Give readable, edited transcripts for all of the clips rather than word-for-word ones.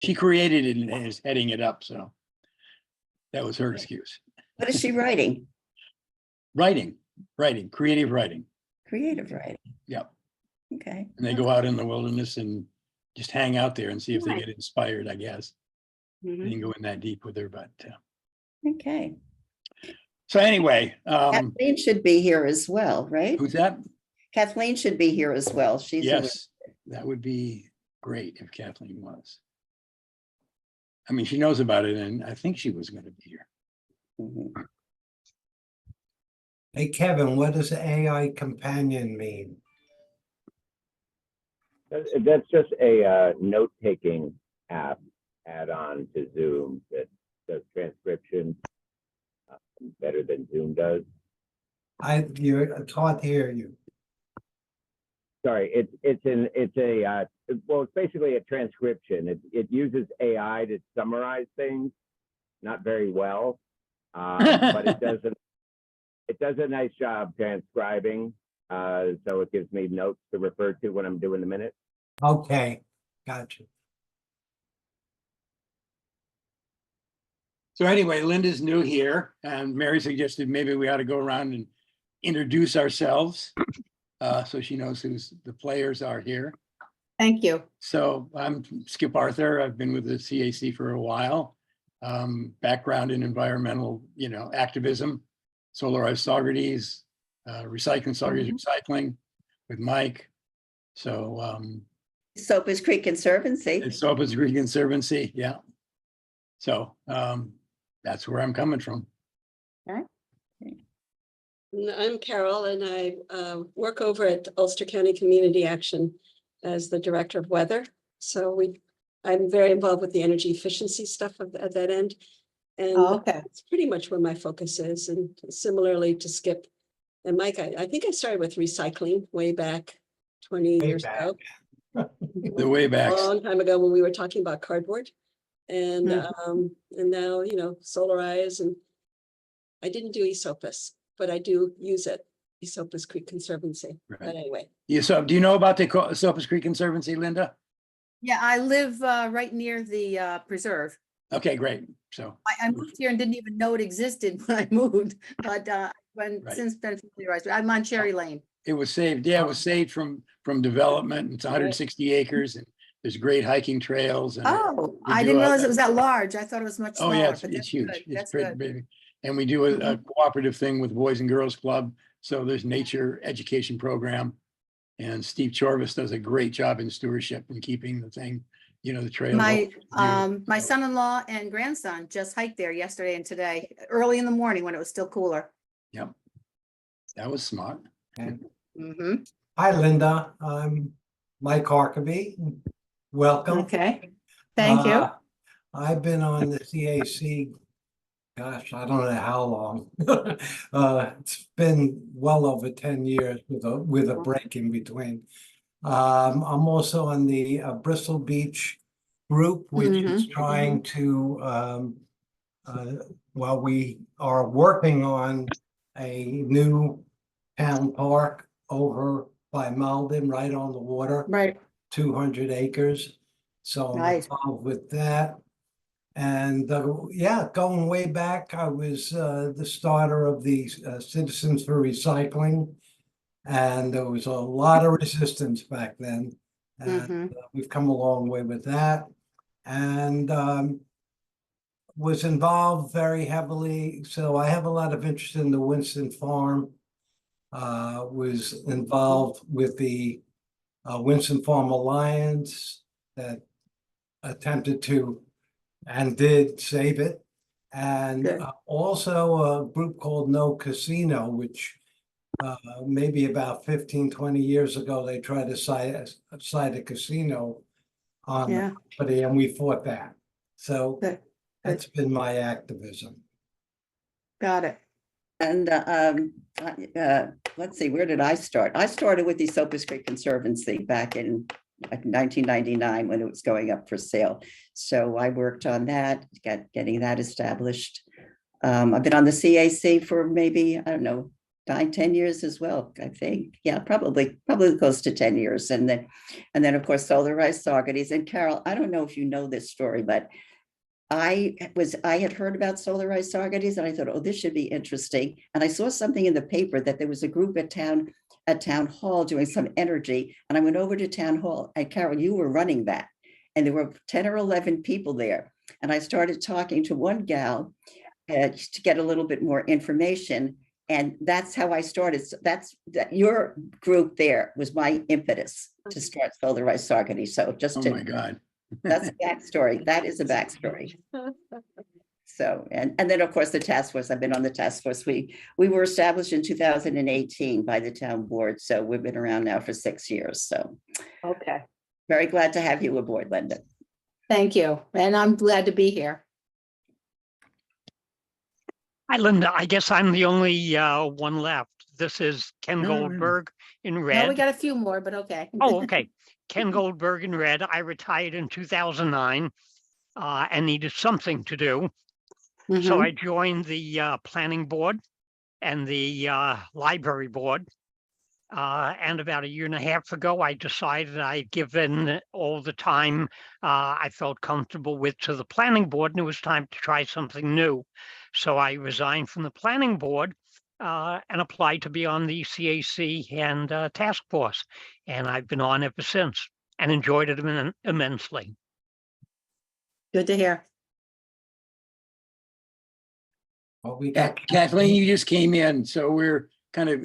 She created it and is heading it up, so that was her excuse. What is she writing? Writing, creative writing. Creative writing. Yep. Okay. And they go out in the wilderness and just hang out there and see if they Nice. get inspired, I guess. I Mhm. didn't go in that deep with her, but Okay. so anyway, Kathleen should be here as well, right? who's that? Kathleen should be here as well. She's a- Yes, that would be great if Kathleen was. I mean, she knows about it and I think she was going to be here. Mhm. Hey, Kevin, what does AI companion mean? That's just a note-taking app add-on to Zoom that does transcription better than Zoom does. It's hard to hear you. Sorry, it's basically a transcription. It uses AI to summarize things, not very well, but it does a nice job transcribing. So it gives me notes to refer to when I'm doing the minutes. Okay, gotcha. So anyway, Linda's new here and Mary suggested maybe we ought to go around and introduce ourselves. So she knows who the players are here. Thank you. So I'm Skip Arthur. I've been with the CAC for a while. Background in environmental, activism, Solarized Socrates, recycling Socrates recycling with Mike. So Soapers Creek Conservancy. it's Soapers Creek Conservancy, yeah. So that's where I'm coming from. I'm Carol, and I work over at Ulster County Community Action as the Director of Weather. So I'm very involved with the energy efficiency stuff at that end. And Oh, okay. it's pretty much where my focus is. And similarly to Skip and Mike, I think I started with recycling way back 20 Way years back. ago. The way A back. long time ago when we were talking about cardboard. And Mhm. and now, Solarize, and I didn't do ESOPUS, but I do use it, ESOPUS Creek Conservancy. Right. But anyway, Yeah, so do you know about the Soapers Creek Conservancy, Linda? Yeah, I live right near the preserve. Okay, great. So, I moved here and didn't even know it existed when I moved, but Right. since then, familiarized. I'm on Cherry Lane. it was saved, yeah, it was saved from development. It's 160 acres and there's great hiking trails. And Oh, we I do didn't a- realize it was that large. I thought it was much Oh, smaller. yeah, but it's that's huge. good. It's That's pretty good. big. And we do a cooperative thing with Boys and Girls Club. So there's nature education program. And Steve Chorvis does a great job in stewardship and keeping the thing, the trails. My open. my son-in-law and grandson just hiked there yesterday and today, early in the morning when it was still cooler. Yep. That was smart. Mm-hmm. Hi, Linda. I'm Mike Harkavy. Welcome. Okay. Thank you. I've been on the CAC, gosh, I don't know how long. It's been well over 10 years with a break in between. I'm also on the Bristol Beach group, which is trying to, well, we are working on a new town park over by Malden, right on the water. Right. 200 acres. So I'm Nice. involved with that. And yeah, going way back, I was the starter of the Citizens for Recycling. And there was a lot of resistance back then. And we've come a long way with that. And was involved very heavily. So I have a lot of interest in the Winston Farm. Was involved with the Winston Farm Alliance that attempted to and did save it. And Good. also a group called No Casino, which maybe about 15, 20 years ago, they tried to cite a casino on Yeah. the property, and we fought that. So Good. that's been my activism. Got it. And let's see, where did I start? I started with the Soapers Creek Conservancy back in 1999 when it was going up for sale. So I worked on that, getting that established. I've been on the CAC for maybe, I don't know, 10 years as well, I think. Yeah, probably close to 10 years. And then of course, Solar Rise Saugerties. And Carol, I don't know if you know this story, but I had heard about Solar Rise Saugerties and I thought, oh, this should be interesting. And I saw something in the paper that there was a group at town hall doing some energy. And I went over to town hall, and Carol, you were running that. And there were 10 or 11 people there. And I started talking to one gal to get a little bit more information. And that's how I started. So that your group there was my impetus to start Solar Rise Saugerties. So just Oh, my God. that's a backstory. That is a backstory. So, and then of course the task force, I've been on the task force. We were established in 2018 by the town board. So we've been around now for 6 years. So Okay, very glad to have you aboard, Linda. thank you. And I'm glad to be here. Hi, Linda. I guess I'm the only one left. This is Ken No, no. Goldberg in No, we red. got a few more, but okay. Oh, okay. Ken Goldberg in red. I retired in 2009 and needed something to do. So Mhm. I joined the planning board and the library board. And about a year and a half ago, I decided I'd given all the time I felt comfortable with to the planning board, and it was time to try something new. So I resigned from the planning board and applied to be on the CAC and task force. And I've been on ever since and enjoyed it immensely. Good to hear. Well, we got Kathleen, you just came in, so we're kind of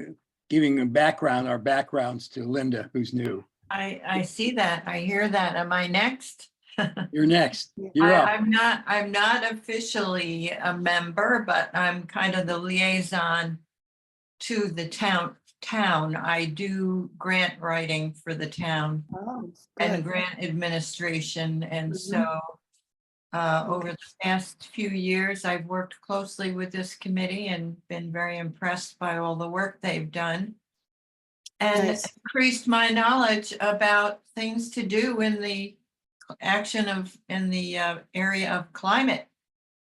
giving our backgrounds to Linda, who's new. I see that. I hear that. Am I next? You're next. You're up. I'm not officially a member, but I'm kind of the liaison to the town. I do grant writing for the town Oh, and good. grant administration. And Mhm. so over the past few years, I've worked closely with this committee and been very impressed by all the work they've done. And Nice. increased my knowledge about things to do in the area of climate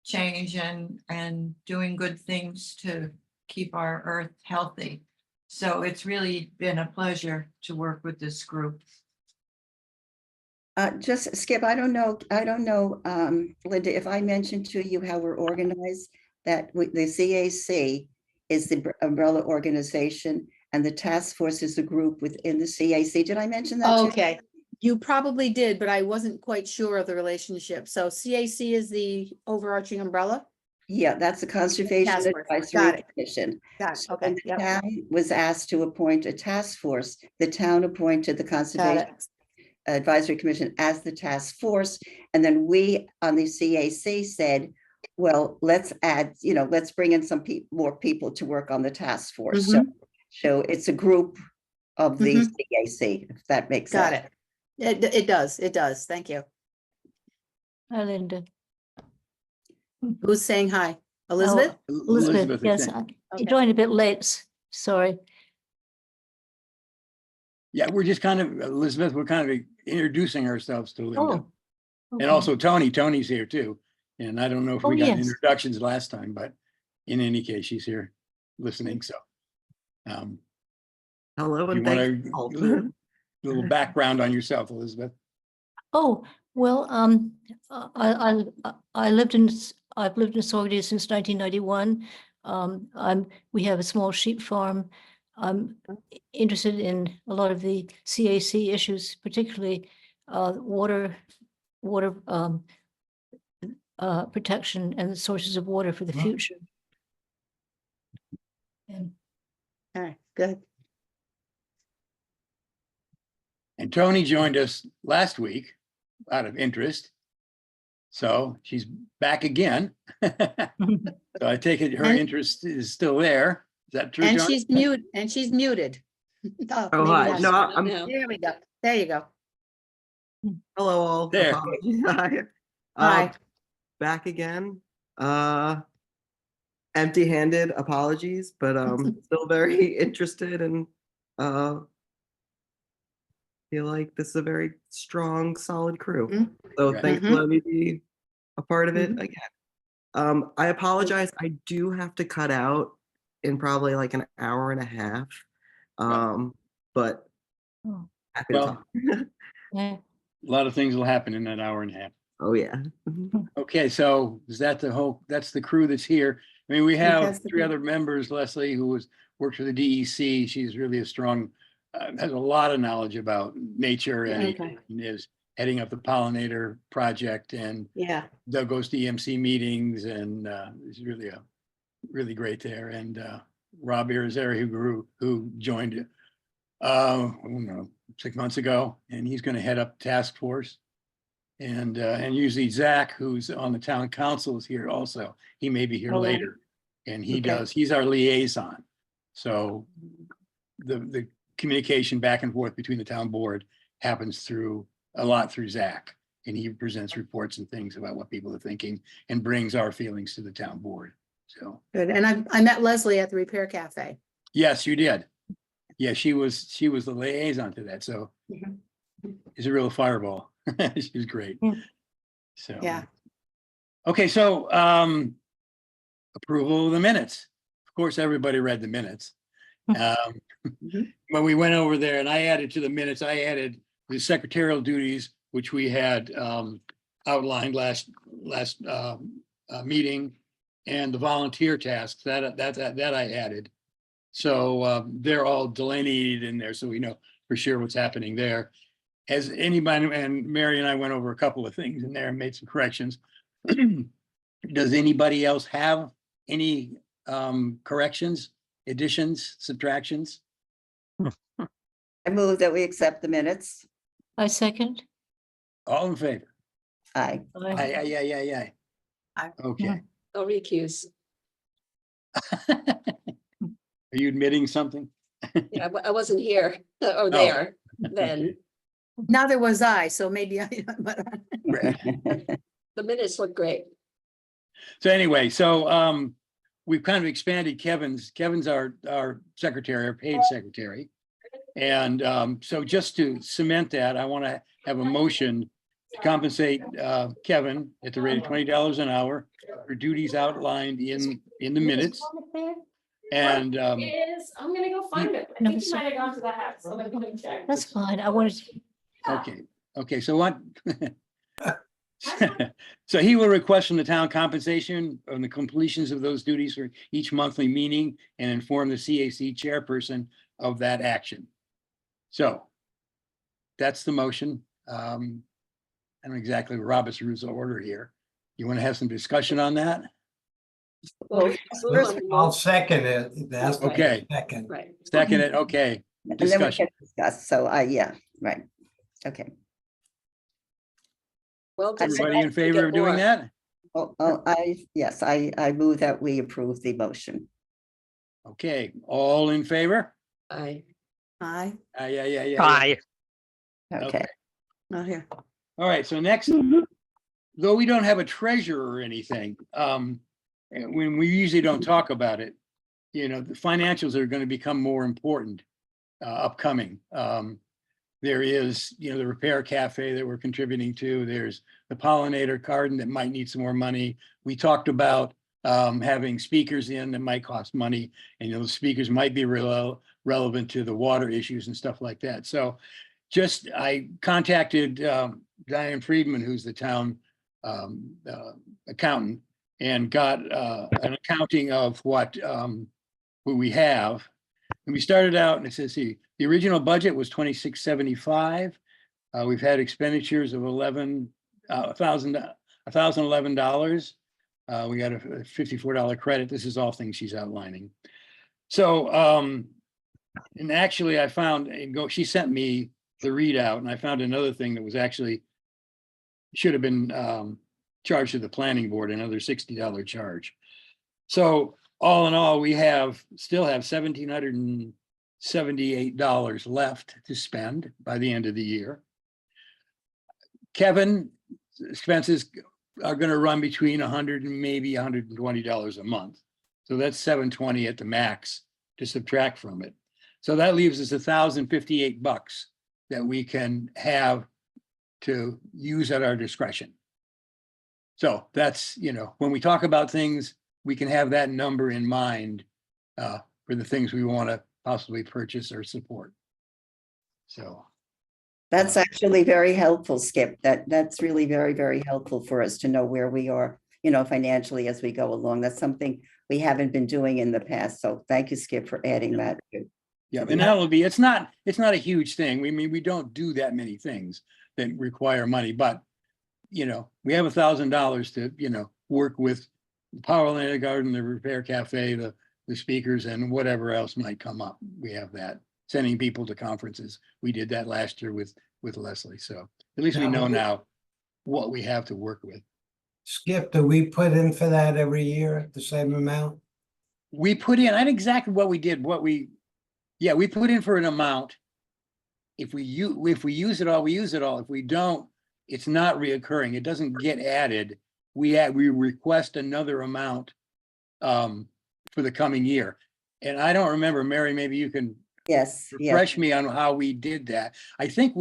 change and doing good things to keep our earth healthy. So it's really been a pleasure to work with this group. Just Skip, I don't know, Linda, if I mentioned to you how we're organized, that the CAC is the umbrella organization and the task force is the group within the CAC. Did I mention that? to you? Okay, you probably did, but I wasn't quite sure of the relationship. So CAC is the overarching umbrella? Yeah, that's the Conservation Task force. Got Advisory it. Commission. Got it, So okay, when the yep, town was asked to appoint a task force, the town appointed the got Conservation it. Advisory Commission as the task force. And then we on the CAC said, well, let's add, let's bring in some more people to work on the task force. So it's a group of the CAC, if that makes Got sense. it. It does. Thank you. Hi, Linda. Who's saying hi? Elizabeth? Elizabeth, I yes, think. I Okay. joined a bit late, sorry. Yeah, we're just kind of, Elizabeth, we're kind of introducing ourselves to Linda. Oh. And okay. also Tony's here too. And I don't know if Oh, we got yes. introductions last time, but in any case, she's here listening, so. Hello You and want thank a little background on yourself, Elizabeth? Oh, well, I've lived in Saugerties since 1991. We have a small sheep farm. I'm interested in a lot of the CAC issues, particularly water protection and the sources of water for the future. And All right, good. And Tony joined us last week out of interest. So she's back again. So I take it her And- interest is still there. Is that true, And Tony? she's muted. Oh, Oh, maybe hi. not. No, Not I'm now. There we go. There you go. hello all. There. Apologies. Hi. Hi. Back again. Empty-handed apologies, but still very interested and feel like this is a very strong, solid crew. So Right. thanks for letting me be a part of it Mhm. again. I apologize. I do have to cut out in probably like an hour and a half. But Oh, happy to Well, talk. yeah. A lot of things will happen in that hour and a half. Oh, yeah. Mhm. Okay, so is that that's the crew that's here? I mean, we have that's the 3 crew. other members, Leslie, who worked for the DEC. She's really a strong, has a lot of knowledge about nature and Okay. is heading up the pollinator project, and Yeah. Doug goes to EMC meetings and is really great there. And Rob Irizarry, who joined I don't know, 6 months ago, and he's going to head up task force. And usually Zach, who's on the town council, is here also. He may be here Oh, right. later. And Okay. he's our liaison. So the communication back and forth between the town board happens a lot through Zach. And he presents reports and things about what people are thinking and brings our feelings to the town board. So, Good. And I met Leslie at the Repair Cafe. yes, you did. Yeah, she was the liaison to that. So Mhm. she's a real fireball. She was great. Yeah. So, Yeah. okay, so approval of the minutes. Of course, everybody read the minutes. When we went over there and I added to the minutes, I added the secretarial duties, which we had outlined last meeting, and the volunteer tasks that I added. So they're all delineated in there, so we know for sure what's happening there. As anybody, and Mary and I went over a couple of things in there and made some corrections. Does anybody else have any corrections, additions, subtractions? I move that we accept the minutes. I second. All in favor? Aye. Aye. Aye. Aye. Okay. I'll recuse. Are you admitting something? Yeah, I wasn't here or there then. Neither was I, so maybe but Right. The minutes look great. So anyway, we've kind of expanded Kevin's our secretary, our paid secretary. And so just to cement that, I want to have a motion to compensate Kevin at the rate of $20 an hour for duties outlined in the minutes. And I'm gonna go find it. I No, think it's you might have gone to the house, so I'm gonna check. That's fine. I wanted to. okay, so what? So he will request from the town compensation on the completions of those duties for each monthly meeting and inform the CAC chairperson of that action. So that's the motion. I don't know exactly Robert's rules of order here. You want to have some discussion on that? Well, I'll second it. That's Okay. second. right. Second it, okay. And then we Discussion. can discuss. So yeah, right. Okay. Well, Everybody in favor of doing that? Yes, I move that we approve the motion. Okay, all in favor? I, I, Yeah. Aye. Okay. not here. All right, so next, though we don't have a treasurer or anything, when we usually don't talk about it, the financials are going to become more important upcoming. There is, the repair cafe that we're contributing to. There's the pollinator garden that might need some more money. We talked about having speakers in that might cost money, and those speakers might be relevant to the water issues and stuff like that. So I contacted Diane Friedman, who's the town accountant, and got an accounting of what we have. And we started out, and it says here, the original budget was $2,675. We've had expenditures of $1,011. We got a $54 credit. This is all things she's outlining. So, and actually I found, she sent me the readout, and I found another thing that was actually, should have been charged to the planning board, another $60 charge. So all in all, we still have $1,778 left to spend by the end of the year. Kevin's expenses are going to run between $100 and maybe $120 a month. So that's $720 at the max to subtract from it. So that leaves us $1,058 that we can have to use at our discretion. So that's, when we talk about things, we can have that number in mind for the things we want to possibly purchase or support. So, That's actually very helpful, Skip. That's really very, very helpful for us to know where we are, financially as we go along. That's something we haven't been doing in the past. So thank you, Skip, for adding that. yeah, and that will be, it's not a huge thing. We don't do that many things that require money, but we have $1,000 to, work with the power line of the garden, the repair cafe, the speakers, and whatever else might come up. We have that. Sending people to conferences. We did that last year with Leslie. So at least we know now what we have to work with. Skip, do we put in for that every year, the same amount? We put in, not exactly what we did, we put in for an amount. If we use it all, we use it all. If we don't, it's not reoccurring. It doesn't get added. We request another amount for the coming year. And I don't remember, Mary, maybe you can Yes. refresh me on how we did that. I think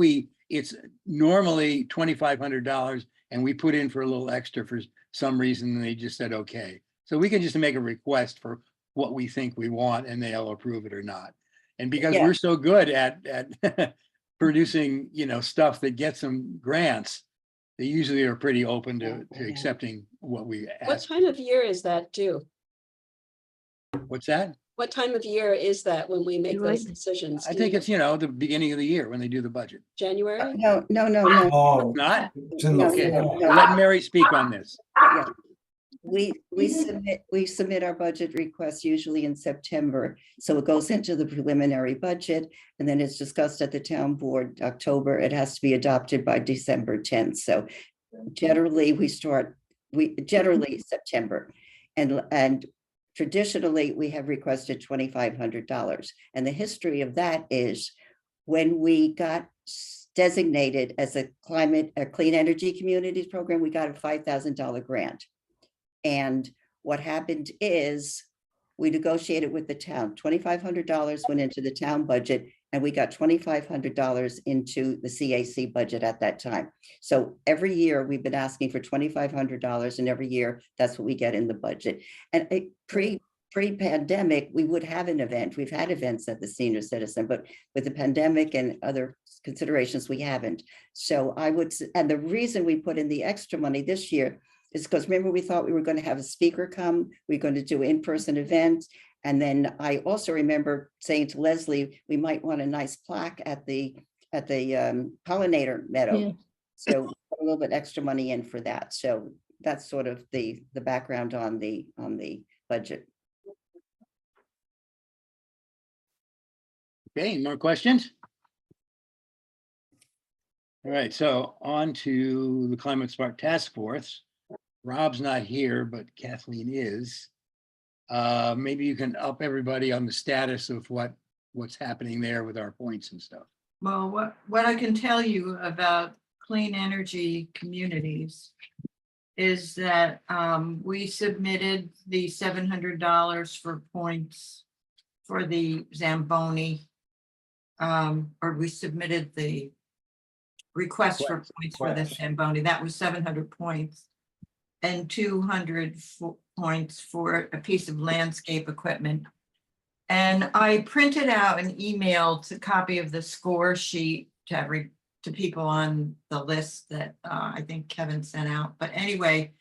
it's normally $2,500 and we put in for a little extra for some reason and they just said, okay. So we can just make a request for what we think we want and they'll approve it or not. And because we're so good at producing, stuff that gets them grants, they usually are pretty open to accepting what we ask. What time of year is that due? What's that? What time of year is that when we make You're those right. decisions? I Do think you it's, the beginning of the year when they do the budget. January? No. Oh, Not? it's in the Okay, fall. let Mary speak on this. Yeah. We submit our budget requests usually in September. So it goes into the preliminary budget and then it's discussed at the town board October. It has to be adopted by December 10th. So generally generally September. And traditionally we have requested $2,500. And the history of that is when we got designated as a clean energy communities program, we got a $5,000 grant. And what happened is we negotiated with the town. $2,500 went into the town budget and we got $2,500 into the CAC budget at that time. So every year we've been asking for $2,500 and every year that's what we get in the budget. And pre-pandemic, we would have an event. We've had events at the senior citizen, but with the pandemic and other considerations, we haven't. So and the reason we put in the extra money this year is because remember, we thought we were going to have a speaker come, we are going to do in-person events. And then I also remember saying to Leslie, we might want a nice plaque at the pollinator meadow. Yeah. So put a little bit extra money in for that. So that's sort of the background on the budget. Okay, more questions? All right, so on to the Climate Smart Task Force. Rob's not here, but Kathleen is. Maybe you can up everybody on the status of what's happening there with our points and stuff. Well, what I can tell you about clean energy communities is that we submitted the $700 for points for the Zamboni, or we submitted the request for points for the Zamboni. That was 700 points and 200 points for a piece of landscape equipment. And I printed out an email to copy of the score sheet to people on the list that I think Kevin sent out. But anyway,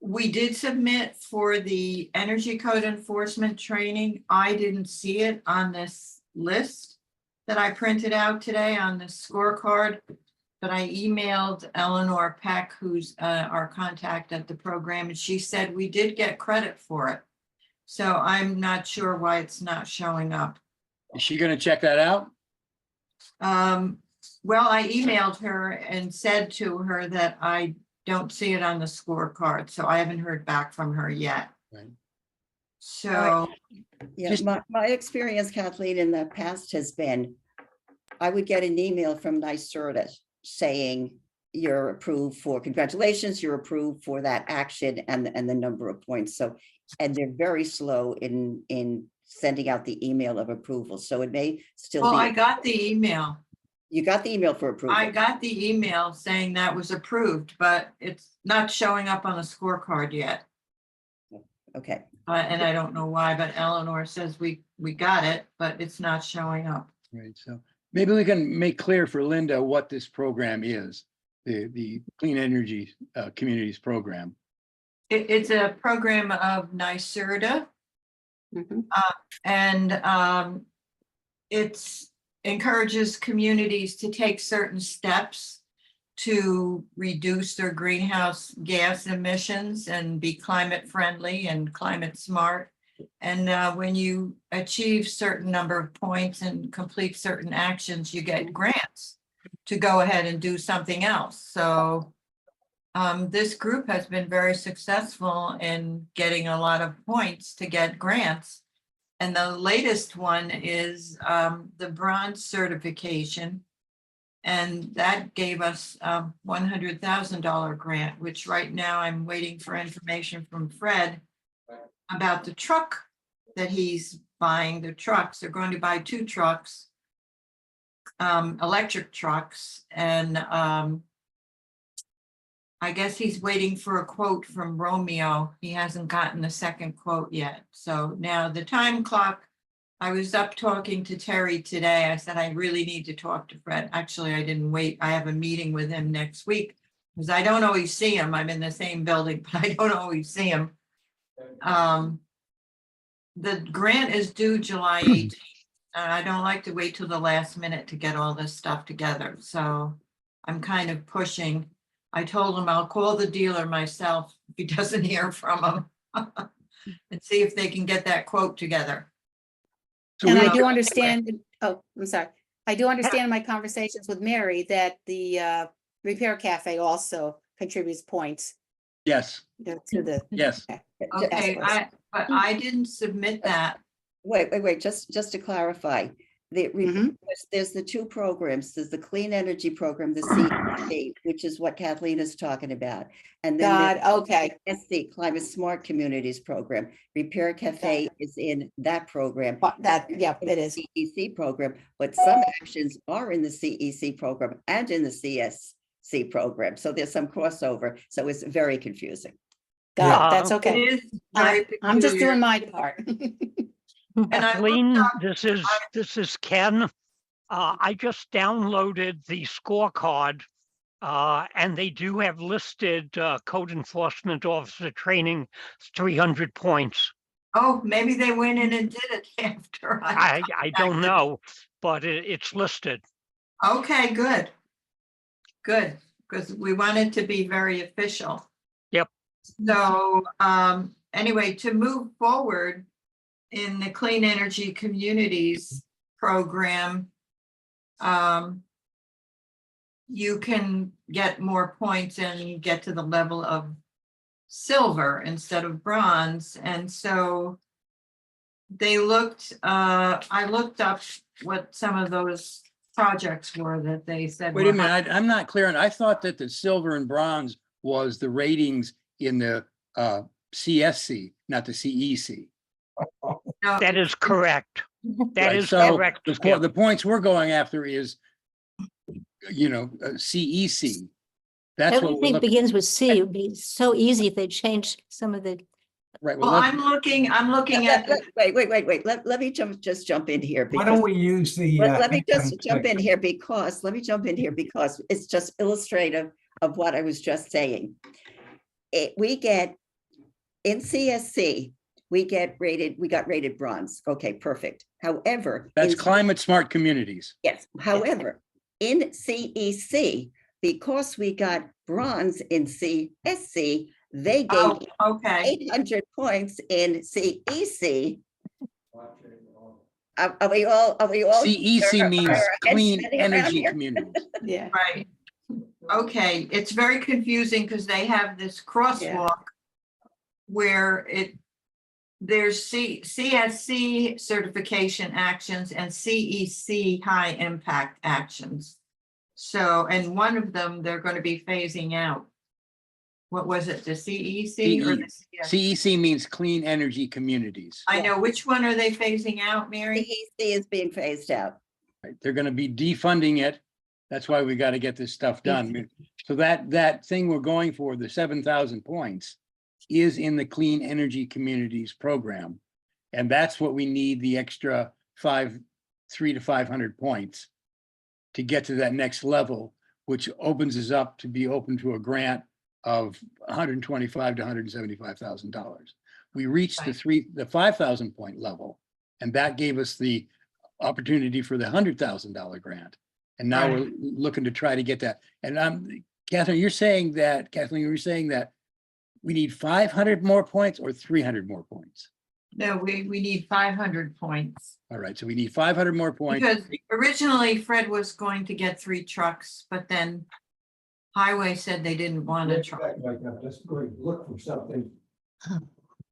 we did submit for the energy code enforcement training. I didn't see it on this list that I printed out today on the scorecard, but I emailed Eleanor Peck, who's our contact at the program, and she said we did get credit for it. So I'm not sure why it's not showing up. Is she going to check that out? Well, I emailed her and said to her that I don't see it on the scorecard, so I haven't heard back from her yet. Right. So, Yeah, my experience, Kathleen, in the past has been, I would get an email from NYSERDA saying you're approved for, congratulations, you're approved for that action and the number of points. So, and they're very slow in sending out the email of approval. So it may still well, be. I got the email. You got the email for approval. I got the email saying that was approved, but it's not showing up on the scorecard yet. Okay. And I don't know why, but Eleanor says we got it, but it's not showing up. Right, so maybe we can make clear for Linda what this program is, the Clean Energy Communities Program. It's a program of NYSERDA. Mhm. And it's encourages communities to take certain steps to reduce their greenhouse gas emissions and be climate friendly and climate smart. And when you achieve certain number of points and complete certain actions, you get grants to go ahead and do something else. So this group has been very successful in getting a lot of points to get grants. And the latest one is the bronze certification. And that gave us a $100,000 grant, which right now I'm waiting for information from Fred about the truck that he's buying. The trucks, they're going to buy 2 trucks, electric trucks. And I guess he's waiting for a quote from Romeo. He hasn't gotten the second quote yet. So now the time clock, I was up talking to Terry today. I said, I really need to talk to Fred. Actually, I didn't wait. I have a meeting with him next week because I don't always see him. I'm in the same building, but I don't always see him. The grant is due July 18th. I don't like to wait till the last minute to get all this stuff together. So I'm kind of pushing. I told him I'll call the dealer myself if he doesn't hear from him and see if they can get that quote together. So And we- I do understand, oh, I'm sorry. I do understand in my conversations with Mary that the Repair Cafe also contributes points Yes, to the. yes. Okay, but I didn't submit that. Wait, just to clarify, Mhm. there's the 2 programs. There's the Clean Energy Program, the CEC, which is what Kathleen is talking about. And then God, there's okay, the SC, Climate Smart Communities Program. Repair Cafe is in that program. yeah, it is. CEC program, but some actions are in the CEC program and in the CSC program. So there's some crossover. So it's very confusing. Got it, that's It okay. is very I'm just peculiar. doing my part. And I Kathleen, looked up- this is Ken. I just downloaded the scorecard, and they do have listed code enforcement officer training 300 points. Oh, maybe they went in and did it after. I don't know, but it's listed. Okay, good. Good, because we want it to be very official. Yep. So anyway, to move forward in the Clean Energy Communities program, you can get more points and get to the level of silver instead of bronze. And so they looked, I looked up what some of those projects were that they said. Wait were a minute, I'm not clear. And I thought that the silver and bronze was the ratings in the CSC, not the CEC. No, That is correct. That Right, is so correct. the the points we're going after is, CEC. That's what we're Everything looking, begins with C. It would be so easy if they changed some of the, right. Well, I'm looking at, Wait. Let me just jump in here. Why because- don't we use the? Let me just hand jump in click? here because it's just illustrative of what I was just saying. We get in CSC, we got rated bronze. Okay, perfect. However, That's in- climate smart communities. yes, however, in CEC, because we got bronze in CSC, they gave oh, okay. 800 points in CEC. Are we all? CEC means are our heads clean spinning around energy here? communities. Yeah. Right. Okay, it's very confusing because they have this crosswalk where there's CSC certification actions and CEC high impact actions. So, and one of them, they're going to be phasing out. What was it, the CEC or the CS? CEC means clean energy communities. I know, which one are they phasing out, Mary? CEC is being phased out. Right? They're going to be defunding it. That's why we got to get this stuff done. So that thing we're going for, the 7,000 points, is in the Clean Energy Communities program. And that's what we need the extra 300 to 500 points to get to that next level, which opens us up to be open to a grant of $125,000 to $175,000. We reached the 5,000 point level, and that gave us the opportunity for the $100,000 grant. And now we're looking to try to get that. And Kathleen, you're saying that we need 500 more points or 300 more points? No, we need 500 points. All right, so we need 500 more points. Because originally Fred was going to get 3 trucks, but then Highway said they didn't want a truck. Like I'm just going to look for something.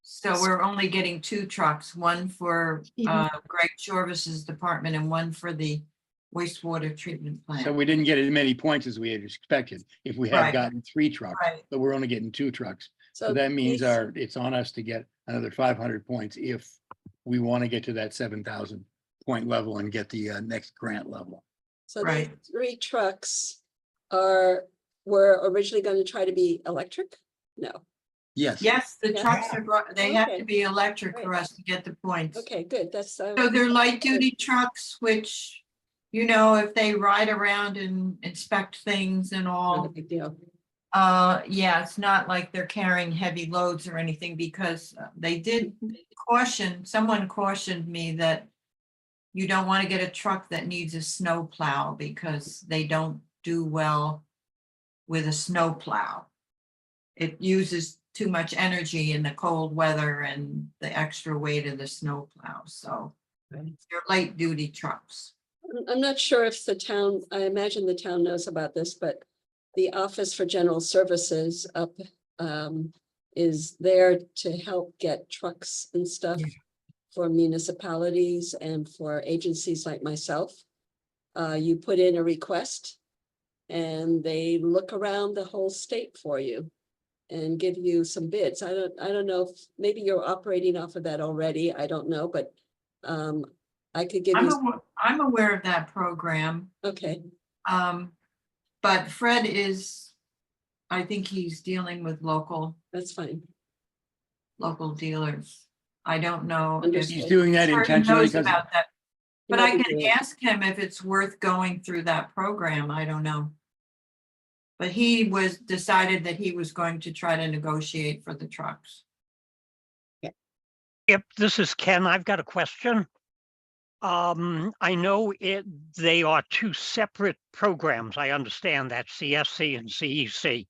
So we're only getting 2 trucks, one for Greg Jorvis's department and one for the wastewater treatment So plant. we didn't get as many points as we had expected if we had Right. gotten 3 trucks, Right. but we're only getting 2 trucks. So So that means these- it's on us to get another 500 points if we want to get to that 7,000 point level and get the next grant level. So Right. the 3 trucks were originally going to try to be electric? No. Yes. Yes, the Yeah. trucks they have to Okay. be electric for us to get the points. Okay, good. That's So they're light duty trucks, which, if they ride around and inspect things and not a all. big deal. Yeah, it's not like they're carrying heavy loads or anything because they did someone cautioned me that you don't want to get a truck that needs a snow plow because they don't do well with a snow plow. It uses too much energy in the cold weather and the extra weight of the snow plow. So they're light duty trucks. I'm not sure if the town, I imagine the town knows about this, but the Office for General Services up is there to help get trucks and stuff for municipalities and for agencies like myself. You put in a request and they look around the whole state for you and give you some bids. I don't know if maybe you're operating off of that already. I don't know, but I could give you. I'm aware of that program. Okay, But Fred I think he's dealing with local that's fine. dealers. I don't know. if Understood. He's doing that Fred intentionally knows because about that, You but I might be can doing it. ask him if it's worth going through that program. I don't know. But he decided that he was going to try to negotiate for the trucks. If this is Ken, I've got a question. I know they are 2 separate programs. I understand that CSC and CEC.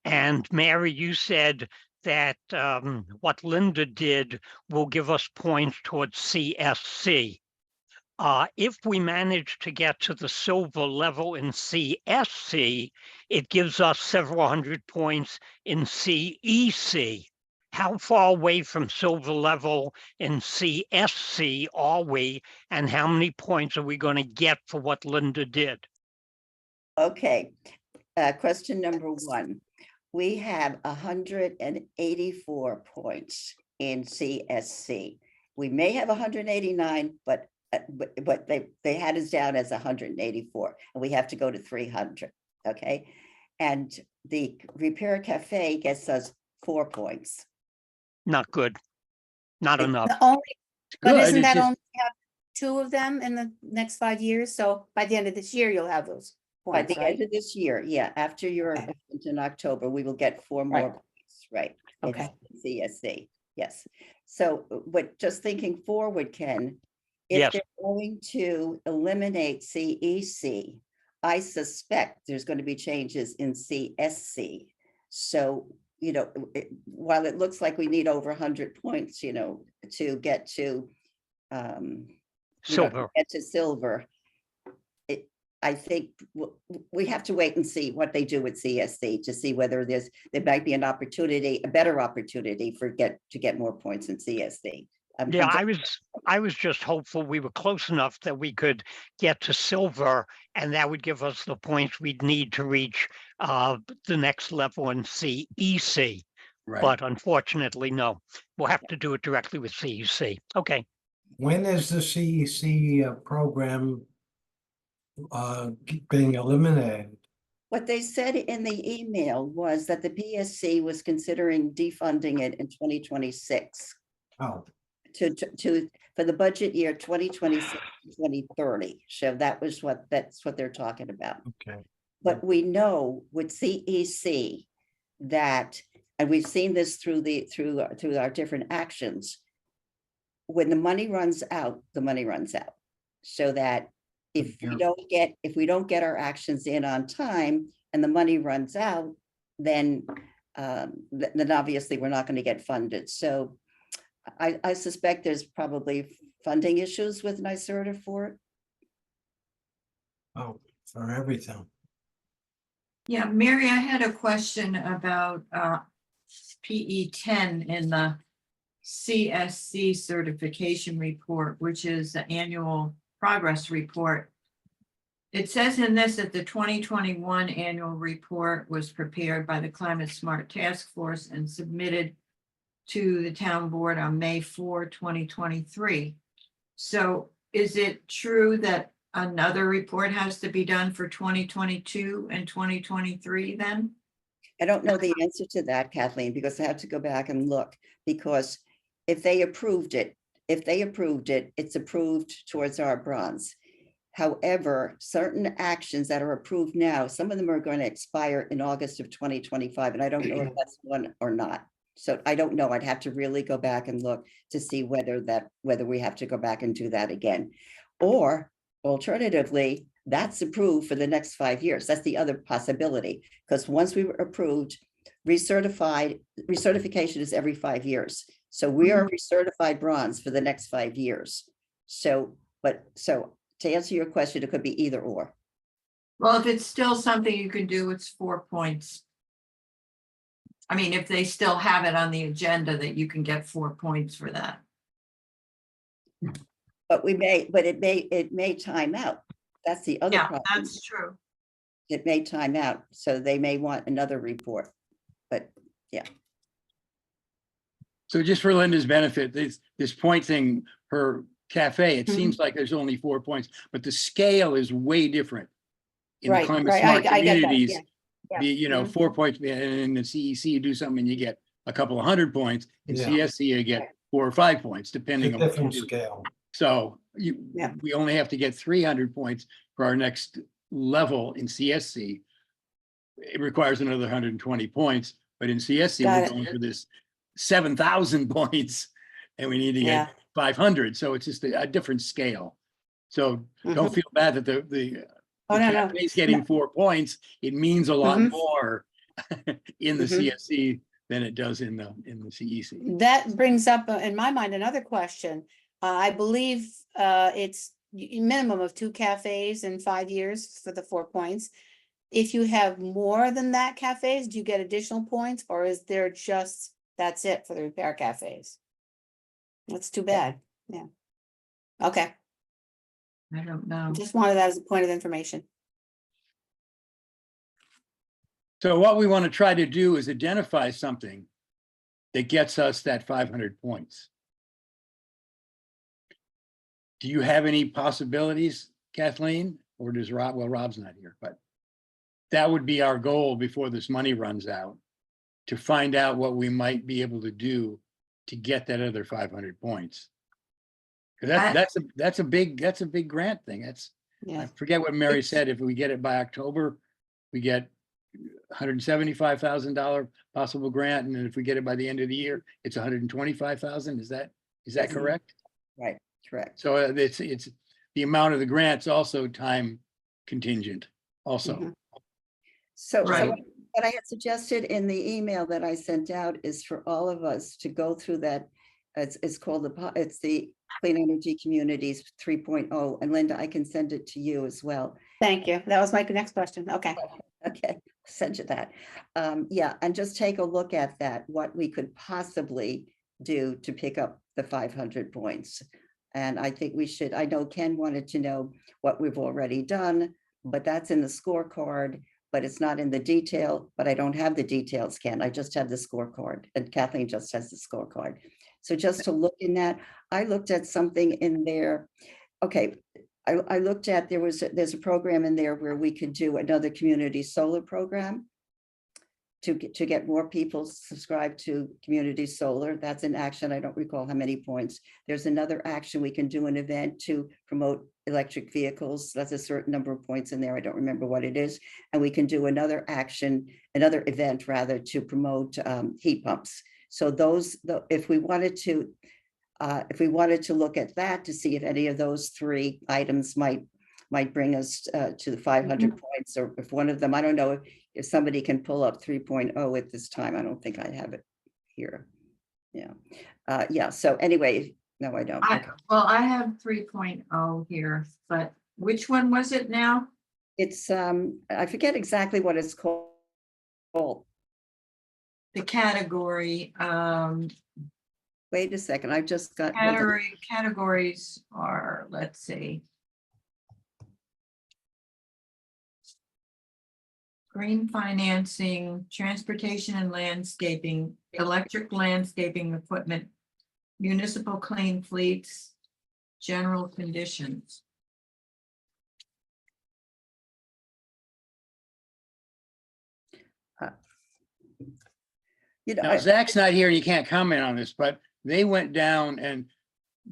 And Mary, you said that what Linda did will give us points towards CSC. If we manage to get to the silver level in CSC, it gives us several hundred points in CEC. How far away from silver level in CSC are we, and how many points are we going to get for what Linda did? Okay, question number 1. We have 184 points in CSC. We may have 189, but they had us down as 184, and we have to go to 300. Okay, and the Repair Cafe gets us 4 points. Not good. Not enough. But good, isn't it's that just- only have 2 of them in the next 5 years? So by the end of this year, you'll have those By points, the right? end of this year, yeah, after your Okay. event in October, we will get 4 more Right. points, right? in Okay. CSC, yes. So, just thinking forward, Ken, Yes. if they're going to eliminate CEC, I suspect there's going to be changes in CSC. So, while it looks like we need over 100 points, to get to Silver. silver, I think we have to wait and see what they do with CSC to see whether there might be a better opportunity to get more points in CSC. Yeah, I was just hopeful we were close enough that we could get to silver, and that would give us the points we'd need to reach the next level in CEC. Right. But unfortunately, no. We'll have to do it directly with CEC. Okay. When is the CEC program being eliminated? What they said in the email was that the PSC was considering defunding it in 2026 Oh, for the budget year 2026 to 2030. So that's what they're talking about. okay. But we know with CEC that, and we've seen this through our different actions. When the money runs out, the money runs out. So that if we don't get our actions in on time and the money runs out, then obviously we're not going to get funded. So I suspect there's probably funding issues with NYSERDA for it. Oh, for everything. Yeah, Mary, I had a question about PE 10 in the CSC certification report, which is the annual progress report. It says in this that the 2021 annual report was prepared by the Climate Smart Task Force and submitted to the town board on May 4, 2023. So is it true that another report has to be done for 2022 and 2023 then? I don't know the answer to that, Kathleen, because I have to go back and look, because if they approved it, it's approved towards our bronze. However, certain actions that are approved now, some of them are going to expire in August of 2025, and I don't know if that's one or not. So I don't know. I'd have to really go back and look to see whether we have to go back and do that again. Or alternatively, that's approved for the next 5 years. That's the other possibility, because once we were approved, recertification is every 5 years. So we are recertified bronze for the next 5 years. So to answer your question, it could be either or. Well, if it's still something you can do, it's 4 points. I mean, if they still have it on the agenda, that you can get 4 points for that. But it may time out. That's the other Yeah, problem. that's true. It may time out, so they may want another report. But yeah. So just for Linda's benefit, this point thing, her cafe, it seems like there's only 4 points, but the scale is way different. In the Right, climate right. smart I get that, communities, yeah. 4 points, and in the CEC, you do something and you get a couple of 100 points. In Yeah. CSC, you get 4 or 5 points, It's a depending on what you different do. scale. So Yeah. we only have to get 300 points for our next level in CSC. It requires another 120 points, but in CSC, Got we're it. going for this 7,000 points and we need to Yeah. get 500. So it's just a different scale. So don't feel bad that the Oh, no, no. cafe's getting 4 points. It means a lot Mhm. more in the Mhm. CSC than it does in the CEC. That brings up in my mind another question. I believe it's minimum of 2 cafes in 5 years for the 4 points. If you have more than that cafes, do you get additional points, or is there just, that's it for the repair cafes? That's too bad. Yeah. Okay, I don't know. just wanted that as a point of information. So what we want to try to do is identify something that gets us that 500 points. Do you have any possibilities, Kathleen? Or does Rob, well, Rob's not here, but that would be our goal before this money runs out, to find out what we might be able to do to get that other 500 points. 'Cause that's a big grant thing. I Yeah, forget what Mary said. If we get it by October, we get $175,000 possible grant. And then if we get it by the end of the year, it's 125,000. Is that Mhm. correct? Right, correct. So it's the amount of the grants also time contingent also. Mhm. So Right. what I had suggested in the email that I sent out is for all of us to go through that. It's called it's the Clean Energy Communities 3.0. And Linda, I can send it to you as well. thank you. That was my next question. Okay. Okay, send you that. Yeah, and just take a look at that, what we could possibly do to pick up the 500 points. And I think we should, I know Ken wanted to know what we've already done, but that's in the scorecard, but it's not in the detail, but I don't have the details, Ken. I just have the scorecard, and Kathleen just has the scorecard. So just to look in that, I looked at something in there. Okay, I looked at, there's a program in there where we could do another community solar program to get more people subscribed to community solar. That's an action. I don't recall how many points. There's another action. We can do an event to promote electric vehicles. That's a certain number of points in there. I don't remember what it is. And we can do another action, another event rather, to promote heat pumps. So those, if we wanted to look at that to see if any of those three items might bring us to the 500 points, or if one of them, I don't know if somebody can pull up 3.0 at this time. I don't think I have it here. Yeah. Yeah. So anyway, no, I don't. Okay. Well, I have 3.0 here, but which one was it now? It's I forget exactly what it's called. The category, Wait a second. I just got. categories are, let's see. Green financing, transportation and landscaping, electric landscaping equipment, municipal clean fleets, general conditions. You know, Now, Zach's not here and you can't comment on this, but they went down and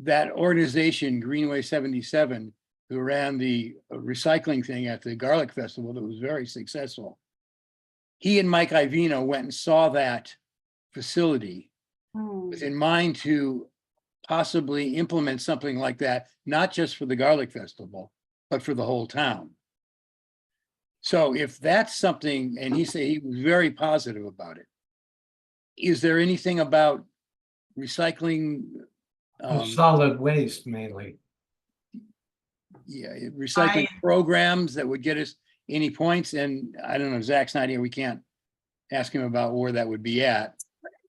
that organization, Greenway 77, who ran the recycling thing at the Garlic Festival that was very successful. He and Mike Ivino went and saw that facility with in mind to possibly implement something like that, not just for the Garlic Festival, but for the whole town. So if that's something, and he said he was very positive about it. Is there anything about recycling? Solid waste mainly. Yeah, recycling programs that would get us any points. And I don't know, Zach's not here. We can't ask him about where that would be at.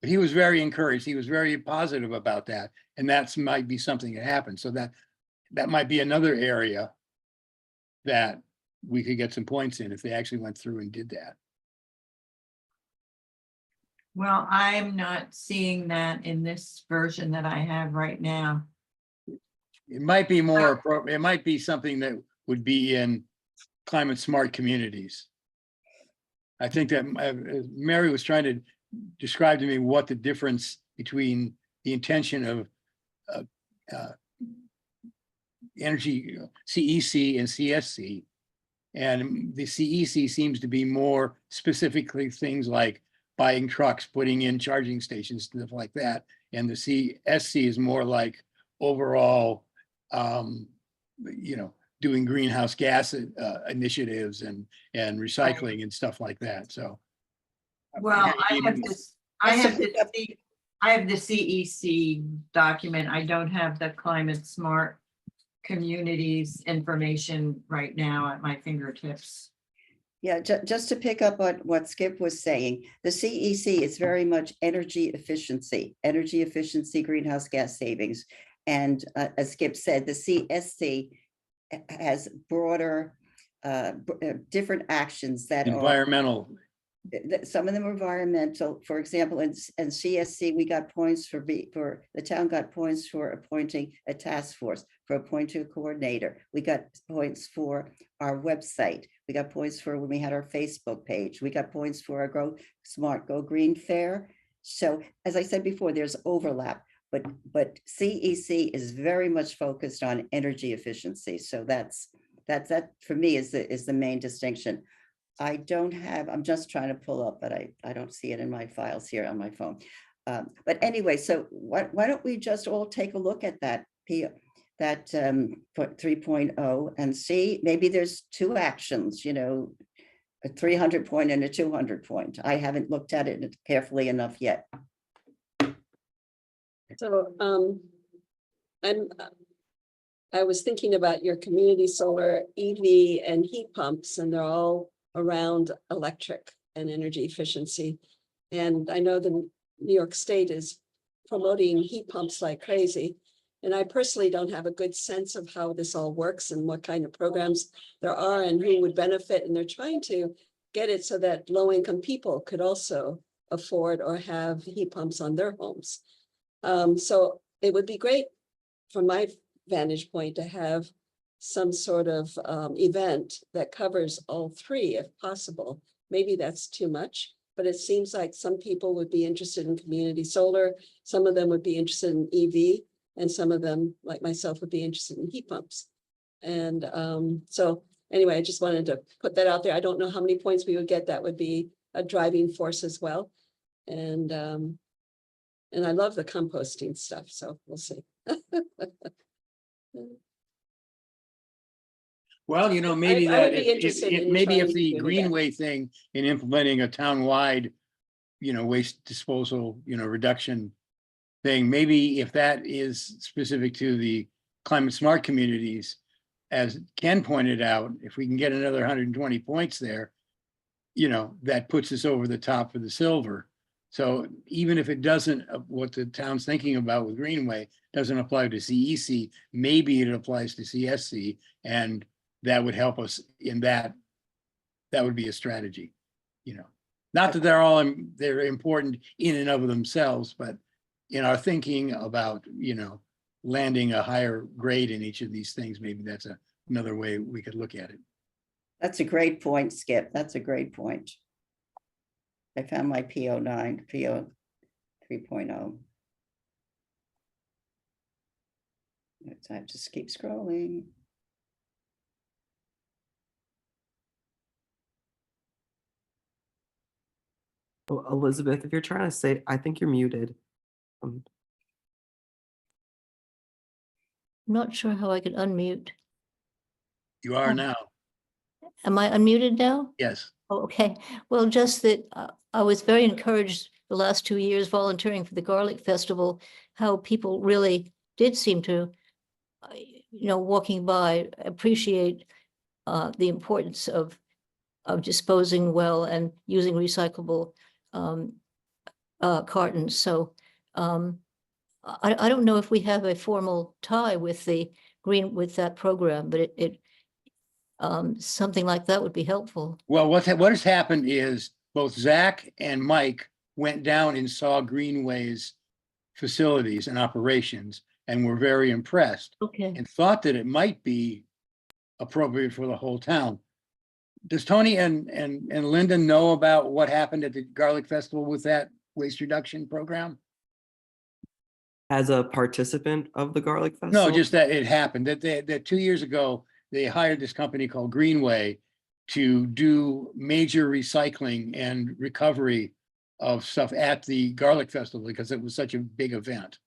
But he was very encouraged. He was very positive about that. And that's might be something that happened. So that might be another area that we could get some points in if they actually went through and did that. Well, I'm not seeing that in this version that I have right now. It might be more appropriate. It might be something that would be in climate smart communities. I think that Mary was trying to describe to me what the difference between the intention of energy CEC and CSC. And the CEC seems to be more specifically things like buying trucks, putting in charging stations, stuff like that. And the CSC is more like overall, doing greenhouse gas initiatives and recycling and stuff like that. So, Well, I have the CEC document. I don't have the climate smart communities information right now at my fingertips. Yeah, just to pick up on what Skip was saying, the CEC is very much energy efficiency, greenhouse gas savings. And as Skip said, the CSC has broader, different actions that environmental. Some of them are environmental. For example, in CSC, we got points for the town got points for appointing a task force, for appointing a coordinator. We got points for our website. We got points for when we had our Facebook page. We got points for our Go Smart, Go Green Fair. So as I said before, there's overlap, but CEC is very much focused on energy efficiency. So that for me is the main distinction. I'm just trying to pull up, but I don't see it in my files here on my phone. But anyway, so why don't we just all take a look at that 3.0 and see, maybe there's two actions, a 300 point and a 200 point. I haven't looked at it carefully enough yet. So I was thinking about your community solar EV and heat pumps, and they're all around electric and energy efficiency. And I know the New York State is promoting heat pumps like crazy. And I personally don't have a good sense of how this all works and what kind of programs there are and who would benefit. And they're trying to get it so that low-income people could also afford or have heat pumps on their homes. So it would be great from my vantage point to have some sort of event that covers all three if possible. Maybe that's too much, but it seems like some people would be interested in community solar. Some of them would be interested in EV, and some of them, like myself, would be interested in heat pumps. And so anyway, I just wanted to put that out there. I don't know how many points we would get. That would be a driving force as well. And I love the composting stuff, so we'll see. Well, you know, maybe I would that, be interested in maybe if trying the to do that. Greenway thing in implementing a town-wide, you know, waste disposal, you know, reduction thing, maybe if that is specific to the climate smart communities, as Ken pointed out, if we can get another 120 points there, you know, that puts us over the top for the silver. So even if it doesn't, what the town's thinking about with Greenway doesn't apply to CEC, maybe it applies to CSC, and that would help us in that. That would be a strategy, you know. Not that they're important in and of themselves, but in our thinking about, you know, landing a higher grade in each of these things, maybe that's another way we could look at it. That's a great point, Skip. That's a great point. I found my PO9, PO 3.0. I have to just keep scrolling. Oh, Elizabeth, if you're trying to say, I think you're muted. I'm not sure how I could unmute. You are now, Am I unmuted now? yes. Oh, okay. Well, just that I was very encouraged the last 2 years volunteering for the Garlic Festival, how people really did seem to, you know, walking by, appreciate the importance of disposing well and using recyclable cartons. So I don't know if we have a formal tie with the with that program, but it something like that would be helpful. Well, what has happened is both Zach and Mike went down and saw Greenway's facilities and operations and were very impressed Okay. and thought that it might be appropriate for the whole town. Does Tony and Linda know about what happened at the Garlic Festival with that waste reduction program? As a participant of the Garlic Festival? No, just that it happened, that 2 years ago, they hired this company called Greenway to do major recycling and recovery of stuff at the Garlic Festival because it was such a big event.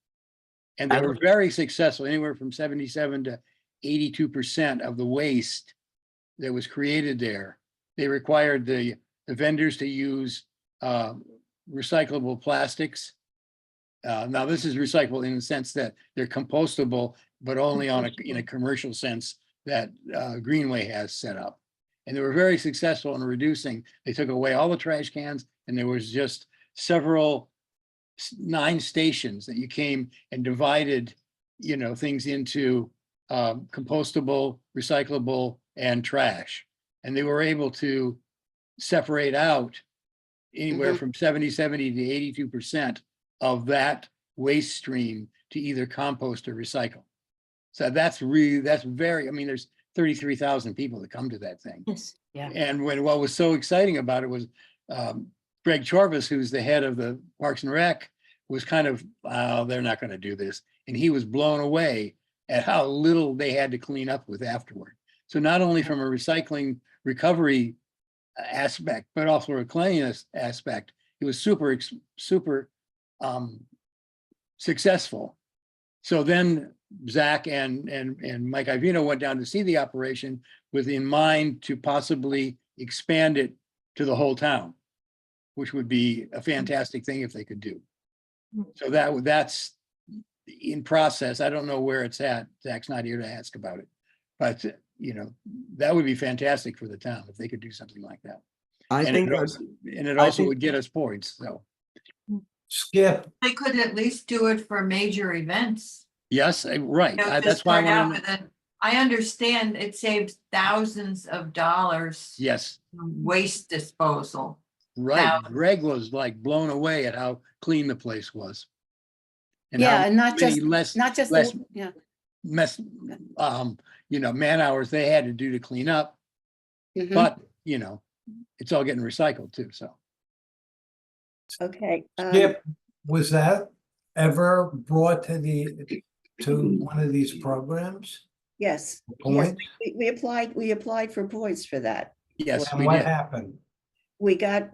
And they were very successful, anywhere from 77 to 82% of the waste that was created there. They required the vendors to use recyclable plastics. Now this is recyclable in the sense that they're compostable, but only in a commercial sense that Greenway has set up. And they were very successful in reducing. They took away all the trash cans, and there was just 9 stations that you came and divided, you know, things into compostable, recyclable, and trash. And they were able to separate out anywhere from 70 to 82% of that waste stream to either compost or recycle. So that's very, I mean, there's 33,000 people that come to that thing. Yes. Yeah. And what was so exciting about it was Greg Chorvis, who's the head of the Parks and Rec, was kind of, they're not going to do this. And he was blown away at how little they had to clean up with afterward. So not only from a recycling recovery aspect, but also a cleanliness aspect, it was super successful. So then Zach and Mike Ivino went down to see the operation with in mind to possibly expand it to the whole town, which would be a fantastic thing if they could do. So that's in process. I don't know where it's at. Zach's not here to ask about it, but you know, that would be fantastic for the town if they could do something like that. I And think it that's, also think- would get us points. So Skip, They could at least do it for major events. yes, right. You know, That's just why I start out want with it. I understand it saves thousands of dollars. yes, in waste disposal. right. Now- Greg was like blown away at how clean the place was. And Yeah, how and not many just, less, not just, less, yeah, man hours they had to do to clean up, Mhm. but, it's all getting recycled too, so. Okay. Skip, was that ever brought to one of these programs? Yes, yes, Point? we applied for points for that. Yes, And we what did. happened? We got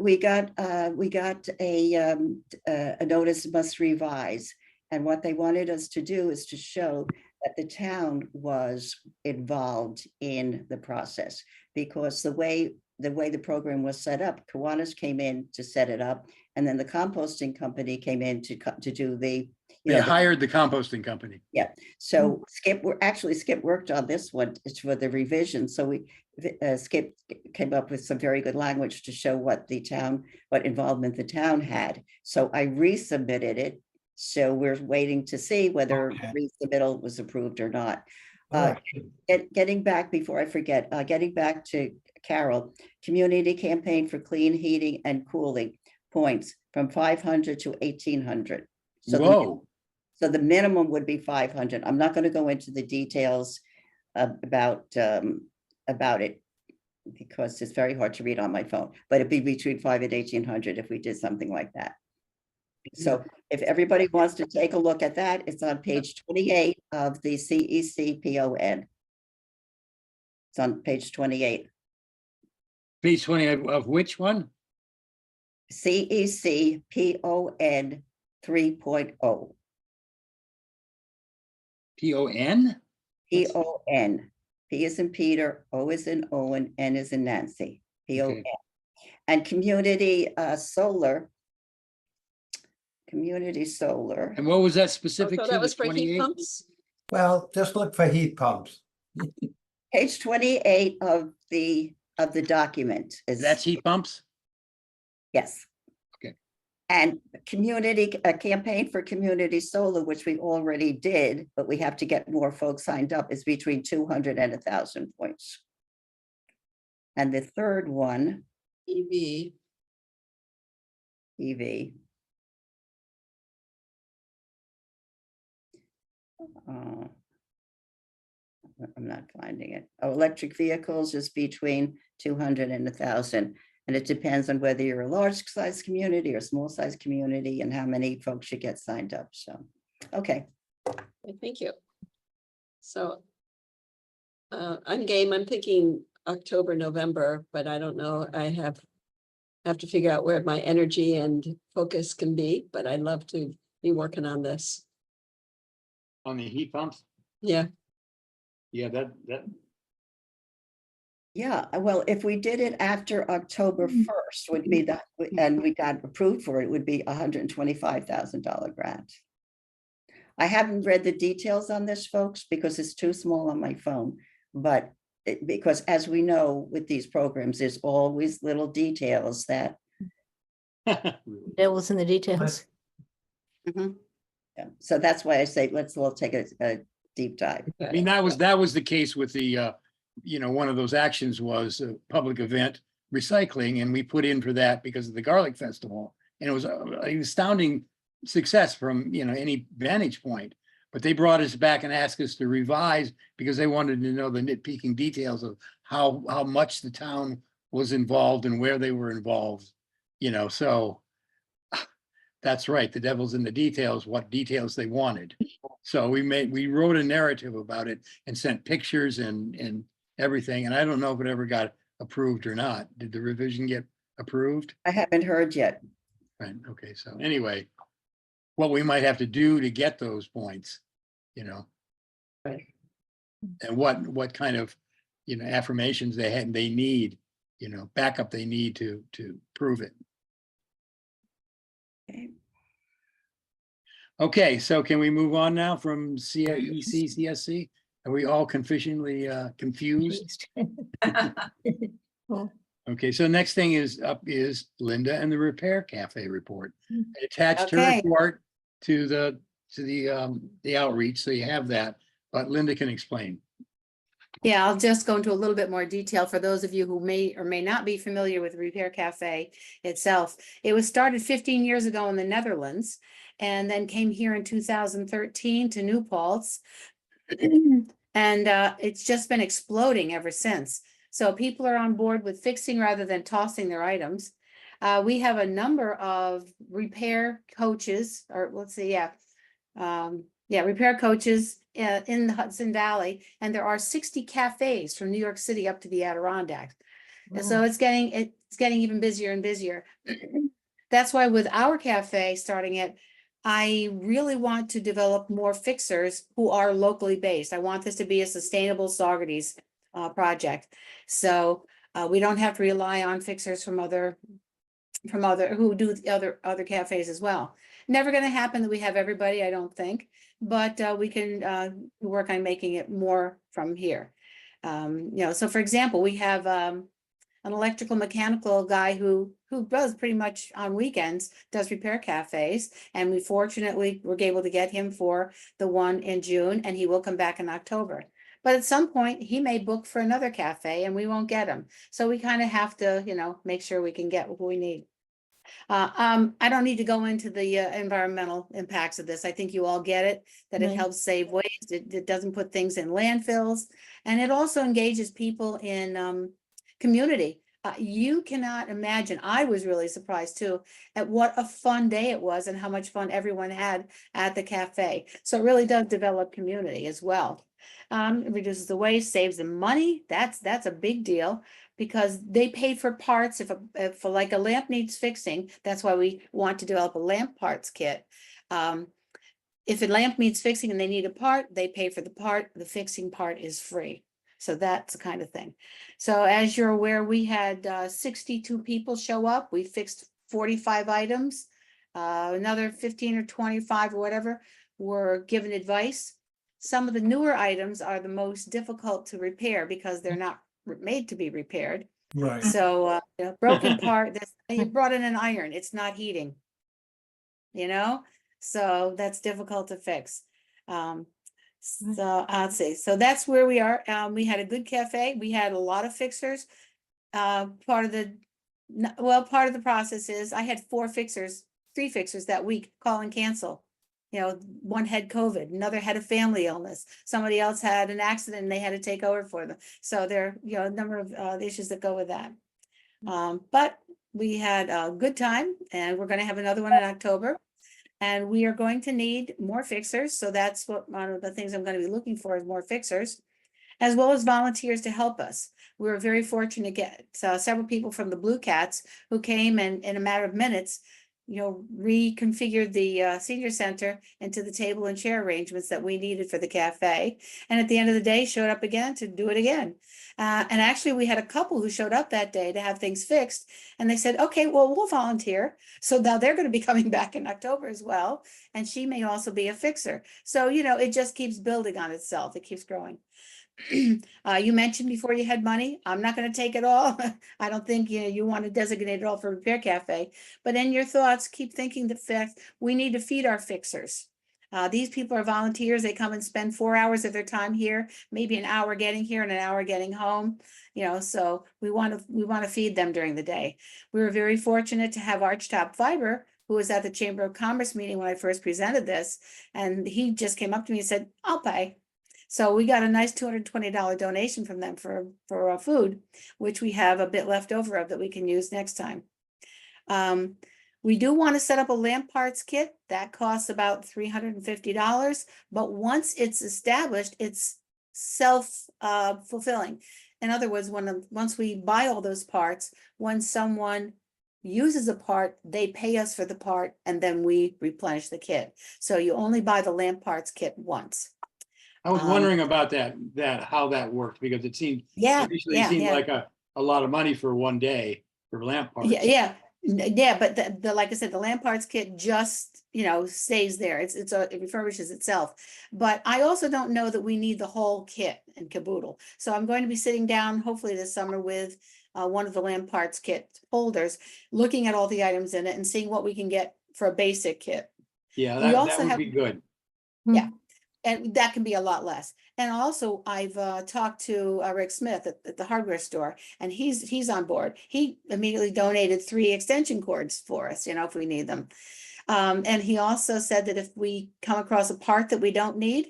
a notice must revise. And what they wanted us to do is to show that the town was involved in the process. Because the way the program was set up, Kiwanis came in to set it up, and then the composting company came in to do the, They hired the composting company. so Skip worked on this one for the revision. So Skip came up with some very good language to show what involvement the town had. So I resubmitted it. So we're waiting to see whether Okay. resubmittal was approved or not. All right. Getting back before I forget, getting back to Carol, community campaign for clean heating and cooling points from 500 to 1,800. Whoa. So the minimum would be 500. I'm not going to go into the details about it because it's very hard to read on my phone, but it'd be between 500 and 1,800 if we did something like that. So if everybody wants to take a look at that, it's on page 28 of the CEC PON. It's on page 28. Page 20 of which one? CEC PON 3.0. PON? PON. P is in Peter, O is in Owen, N is in Nancy. PON. Okay. And community solar. And what was that specific So to? that the was for heat 28? pumps? Well, just look for heat pumps. Page 28 of the document is. That's heat pumps? Yes. Okay. And a campaign for community solar, which we already did, but we have to get more folks signed up, is between 200 and 1,000 points. And the third one, EV. EV. I'm not finding it. Oh, electric vehicles is between 200 and 1,000. And it depends on whether you're a large size community or small size community and how many folks you get signed up. So, okay. Okay, thank you. So I'm game. I'm thinking October, November, but I don't know. I have to figure out where my energy and focus can be, but I'd love to be working on this. On the heat pumps? Yeah. Yeah, that Yeah, well, if we did it after October 1st would be that, and we got approved for it, would be $125,000 grant. I haven't read the details on this, folks, because it's too small on my phone, but because as we know with these programs, there's always little details that. Devil's in the details. Yeah, so that's why I say, let's all take a deep dive. I mean, that was the case with the, one of those actions was a public event recycling, and we put in for that because of the Garlic Festival. And it was an astounding success from, any vantage point. But they brought us back and asked us to revise because they wanted to know the nitpicking details of how much the town was involved and where they were involved, so that's right. The devil's in the details, what details they wanted. So we wrote a narrative about it and sent pictures and everything. And I don't know if it ever got approved or not. Did the revision get approved? I haven't heard yet. Right. Okay. So anyway, what we might have to do to get those points, Right. and what kind of, affirmations they need, backup they need to prove it. Okay. Okay, so can we move on now from CAC, CSC? Are we all confusingly confused? Well, Okay, so next thing is Linda and the Repair Cafe report. Attached her Okay. report to the outreach, so you have that, but Linda can explain. Yeah, I'll just go into a little bit more detail for those of you who may or may not be familiar with Repair Cafe itself. It was started 15 years ago in the Netherlands and then came here in 2013 to New Paltz. And it's just been exploding ever since. So people are on board with fixing rather than tossing their items. We have a number of repair coaches, or let's see, repair coaches in the Hudson Valley, and there are 60 cafes from New York City up to the Adirondacks. And so it's getting even busier and busier. That's why with our cafe starting it, I really want to develop more fixers who are locally based. I want this to be a sustainable Saugerties project. So we don't have to rely on fixers from other who do the other cafes as well. Never going to happen that we have everybody, I don't think, but we can work on making it more from here. So for example, we have an electrical mechanical guy who does pretty much on weekends, does repair cafes. And we fortunately were able to get him for the one in June, and he will come back in October. But at some point he may book for another cafe and we won't get him. So we kind of have to, make sure we can get what we need. I don't need to go into the environmental impacts of this. I think you all get it, that it Right. helps save waste. It doesn't put things in landfills. And it also engages people in community. You cannot imagine, I was really surprised too, at what a fun day it was and how much fun everyone had at the cafe. So it really does develop community as well. It reduces the waste, saves them money. That's a big deal, because they pay for parts. If like a lamp needs fixing, that's why we want to develop a lamp parts kit. If a lamp needs fixing and they need a part, they pay for the part. The fixing part is free. So that's the kind of thing. So as you're aware, we had 62 people show up. We fixed 45 items. Another 15 or 25 or whatever were given advice. Some of the newer items are the most difficult to repair because they're not made to be repaired. Right. So broken part, you brought in an iron, it's not heating. So that's difficult to fix. So I'll say, so that's where we are. We had a good cafe. We had a lot of fixers. Part of the process is I had 3 fixers that week call and cancel. One had COVID, another had a family illness, somebody else had an accident and they had to take over for them. So there are, a number of issues that go with that. But we had a good time, and we're going to have another one in October. And we are going to need more fixers. So that's what one of the things I'm going to be looking for is more fixers, as well as volunteers to help us. We were very fortunate to get several people from the Blue Cats who came and in a matter of minutes, reconfigured the senior center into the table and chair arrangements that we needed for the cafe. And at the end of the day, showed up again to do it again. And actually, we had a couple who showed up that day to have things fixed. And they said, okay, well, we'll volunteer. So now they're going to be coming back in October as well. And she may also be a fixer. So, it just keeps building on itself. It keeps growing. You mentioned before you had money. I'm not going to take it all. I don't think you want to designate it all for Repair Cafe, but in your thoughts, keep thinking the fact we need to feed our fixers. These people are volunteers. They come and spend 4 hours of their time here, maybe an hour getting here and an hour getting home. So we want to feed them during the day. We were very fortunate to have Archtop Fiber, who was at the Chamber of Commerce meeting when I first presented this, and he just came up to me and said, "I'll pay." So we got a nice $220 donation from them for food, which we have a bit left over of that we can use next time. We do want to set up a lamp parts kit that costs about $350, but once it's established, it's self-fulfilling. In other words, once we buy all those parts, when someone uses a part, they pay us for the part, and then we replenish the kit. So you only buy the lamp parts kit once. I was wondering about how that worked, because it seemed like a lot of money for one day for lamp parts. Yeah. But the like I said, the lamp parts kit just stays there. It refurbishes itself. But I also don't know that we need the whole kit and caboodle. So I'm going to be sitting down hopefully this summer with one of the lamp parts kit holders, looking at all the items in it and seeing what we can get for a basic kit. Yeah, We that also would be good. Yeah. And that can be a lot less. And also I've talked to Rick Smith at the hardware store, and he's on board. He immediately donated 3 extension cords for us, if we need them. And he also said that if we come across a part that we don't need,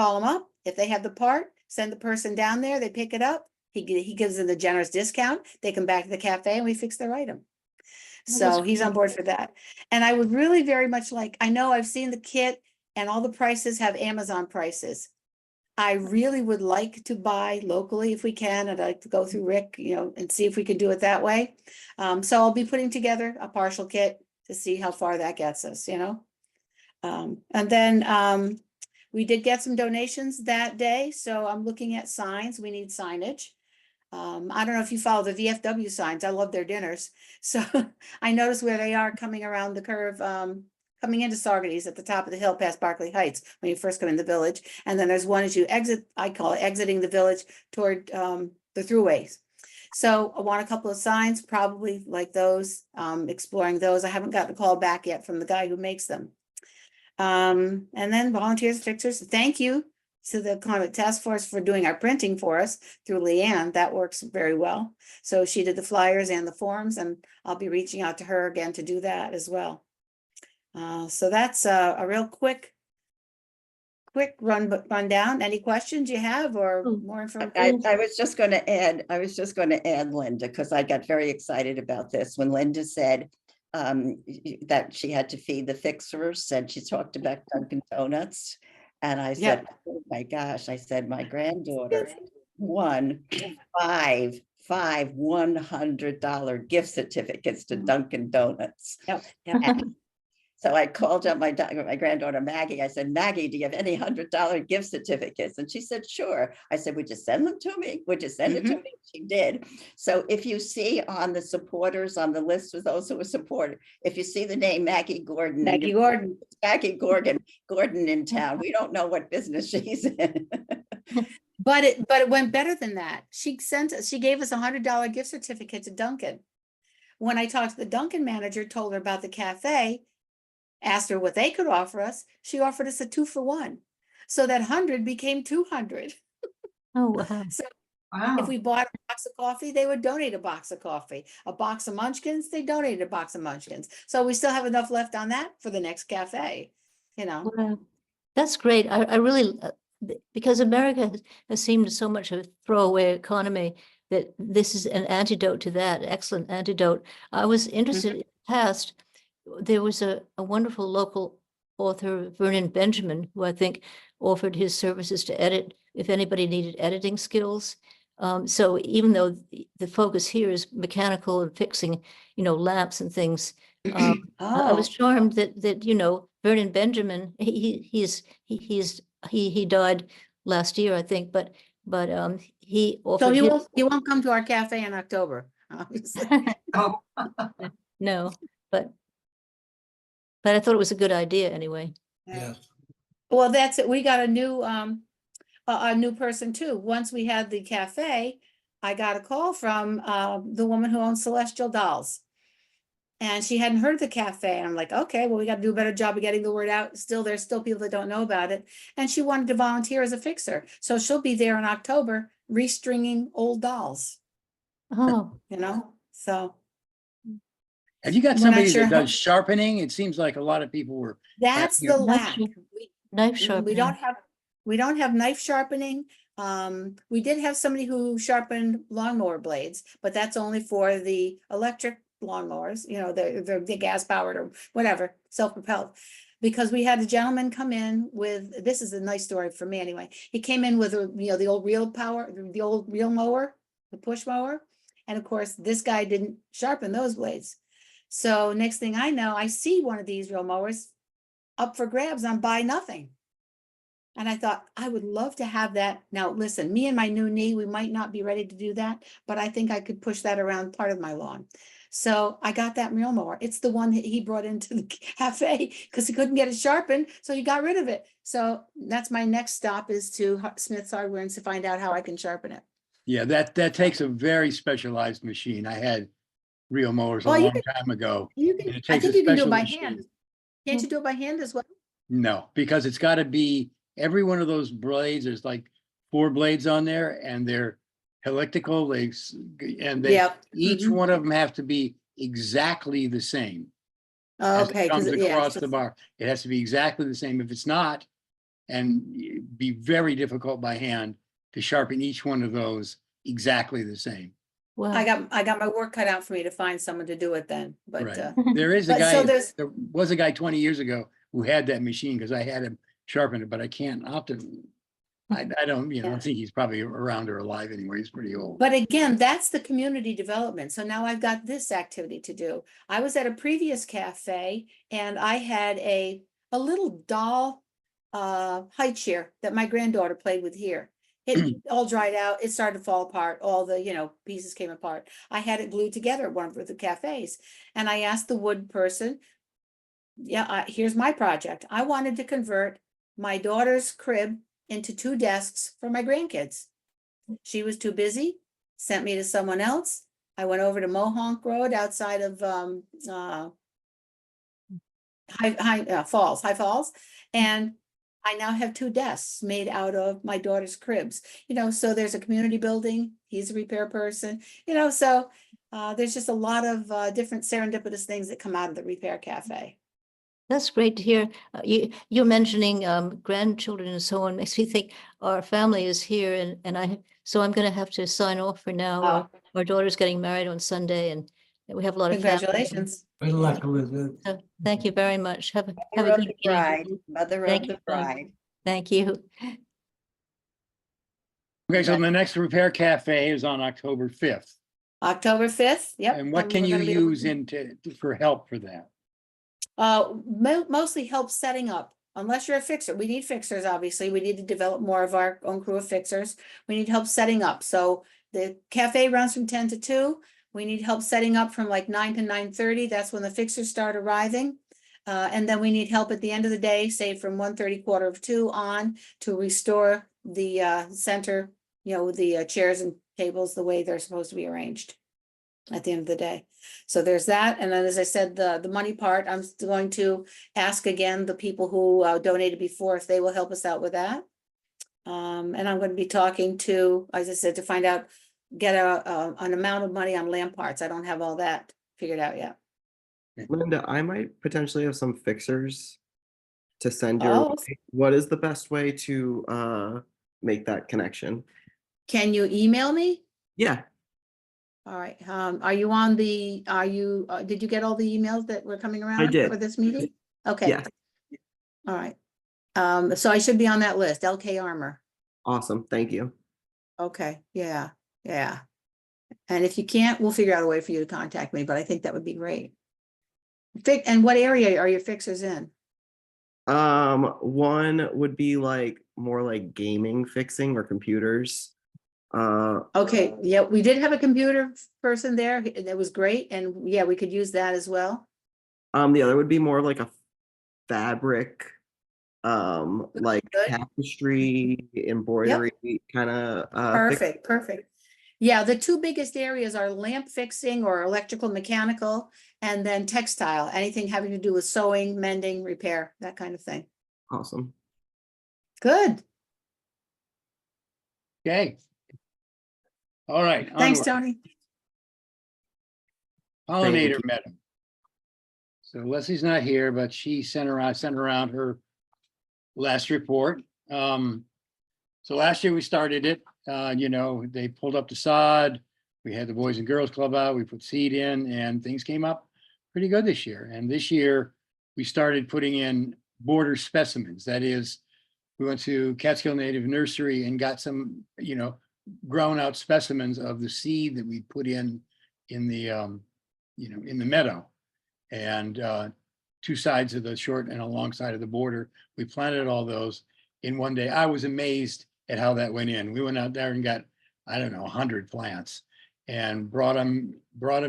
call them up. If they have the part, send the person down there, they pick it up. He gives them the generous discount. They come back to the cafe and we fix their item. Oh, that's So he's on board for that. And I would really very much like, I know I've seen the kit and all the prices have Amazon prices. I really would like to buy locally if we can. I'd like to go through Rick, and see if we can do it that way. So I'll be putting together a partial kit to see how far that gets us, And then we did get some donations that day. So I'm looking at signs. We need signage. I don't know if you follow the VFW signs. I love their dinners. So I noticed where they are coming around the curve, coming into Saugerties at the top of the hill past Berkeley Heights when you first come in the village. And then there's one as you exit, I call it exiting the village toward the throughways. So I want a couple of signs, probably like those, exploring those. I haven't gotten a call back yet from the guy who makes them. And then volunteers, fixers, thank you to the Climate Task Force for doing our printing for us through Leanne. That works very well. So she did the flyers and the forms, and I'll be reaching out to her again to do that as well. So that's a real quick rundown. Any questions you have or more information? I was just going to add, Linda, because I got very excited about this when Linda said that she had to feed the fixers, and she talked about Dunkin' Donuts. And I said, oh my gosh, I said, my granddaughter won five $100 gift certificates to Dunkin' Donuts. Yep. And so I called up my granddaughter, Maggie. I said, Maggie, do you have any $100 gift certificates? And she said, sure. I said, would you send them to me? Would you send it to me? She did. So if you see on the supporters on the list with those who were supported, if you see the name Maggie Gordon in town, we don't know what business she's in. But it went better than that. She gave us $100 gift certificate to Dunkin'. When I talked to the Dunkin' manager, told her about the cafe, asked her what they could offer us, she offered us a 2-for-1. So that 100 became 200. Oh, wow. So Wow. if we bought a box of coffee, they would donate a box of coffee. A box of munchkins, they donated a box of munchkins. So we still have enough left on that for the next cafe, Wow. That's great. I really, because America has seemed so much a throwaway economy, that this is an antidote to that, excellent antidote. I was interested in the past. There was a wonderful local author, Vernon Benjamin, who I think offered his services to edit if anybody needed editing skills. So even though the focus here is mechanical and fixing, lamps and things, I was charmed that Vernon Benjamin, he died last year, I think, but he offered. So he won't come to our cafe in October, obviously. Oh, No, but I thought it was a good idea anyway. Yes. Well, that's it. We got a new person too. Once we had the cafe, I got a call from the woman who owns Celestial Dolls. And she hadn't heard of the cafe. And I'm like, okay, well, we got to do a better job of getting the word out. There's still people that don't know about it. And she wanted to volunteer as a fixer. So she'll be there in October, restringing old dolls, Oh, so. Have you got We're not somebody sure that how- does sharpening? It seems like a lot of people were. That's asking the about- lack. knife We sharpening. don't have knife sharpening. We did have somebody who sharpened lawnmower blades, but that's only for the electric lawnmowers, the gas powered or whatever, self-propelled. Because we had a gentleman come in with, this is a nice story for me anyway. He came in with the old reel mower, the push mower. And of course, this guy didn't sharpen those blades. So next thing I know, I see one of these reel mowers up for grabs on Buy Nothing. And I thought, I would love to have that. Now, listen, me and my new knee, we might not be ready to do that, but I think I could push that around part of my lawn. So I got that reel mower. It's the one that he brought into the cafe because he couldn't get it sharpened. So he got rid of it. So that's my next stop, is to Smith's Hardware and to find out how I can sharpen it. Yeah, that takes a very specialized machine. I had reel mowers a Well, you long can- time ago. You and can, it I takes think a you can do it special by machine. hand. Can't you do it by hand as well? No, because it's got to be, every one of those blades, there's like 4 blades on there, and they're helical. Yep. Each Mhm. one of them have to be exactly the same. As Okay. it comes 'cause, yeah, across it's the bar. It has to be exactly the same. If it's not, and be very difficult by hand to sharpen each one of those exactly the same. Wow. I got my work cut out for me to find someone to do it then, but, Right. There is a but so guy, there's, there was a guy 20 years ago who had that machine because I had him sharpen it, but I can't often. I don't, Yeah. I think he's probably around or alive anyway. He's pretty old. but again, that's the community development. So now I've got this activity to do. I was at a previous cafe and I had a little doll high chair that my granddaughter played with here. It all dried out. It started to fall apart. All the, pieces came apart. I had it glued together at one of the cafes. And I asked the wood person, here's my project. I wanted to convert my daughter's crib into 2 desks for my grandkids. She was too busy, sent me to someone else. I went over to Mohonk Road outside of High Falls, and I now have 2 desks made out of my daughter's cribs. So there's a community building. He's a repair person. So there's just a lot of different serendipitous things that come out of the Repair Cafe. That's great to hear. You're mentioning grandchildren and so on. Makes me think our family is here, and so I'm going to have to sign off for now. Our daughter's getting married on Sunday, and we have a lot of family. Congratulations. Good luck, Elizabeth. So thank you very much. Have a Mother of good the evening. bride, mother Thank of you, the Dawn. bride. Thank you. Okay, so the next Repair Cafe is on October 5th. October 5th, yep. And what and can we're you gonna be able use for help for that? Mostly help setting up, unless you're a fixer. We need fixers, obviously. We need to develop more of our own crew of fixers. We need help setting up. So the cafe runs from 10 to 2. We need help setting up from like 9 to 9:30. That's when the fixers start arriving. And then we need help at the end of the day, say from 1:30, 1:45 on, to restore the center, the chairs and tables the way they're supposed to be arranged at the end of the day. So there's that. And then, as I said, the money part, I'm going to ask again the people who donated before if they will help us out with that. And I'm going to be talking to, as I said, to find out, get an amount of money on lamp parts. I don't have all that figured out yet. Linda, I might potentially have some fixers to send your Oh. way. What is the best way to make that connection? Can you email me? Yeah, All right. Are you on the, did you get all the emails that were coming around did. for this meeting? Okay. yes. All right. So I should be on that list, LK Armor. Awesome. Thank you. Okay, yeah. And if you can't, we'll figure out a way for you to contact me, but I think that would be great. And what area are your fixers in? One would be more like gaming fixing or computers. Okay, yeah, we did have a computer person there, and it was great, and yeah, we could use that as well. The other would be more like a fabric, like Good. tapestry, embroidery kind of. Perfect. Yeah, the 2 biggest areas are lamp fixing or electrical, mechanical, and then textile, anything having to do with sewing, mending, repair, that kind of thing. Awesome. Good. Okay. All right. Thanks, onward. Tony. Pollinator you. Meadow. So Leslie's not here, but she sent around her last report. So last year we started it, they pulled up the sod. We had the Boys and Girls Club out, we put seed in, and things came up pretty good this year. And this year we started putting in border specimens. That is, we went to Catskill Native Nursery and got some, grown out specimens of the seed that we put in the, in the meadow. And 2 sides of the short and a long side of the border, we planted all those in one day. I was amazed at how that went in. We went out there and got, 100 plants and brought them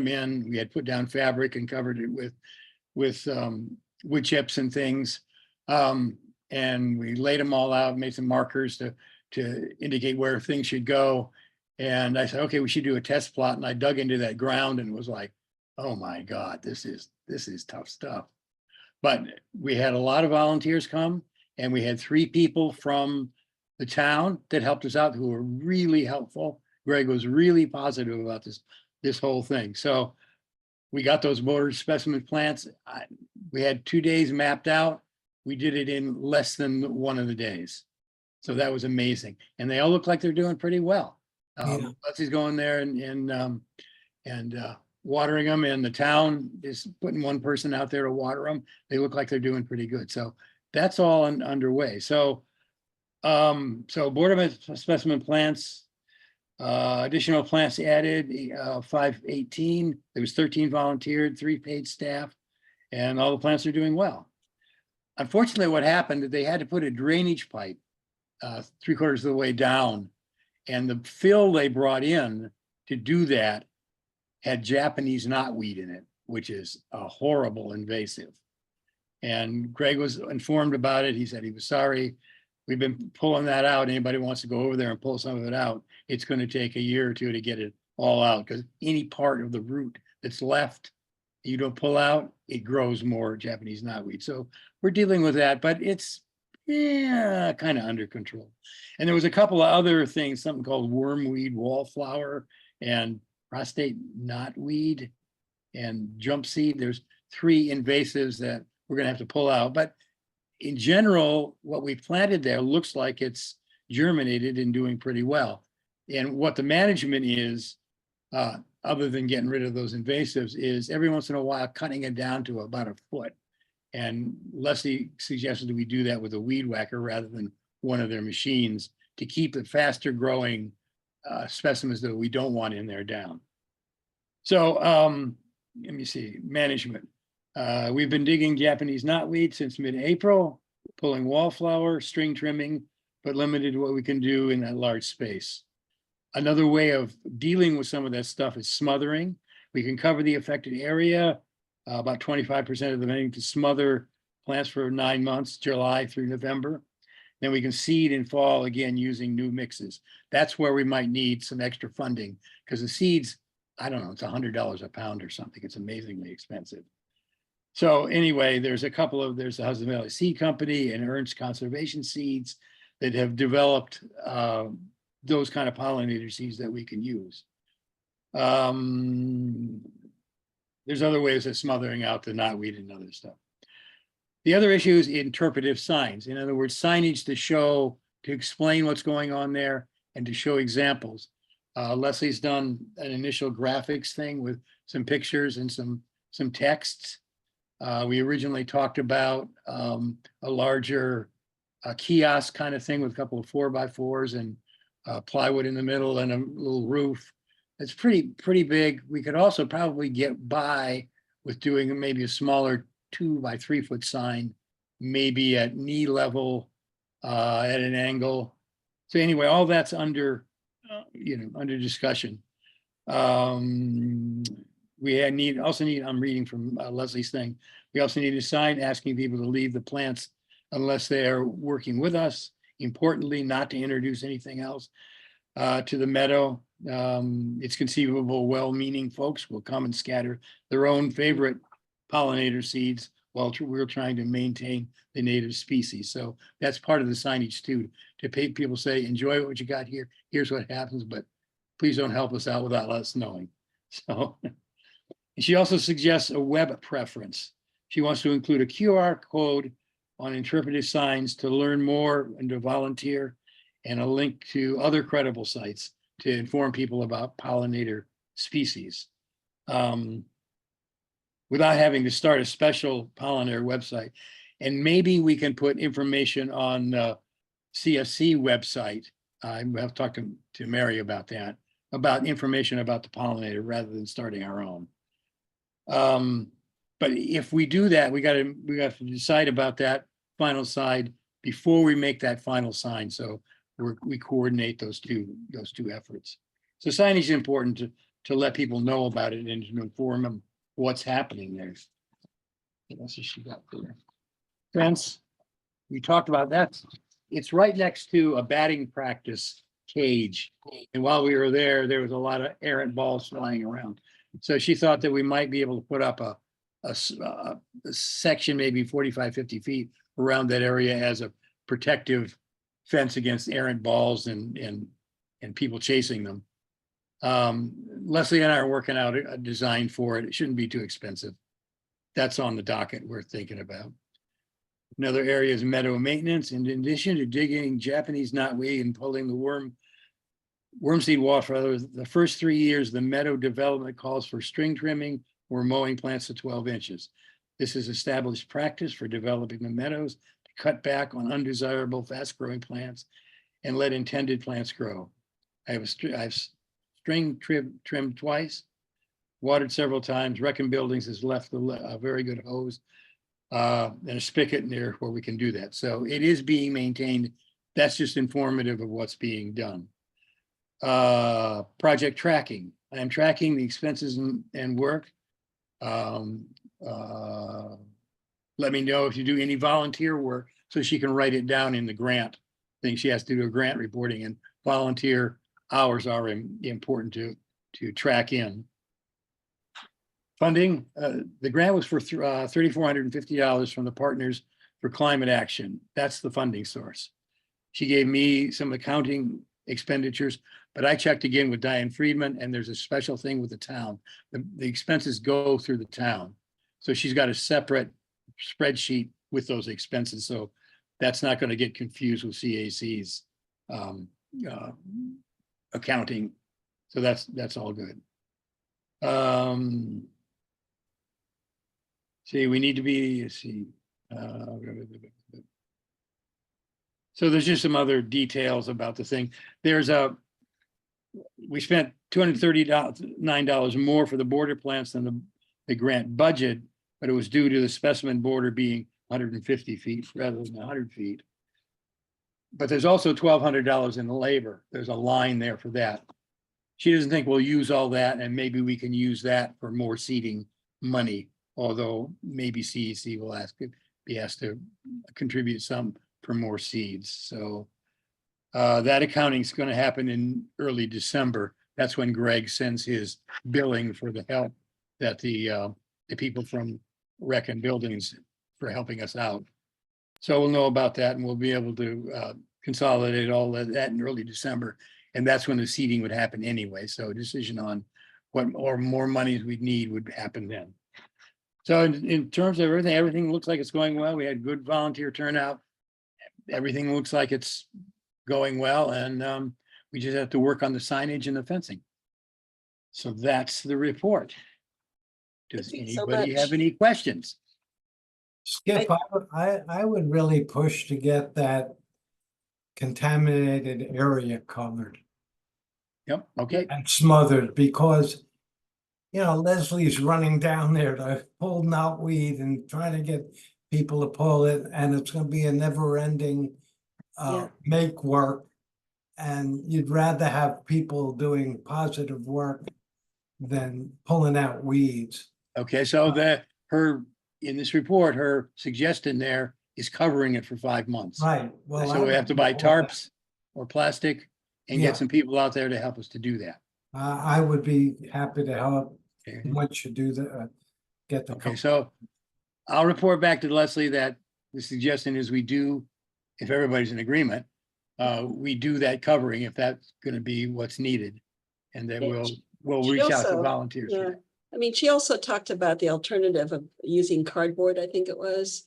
in. We had put down fabric and covered it with wood chips and things. And we laid them all out, made some markers to indicate where things should go. And I said, okay, we should do a test plot. And I dug into that ground and was like, oh my God, this is tough stuff. But we had a lot of volunteers come, and we had 3 people from the town that helped us out who were really helpful. Greg was really positive about this whole thing. So we got those border specimen plants. We had 2 days mapped out. we did it in less than one of the days. So that was amazing. And they all look like they're doing pretty well. Yeah. Leslie's going there and watering them, and the town is putting one person out there to water them. They look like they're doing pretty good. So that's all underway. So Board of Specimen Plants, additional plants added, 518. There was 13 volunteered, 3 paid staff, and all the plants are doing well. Unfortunately, what happened, they had to put a drainage pipe 3/4 of the way down, and the fill they brought in to do that had Japanese knotweed in it, which is a horrible invasive. And Greg was informed about it. He said he was sorry. We've been pulling that out. Anybody wants to go over there and pull some of it out, it's going to take a year or two to get it all out, because any part of the root that's left, you don't pull out, it grows more Japanese knotweed. So we're dealing with that, but it's kind of under control. And there was a couple of other things, something called wormweed wallflower and prostate knotweed and jump seed. There's 3 invasives that we're going to have to pull out. But in general, what we planted there looks like it's germinated and doing pretty well. And what the management is, other than getting rid of those invasives, is every once in a while cutting it down to about a foot. And Leslie suggested that we do that with a weed whacker rather than one of their machines to keep the faster growing specimens that we don't want in there down. So let me see, management. We've been digging Japanese knotweed since mid-April, pulling wallflower, string trimming, but limited to what we can do in that large space. Another way of dealing with some of that stuff is smothering. We can cover the affected area, about 25% of the menu to smother plants for 9 months, July through November. Then we can seed in fall again using new mixes. That's where we might need some extra funding, because the seeds, I don't know, it's $100 a pound or something. It's amazingly expensive. So anyway, there's the Hudson Valley Seed Company and Ernst Conservation Seeds that have developed those kind of pollinator seeds that we can use. There's other ways of smothering out the knotweed and other stuff. The other issue is interpretive signs. In other words, signage to explain what's going on there and to show examples. Leslie's done an initial graphics thing with some pictures and some texts. We originally talked about a larger kiosk kind of thing with a couple of 4x4s and plywood in the middle and a little roof. It's pretty big. We could also probably get by with doing maybe a smaller 2x3 foot sign, maybe at knee level, at an angle. So anyway, all that's under discussion. We also need, I'm reading from Leslie's thing, we also need a sign asking people to leave the plants unless they are working with us. Importantly, not to introduce anything else to the meadow. It's conceivable well-meaning folks will come and scatter their own favorite pollinator seeds while we're trying to maintain the native species. So that's part of the signage too, to pay people say, enjoy what you got here. Here's what happens, but please don't help us out without us knowing. So she also suggests a web preference. She wants to include a QR code on interpretive signs to learn more and to volunteer, and a link to other credible sites to inform people about pollinator species. Without having to start a special pollinator website. And maybe we can put information on CFC website. I have talked to Mary about that, about information about the pollinator rather than starting our own. But if we do that, we got to decide about that final side before we make that final sign. So we coordinate those two efforts. So signage is important to let people know about it and to inform them what's happening there. What else has she got there? Fence, we talked about that. It's right next to a batting practice cage. And while we were there was a lot of errant balls flying around. So she thought that we might be able to put up a section, maybe 45, 50 feet around that area as a protective fence against errant balls and people chasing them. Leslie and I are working out a design for it. It shouldn't be too expensive. That's on the docket we're thinking about. Another area is meadow maintenance. In addition to digging Japanese knotweed and pulling the worm seed water, the first 3 years, the meadow development calls for string trimming or mowing plants to 12 inches. This is established practice for developing the meadows to cut back on undesirable fast-growing plants and let intended plants grow. I've string trimmed twice, watered several times. Recon Buildings has left a very good hose and a spigot near where we can do that. So it is being maintained. That's just informative of what's being done. Project tracking. I am tracking the expenses and work. Let me know if you do any volunteer work so she can write it down in the grant thing. She has to do a grant reporting, and volunteer hours are important to track in. Funding, the grant was for $3,450 from the Partners for Climate Action. That's the funding source. She gave me some accounting expenditures, but I checked again with Diane Friedman, and there's a special thing with the town. The expenses go through the town. So she's got a separate spreadsheet with those expenses. So that's not going to get confused with CAC's accounting. So that's all good. See, we need to be, so there's just some other details about the thing. We spent $239 more for the border plants than the grant budget, but it was due to the specimen border being 150 feet rather than 100 feet. But there's also $1,200 in labor. There's a line there for that. She doesn't think we'll use all that, and maybe we can use that for more seeding money, although maybe CEC will be asked to contribute some for more seeds. So that accounting is going to happen in early December. That's when Greg sends his billing for the help that the people from Recon Buildings for helping us out. So we'll know about that, and we'll be able to consolidate all of that in early December. And that's when the seeding would happen anyway. So a decision on what or more money we'd need would happen then. So in terms of everything looks like it's going well. We had good volunteer turnout. Everything looks like it's going well, and we just have to work on the signage and the fencing. So that's the report. Does Thank you so anybody much. have any questions? Skip, I would really push to get that contaminated area covered Yep, okay. and smothered, because Leslie's running down there to pull knotweed and trying to get people to pull it, and it's going to be a never-ending make work. And you'd rather have people doing positive work than pulling out weeds. Okay, so in this report, her suggestion there is covering it for 5 months. Right. Well, So we have to buy tarps or plastic and Yeah. get some people out there to help us to do that. I would be happy to help Okay. once you do the get the. Okay, so I'll report back to Leslie that the suggestion is we do, if everybody's in agreement, we do that covering if that's going to be what's needed. And then Yeah, we'll she reach out to also- volunteers. for Yeah, that. I mean, she also talked about the alternative of using cardboard, I think it was,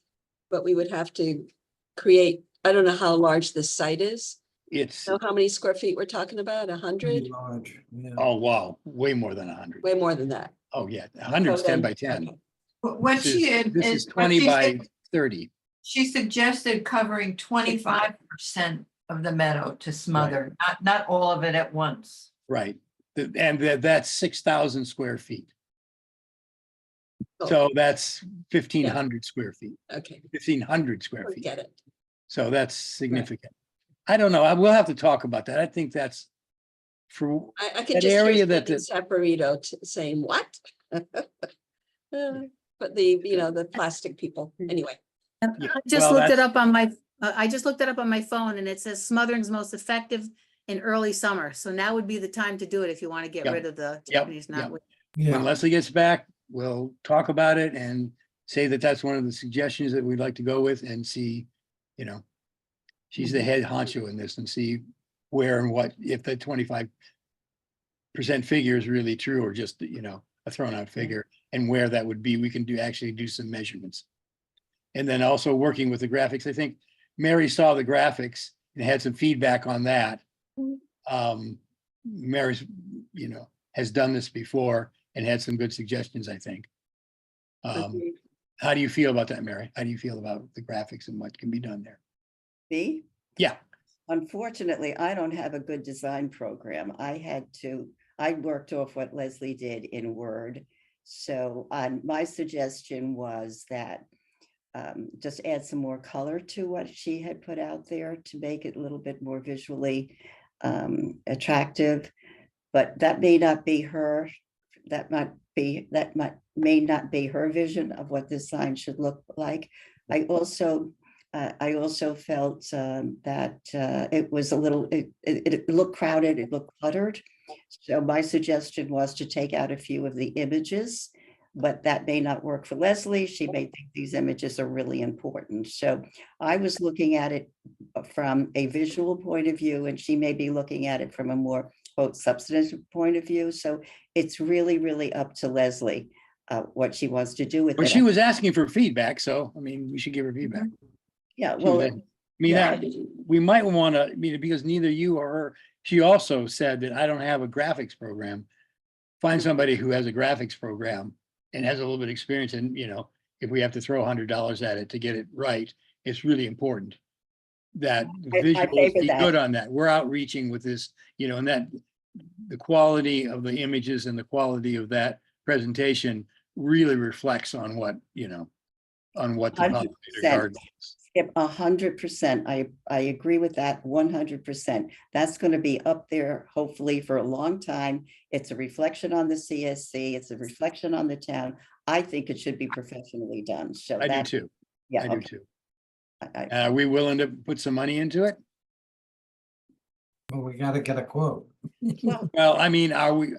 but we would have to create, I don't know how large this site is. It's, Know how many square feet we're talking about? 100? Large, yeah. oh, wow, way more than 100. Way more than that. Oh, yeah, 100 is So 10 then- by 10. okay. What This she is, this is what 20 she by said- 30. She suggested covering 25% of the meadow to smother, not all of it at once. Right. And that's 6,000 square feet. Oh. So that's 1,500 square feet, Okay, 1,500 square I feet. get it. So that's significant. I don't know. I will have to talk about that. I think that's for, I could That just hear area that Cindy Saporito saying, what? But the plastic people, anyway. Yeah, I just well, looked it that's- up on my phone, and it says smothering's most effective in early summer. So now would be the time to do it if you want to get Yep. rid of the Yep. Japanese Yep. knotweed. Yeah, when Leslie gets back, we'll talk about it and say that that's one of the suggestions that we'd like to go with and see, she's the head honcho in this, and see where and what, if the 25% figure is really true or just, a thrown out figure, and where that would be. We can actually do some measurements And then also working with the graphics. I think Mary saw the graphics and had some feedback on that. Mary's, has done this before and had some good suggestions, I think. Agreed. How do you feel about that, Mary? How do you feel about the graphics and what can be done there? Me? Yeah, Unfortunately, I don't have a good design program. I worked off what Leslie did in Word. So my suggestion was that just add some more color to what she had put out there to make it a little bit more visually attractive. But that may not be her, may not be her vision of what this sign should look like. I also felt that it was a little, it looked crowded, it looked cluttered. So my suggestion was to take out a few of the images, but that may not work for Leslie. She may think these images are really important. So I was looking at it from a visual point of view, and she may be looking at it from a more quote substantive point of view. So it's really, really up to Leslie what she wants to do with well, it. she was asking for feedback, so I mean, we should give her feedback. Yeah, She was- well, I mean, yeah. we might want to, because neither you or her, she also said that I don't have a graphics program. Find somebody who has a graphics program and has a little bit of experience, and if we have to throw $100 at it to get it right, it's really important that I visuals favor be that. good on that. We're outreaching with this, and that the quality of the images and the quality of that presentation really reflects on what, on what the 100%. pollinator garden is. Yep, 100%. I agree with that 100%. That's going to be up there hopefully for a long time. It's a reflection on the CSC. It's a reflection on the town. I think it should be professionally done. So I do that, too. yeah, I do okay. too. I- Are we willing to put some money into it? Well, we gotta get a quote. Well, Well, I mean, are we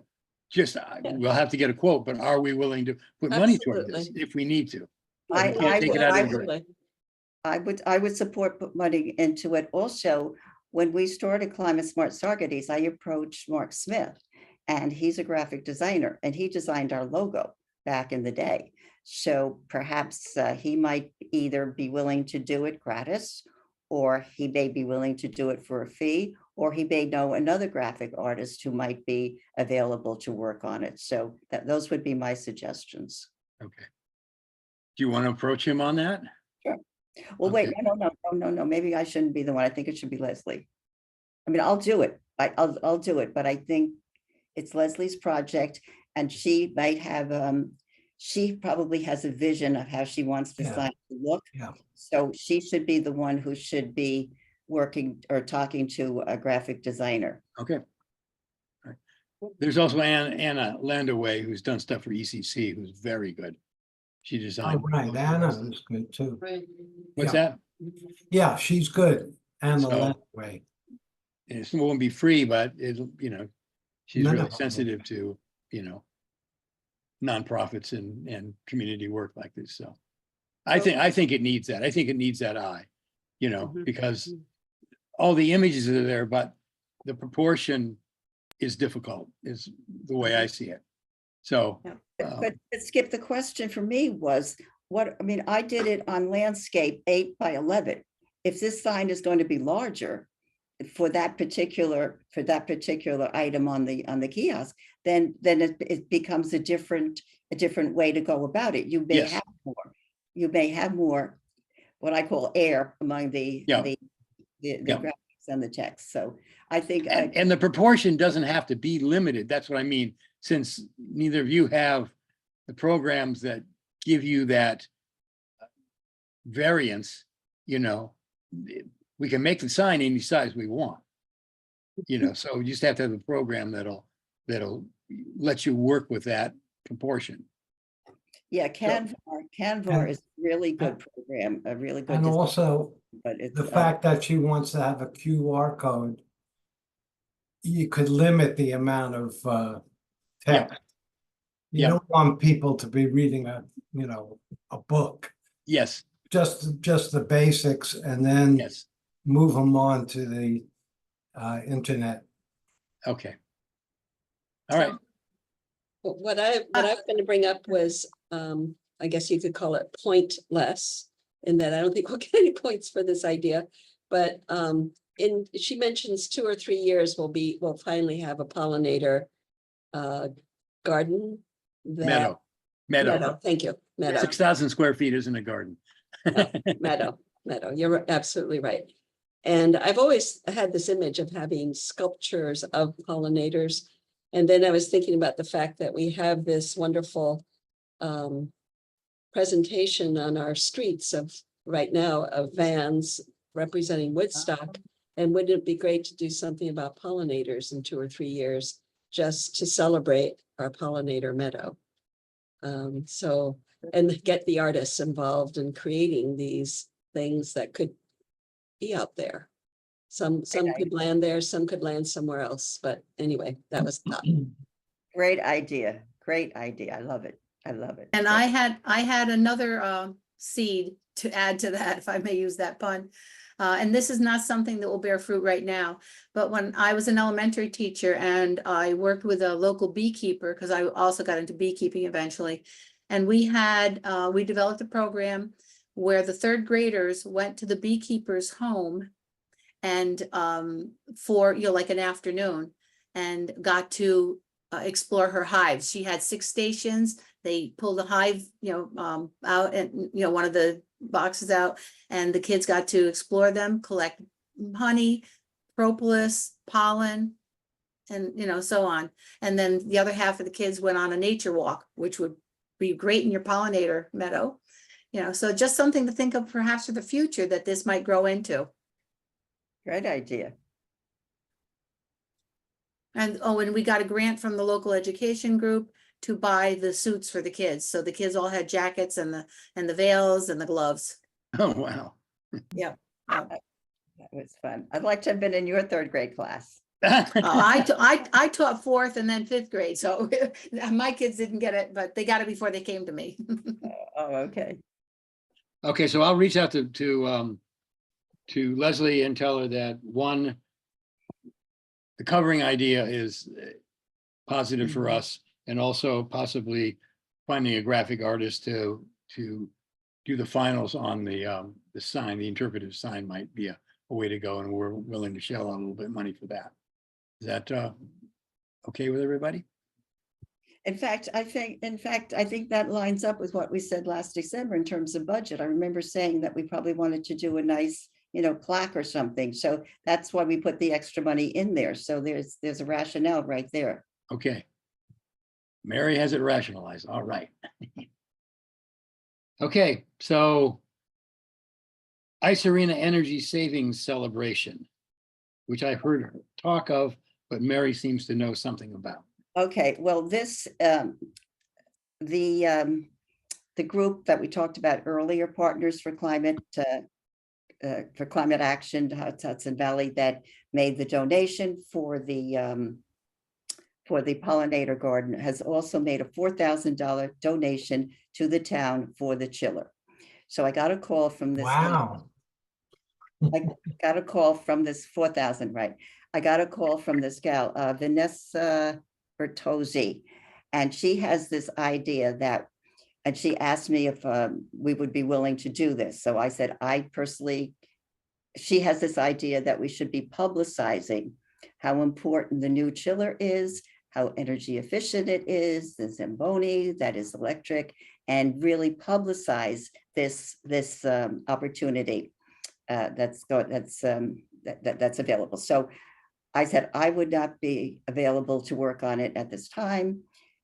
just, we'll have to get a quote, but are we willing to put money toward this Absolutely. if we need to? I can't take it out of the Absolutely. I would support put money into it. Also, when we started Climate Smart Saugerties, I approached Mark Smith, and he's a graphic designer, and he designed our logo back in the day. So perhaps he might either be willing to do it gratis, or he may be willing to do it for a fee, or he may know another graphic artist who might be available to work on it. So those would be my suggestions. Okay. Do you want to approach him on that? Well, wait, Okay. no, maybe I shouldn't be the one. I think it should be Leslie. I mean, I'll do it. I'll do it, but I think it's Leslie's project, and she might have, she probably has a vision of how she wants the Yeah. sign to look. Yeah. So she should be the one who should be working or talking to a graphic designer. Okay. All right. There's also Anna Landaway, who's done stuff for ECC, who's very good. She Oh, designed. right, Anna is good too. What's Yeah. that? Yeah, she's good. Anna So- Landway. And it won't be free, but she's No, really no. sensitive to, nonprofits and community work like this. So I think it needs that. I think it needs that eye, because all the images are there, but the proportion is difficult, is the way I see it. So, But Skip, the question for me was, I did it on landscape 8x11. If this sign is going to be larger for that particular item on the kiosk, then it becomes a different way to go about it. You may Yes. have more what I call air among the Yeah. the Yeah. graphics and the text. So I think and the proportion doesn't have to be limited. That's what I mean. Since neither of you have the programs that give you that variance, we can make the sign any size we want. So you just have to have a program that'll let you work with that proportion. yeah, Canva is a really good program, a really good. And design, also, but it's the fact that she wants to have a QR code, you could limit the amount of text. You Yeah. don't want people to be reading a book, Yes, just the basics, and then yes. move them on to the internet. Okay. All right. What I was going to bring up was, I guess you could call it pointless. in that I don't think we'll get any points for this idea, but she mentions 2 or 3 years we'll finally have a pollinator garden. Meadow. Meadow, thank you, meadow. 6,000 square feet isn't a garden. No, meadow, you're absolutely right. And I've always had this image of having sculptures of pollinators. And then I was thinking about the fact that we have this wonderful presentation on our streets right now of vans representing Woodstock. And wouldn't it be great to do something about pollinators in 2 or 3 years, just to celebrate our pollinator meadow? And get the artists involved in creating these things that could be out there. Some could land there, some could land somewhere else, but anyway, that was the thought. Great idea. Great idea. I love it. I love it. And Yeah. I had another seed to add to that, if I may use that pun. And this is not something that will bear fruit right now, but when I was an elementary teacher and I worked with a local beekeeper, because I also got into beekeeping eventually. And we developed a program where the 3rd graders went to the beekeeper's home and for, like an afternoon, and got to explore her hives. She had 6 stations. They pulled a hive, out and, one of the boxes out, and the kids got to explore them, collect honey, propolis, pollen, and, so on. And then the other half of the kids went on a nature walk, which would be great in your pollinator meadow. So just something to think of perhaps for the future that this might grow into. Great idea. And we got a grant from the local education group to buy the suits for the kids. So the kids all had jackets and the veils and the gloves. Oh, wow. Yeah. That was fun. I'd like to have been in your 3rd grade class. I taught 4th and then 5th grade. So my kids didn't get it, but they got it before they came to me. Oh, okay. Okay, so I'll reach out to Leslie and tell her that the covering idea is positive for us, and also possibly finding a graphic artist to do the finals on the sign. The interpretive sign might be a way to go, and we're willing to shell out a little bit of money for that. Is that okay with everybody? In fact, I think that lines up with what we said last December in terms of budget. I remember saying that we probably wanted to do a nice, plaque or something. So that's why we put the extra money in there. So there's a rationale right there. Okay. Mary has it rationalized. All right. Okay, so Ice Arena Energy Savings Celebration, which I've heard her talk of, but Mary seems to know something about. Okay, well, this, the group that we talked about earlier, Partners for Climate Action, Hudson Valley, that made the donation for the pollinator garden, has also made a $4,000 donation to the town for the chiller. So I got a call from this. Wow. I got a call from this 4,000, right? I got a call from this gal, Vanessa Bertozzi, and she has this idea that, and she asked me if we would be willing to do this. So I said, she has this idea that we should be publicizing how important the new chiller is, how energy efficient it is, the Zamboni that is electric, and really publicize this opportunity that's available. So I said I would not be available to work on it at this time,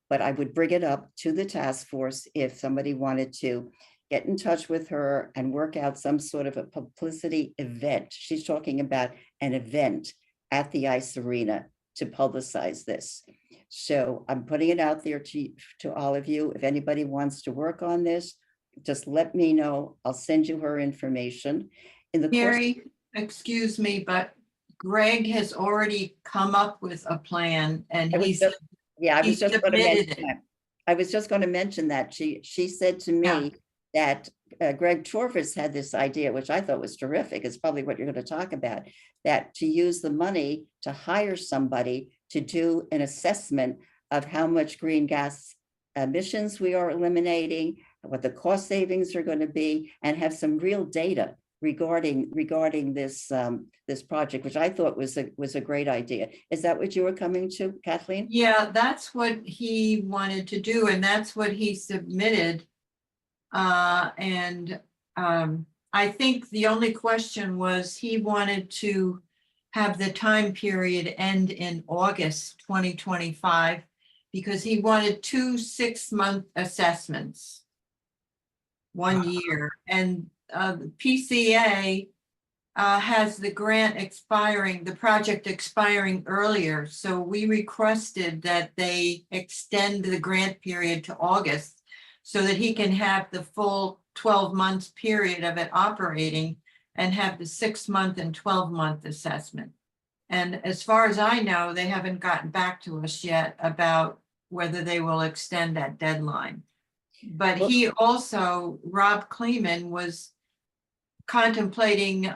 but I would bring it up to the task force if somebody wanted to get in touch with her and work out some sort of a publicity event. She's talking about an event at the Ice Arena to publicize this. So I'm putting it out there to all of you. If anybody wants to work on this, just let me know. I'll send you her information. In the course. Mary, excuse me, but Greg has already come up with a plan and I was he's, just- Yeah, I he was just going to submitted mention it. that. I was just going to mention that. She said to me that Greg Torvis had this idea, which I thought was terrific. It's probably what you're going to talk about, that to use the money to hire somebody to do an assessment of how much green gas emissions we are eliminating, what the cost savings are going to be, and have some real data regarding this this project, which I thought was a great idea. Is that what you were coming to, Kathleen? Yeah, that's what he wanted to do, and that's what he submitted. I think the only question was he wanted to have the time period end in August 2025 because he wanted 2 6-month assessments. 1 year, and the PCA has the grant expiring, the project expiring earlier. So we requested that they extend the grant period to August so that he can have the full 12 months period of it operating and have the 6-month and 12-month assessment. And as far as I know, they haven't gotten back to us yet about whether they will extend that deadline. But he also, Rob Kleeman, was contemplating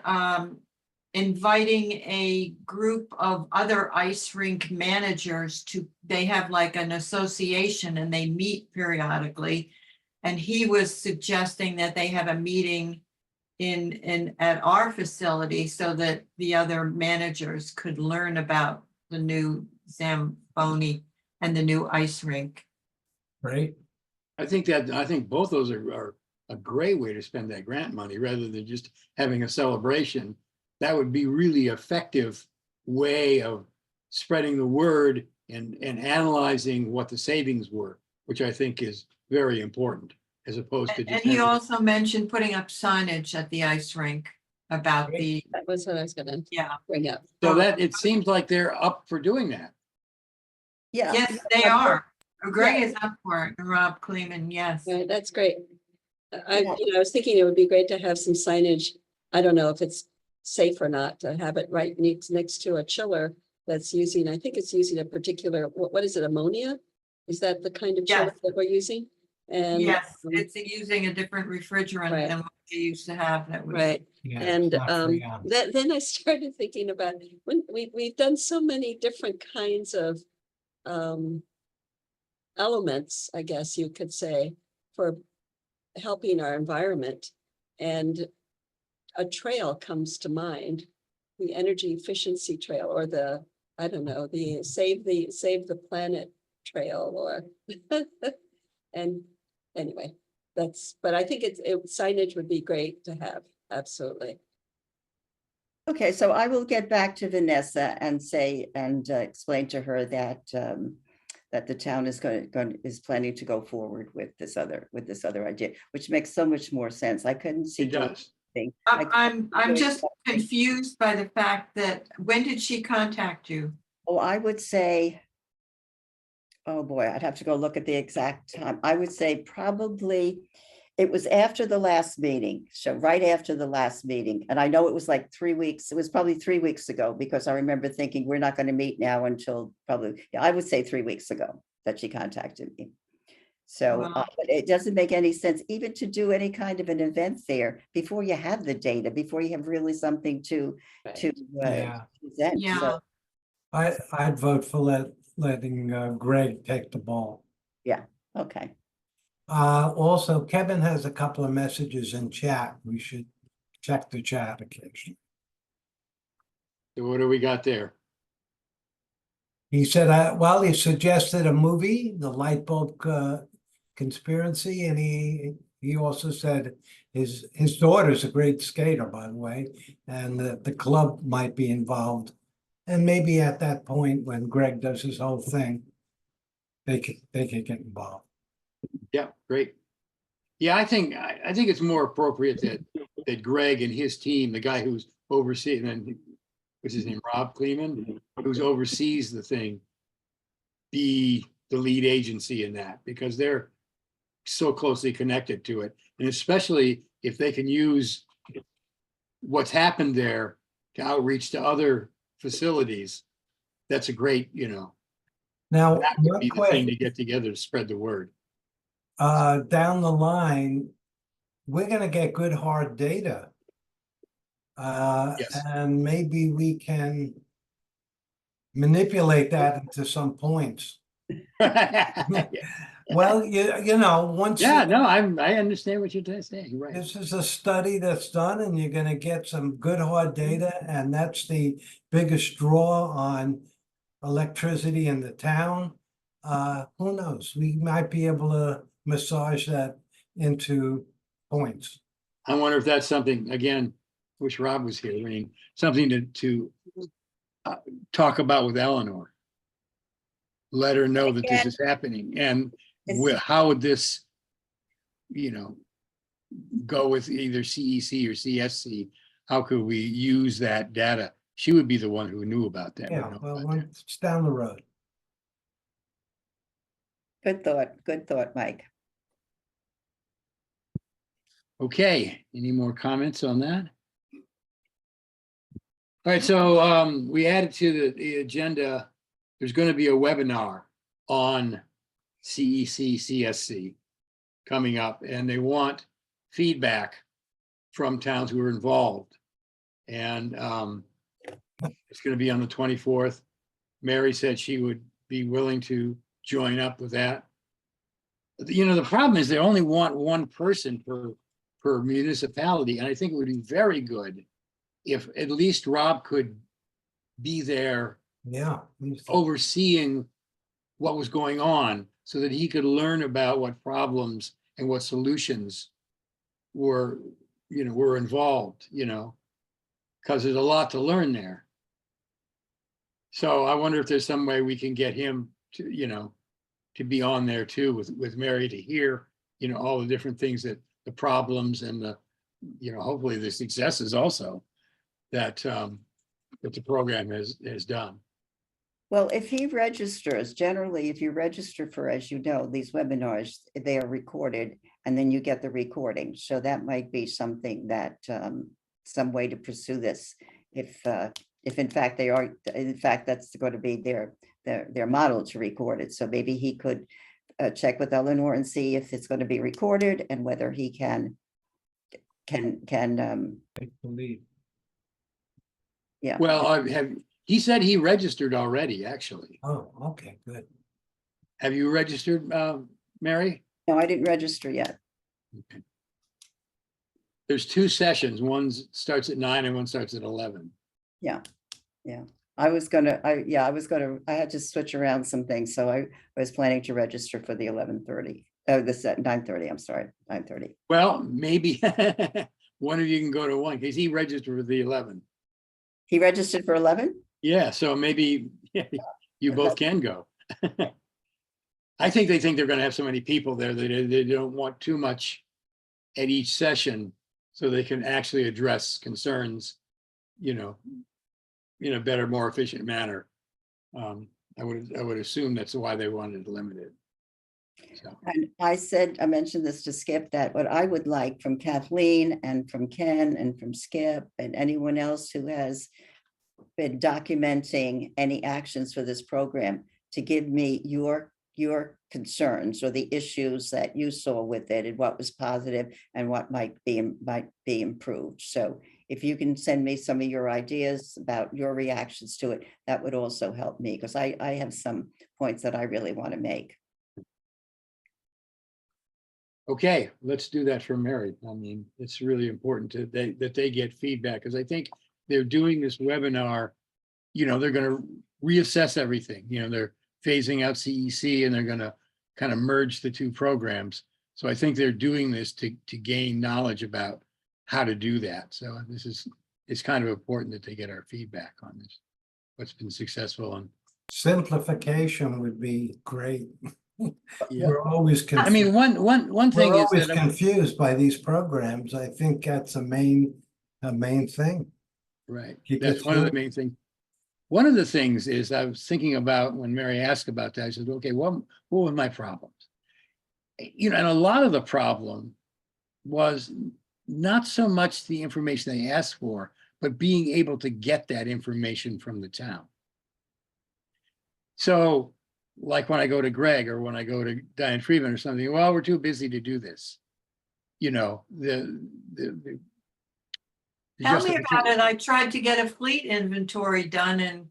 inviting a group of other ice rink managers to, they have like an association and they meet periodically. And he was suggesting that they have a meeting at our facility so that the other managers could learn about the new Zamboni and the new ice rink. Right? I think both those are a great way to spend that grant money rather than just having a celebration. That would be really effective way of spreading the word and analyzing what the savings were, which I think is very important as opposed to And just. he also mentioned putting up signage at the ice rink about the, That was what I was gonna yeah. bring up. So that it seems like they're up for doing that. Yeah. Yes, they are. Greg is up for it, and Rob Kleeman, yes. Right, that's great. I, Yeah. I was thinking it would be great to have some signage. I don't know if it's safe or not to have it right next to a chiller that's using, I think it's using a particular, what is it, ammonia? Is that the kind of chiller Yes. that we're using? And Yes, it's using a different refrigerant Right. than what they used to have that was. right. Yeah, And it's not free on. then I started thinking about when we've done so many different kinds of elements, I guess you could say, for helping our environment. And a trail comes to mind, the energy efficiency trail, or the, I don't know, the save the planet trail, or and anyway, but I think signage would be great to have, absolutely. Okay, so I will get back to Vanessa and say, and explain to her that that the town is is planning to go forward with this other idea, which makes so much more sense. I couldn't see. It does. anything. I'm just confused by the fact that, when did she contact you? Oh, I would say, oh boy, I'd have to go look at the exact time. I would say probably it was after the last meeting, so right after the last meeting. And I know it was like 3 weeks, it was probably 3 weeks ago, because I remember thinking we're not going to meet now until probably, yeah, I would say 3 weeks ago that she contacted me. So Wow. but it doesn't make any sense even to do any kind of an event there before you have the data, before you have really something to Yeah. present. Yeah. So, I'd vote for letting Greg take the ball. okay. Also, Kevin has a couple of messages in chat. We should check the chat occasionally. So what do we got there? He said, well, he suggested a movie, The Light Bulb Conspiracy, and he also said his daughter's a great skater, by the way, and the club might be involved. And maybe at that point, when Greg does his whole thing, they could get involved. Yeah, great. Yeah, I think it's more appropriate that Greg and his team, the guy who's overseeing, and what's his name, Rob Kleeman, who's oversees the thing, be the lead agency in that, because they're so closely connected to it. And especially if they can use what's happened there to outreach to other facilities, that's a great, Now, that would one be the thing question, to get together to spread the word. down the line, we're gonna get good hard data. Yes. And maybe we can manipulate that into some points. Yeah. Well, you know, once. Yeah, no, I understand what you're saying, right? This is a study that's done and you're gonna get some good hard data, and that's the biggest draw on electricity in the town. Who knows? We might be able to massage that into points. I wonder if that's something, again, wish Rob was here, I mean, something to talk about with Eleanor. Let her know that this is happening, and how would this, you know, go with either CEC or CSC? How could we use that data? She would be the one who knew about that. would Yeah, know well, about that. it's down the road. Good thought, Mike. Okay, any more comments on that? All right, so we added to the agenda, there's going to be a webinar on CEC, CSC coming up, and they want feedback from towns who are involved. And it's going to be on the 24th. Mary said she would be willing to join up with that. You know, the problem is they only want one person per municipality, and I think it would be very good if at least Rob could be there Yeah. overseeing what was going on so that he could learn about what problems and what solutions were involved, because there's a lot to learn there. So I wonder if there's some way we can get him to be on there too with Mary, to hear, all the different things, that the problems and the, hopefully the successes also that the program has done. Well, if he registers, generally, if you register for, as you know, these webinars, they are recorded and then you get the recording. So that might be something that, some way to pursue this. If in fact they are, in fact, that's going to be their model to record it. So maybe he could check with Eleanor and see if it's going to be recorded and whether he can Take the lead. yeah. Well, he said he registered already, actually. Oh, okay, good. Have you registered, Mary? No, I didn't register yet. Okay. There's 2 sessions. One starts at 9 and one starts at 11. Yeah. I had to switch around some things. So I was planning to register for the 11:30. Oh, this at 9:30. I'm sorry, 9:30. Well, maybe one of you can go to one, because he registered for the 11. He registered for 11? Yeah, so maybe you both can go. I think they think they're going to have so many people there that they don't want too much at each session, so they can actually address concerns, in a better, more efficient manner. I would assume that's why they wanted to limit it. So. And I mentioned this to Skip, that what I would like from Kathleen and from Ken and from Skip and anyone else who has been documenting any actions for this program, to give me your concerns or the issues that you saw with it and what was positive and what might be improved. So if you can send me some of your ideas about your reactions to it, that would also help me, because I have some points that I really want to make. Okay, let's do that for Mary. I mean, it's really important that they get feedback, because I think they're doing this webinar, they're going to reassess everything. They're phasing out CEC and they're going to kind of merge the 2 programs. So I think they're doing this to gain knowledge about how to do that. So it's kind of important that they get our feedback on this, what's been successful. And Simplification would be great. yeah. We're always confused. I mean, one thing We're is always that confused by these programs. I think that's a main thing. right. Keep That's it one of the simple. main things. One of the things is, I was thinking about when Mary asked about that, I said, okay, what were my problems? And a lot of the problem was not so much the information they asked for, but being able to get that information from the town. So like when I go to Greg or when I go to Diane Friedman or something, well, we're too busy to do this. Tell me about it. I tried to get a fleet inventory done and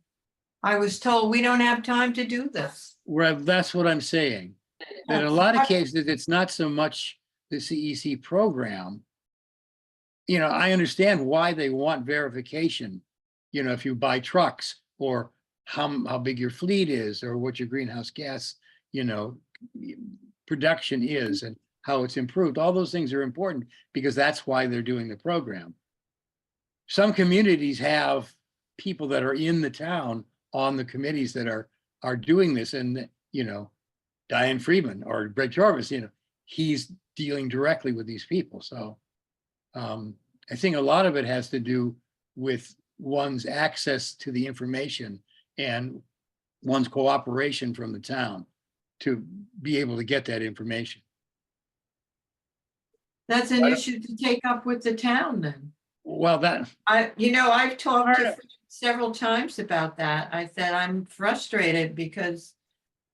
I was told we don't have time to do this. Well, that's what I'm saying. that in a lot of cases, it's not so much the CEC program. You know, I understand why they want verification. You know, if you buy trucks, or how big your fleet is, or what your greenhouse gas, you know, production is, and how it's improved. All those things are important because that's why they're doing the program. Some communities have people that are in the town on the committees that are doing this, and you know, Diane Friedman or Greg Jarvis, you know, he's dealing directly with these people. So I think a lot of it has to do with one's access to the information and one's cooperation from the town to be able to get that information. That's an issue to take up with the town then. Well, that, I've talked Part to of- Fred several times about that. I said, I'm frustrated because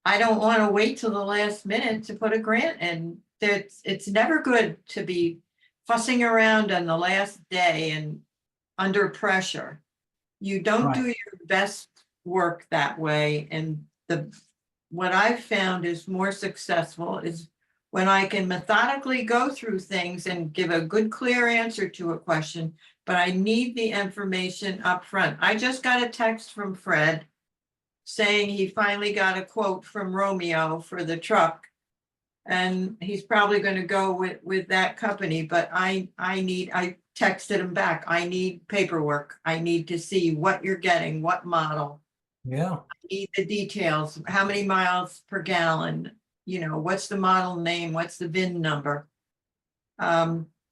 I don't want to wait till the last minute to put a grant in. It's never good to be fussing around on the last day and under pressure. You don't do your best work that way. And what I've found is more successful is when I can methodically go through things and give a good, clear answer to a question, but I need the information up front. I just got a text from Fred saying he finally got a quote from Romeo for the truck. And he's probably going to go with that company, but I texted him back. I need paperwork. I need to see what you're getting, what model. Yeah. I need the details, how many miles per gallon, what's the model name, what's the VIN number.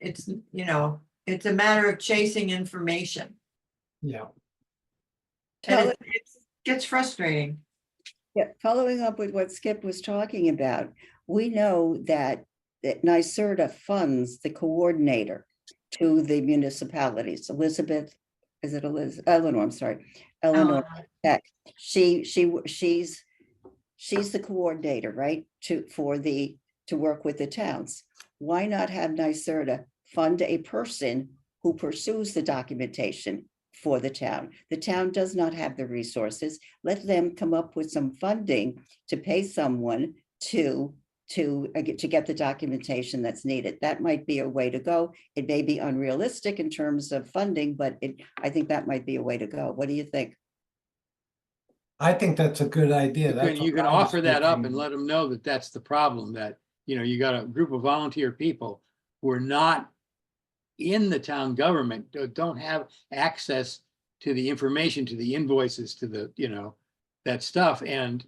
It's a matter of chasing information. Yeah. And it gets frustrating. Yeah, following up with what Skip was talking about, we know that NYSERDA funds the coordinator to the municipalities. Eleanor, I'm sorry, Eleanor Peck. She's the coordinator, right? To work with the towns. Why not have NYSERDA fund a person who pursues the documentation for the town? The town does not have the resources. Let them come up with some funding to pay someone to get the documentation that's needed. That might be a way to go. It may be unrealistic in terms of funding, but I think that might be a way to go. What do you think? I think that's a good idea. you can offer that up and let them know that that's the problem, that, you got a group of volunteer people who are not in the town government, don't have access to the information, to the invoices, to the, that stuff. And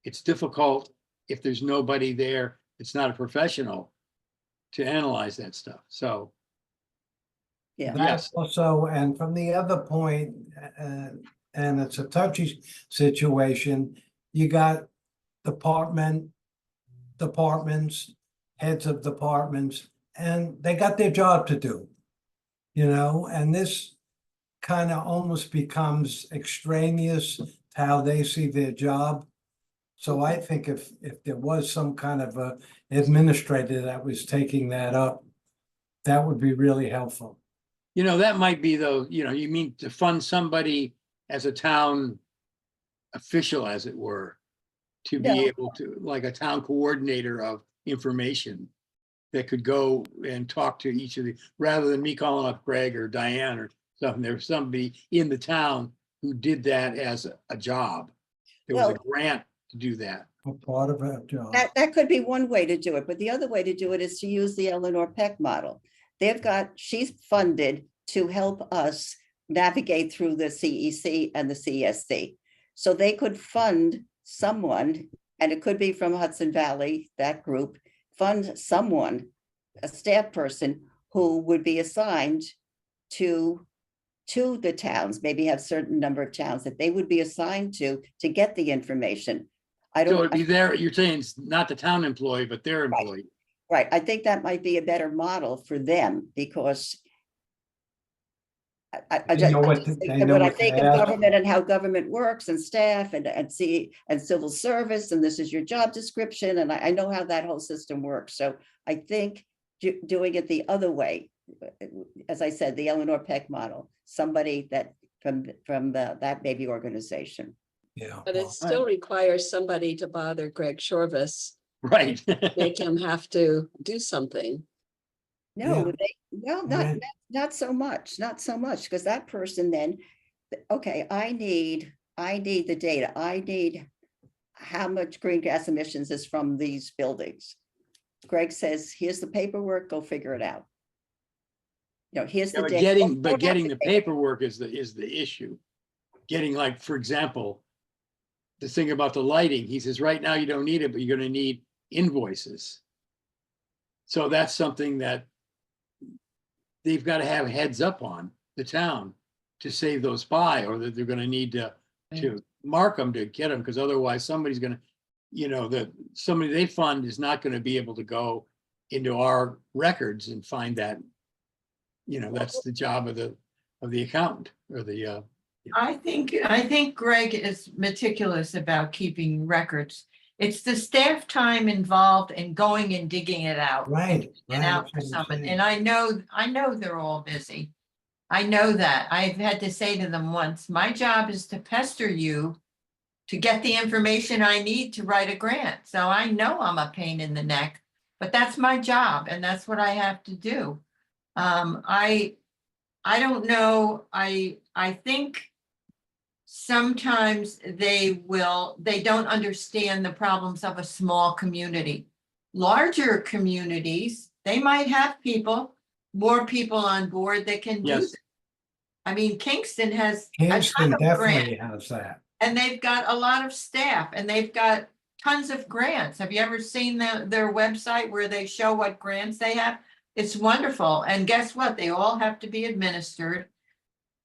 it's difficult if there's nobody there, it's not a professional to analyze that stuff. So. Yeah. That's also, and from the other point, and it's a touchy situation, you got departments, heads of departments, and they got their job to do, and this kind of almost becomes extraneous to how they see their job. So I think if there was some kind of a administrator that was taking that up, that would be really helpful. That might be though, you mean to fund somebody as a town official, as it were, to be able to, like a town coordinator of information that could go and talk to each of the, rather than me calling up Greg or Diane or something. There's somebody in the town who did that as a job. There was a grant to do that. A part of our job. That could be one way to do it, but the other way to do it is to use the Eleanor Peck model. She's funded to help us navigate through the CEC and the CSC. So they could fund someone, and it could be from Hudson Valley, that group, fund someone, a staff person who would be assigned to the towns, maybe have certain number of towns that they would be assigned to get the information. So it'd be you're saying it's not the town employee, but their employee. Right. I think that might be a better model for them, because when I think of government and how government works and staff and civil service, and this is your job description, and I know how that whole system works. So I think doing it the other way, as I said, the Eleanor Peck model, somebody that from that baby organization. Yeah. But it still requires somebody to bother Greg Shorvis Right. make him have to do something. No, Yeah. well, Right. not so much, because that person then, okay, I need the data. I need how much green gas emissions is from these buildings. Greg says, here's the paperwork, go figure it out. You know, here's Yeah, the but data. getting the paperwork is the issue. Getting, like, for example, the thing about the lighting, he says, right now you don't need it, but you're gonna need invoices. So that's something that they've got to have heads up on, the town, to save those by, or that they're gonna need to mark them to get them, because otherwise somebody's gonna, you know, somebody they fund is not gonna be able to go into our records and find that. You know, that's the job of the accountant or the, I think Greg is meticulous about keeping records. It's the staff time involved in going and digging it out. Right. And out for that's what I'm someone, saying. and I know they're all busy. I know that. I've had to say to them once, my job is to pester you to get the information I need to write a grant. So I know I'm a pain in the neck, but that's my job and that's what I have to do. I don't know. I think sometimes they don't understand the problems of a small community. Larger communities, they might have more people on board that can do. yes, this. I mean, Kingston has a Kingston ton of definitely grants, has that. and they've got a lot of staff, and they've got tons of grants. Have you ever seen their website where they show what grants they have? It's wonderful. And guess what? They all have to be administered.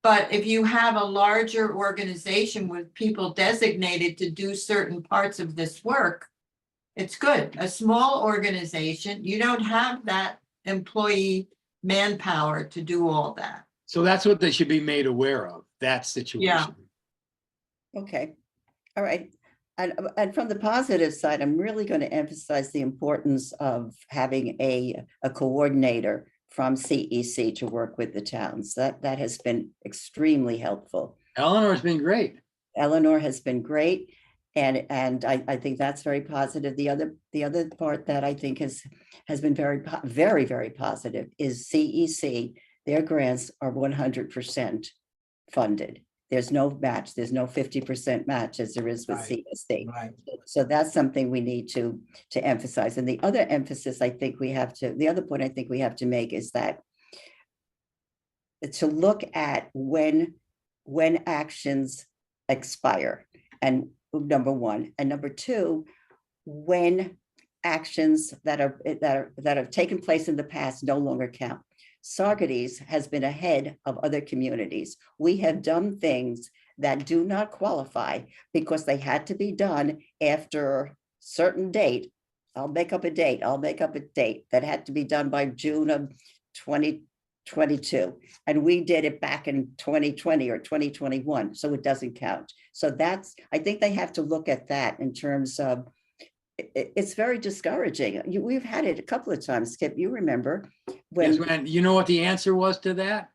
But if you have a larger organization with people designated to do certain parts of this work, it's good. A small organization, you don't have that employee manpower to do all that. so that's what they should be made aware of, that situation. Okay, all right. And from the positive side, I'm really going to emphasize the importance of having a coordinator from CEC to work with the towns. That has been extremely helpful. Eleanor's been great. Eleanor has been great. And I think that's very positive. The other part that I think has been very positive is CEC. Their grants are 100% funded. There's no match. There's no 50% match as there is with Right. CSC. Right. So that's something we need to emphasize. And the other emphasis I think the other point I think we have to make is that to look at when actions expire, and number one, and number two, when actions that have taken place in the past no longer count. Saugerties has been ahead of other communities. We have done things that do not qualify because they had to be done after a certain date. I'll make up a date that had to be done by June of 2022. And we did it back in 2020 or 2021, so it doesn't count. So I think they have to look at that in terms of, it's very discouraging. We've had it a couple of times, Skip, you remember. Yes, man, you know what the answer was to that?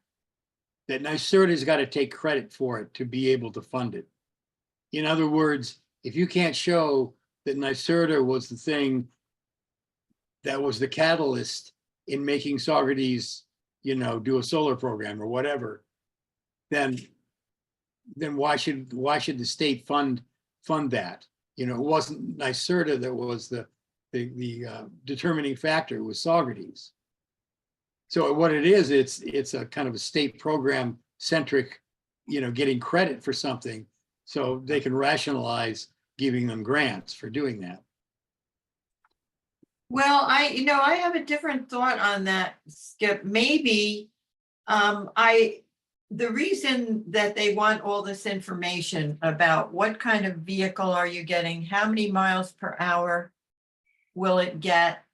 That NYSERDA's got to take credit for it to be able to fund it. In other words, if you can't show that NYSERDA was the thing that was the catalyst in making Saugerties, do a solar program or whatever, then why should the state fund that? It wasn't NYSERDA that was the determining factor, it was Saugerties. So what it is, it's a kind of a state program centric, getting credit for something so they can rationalize giving them grants for doing that. Well, I have a different thought on that, Skip. Maybe the reason that they want all this information about what kind of vehicle are you getting, how many miles per hour will it get,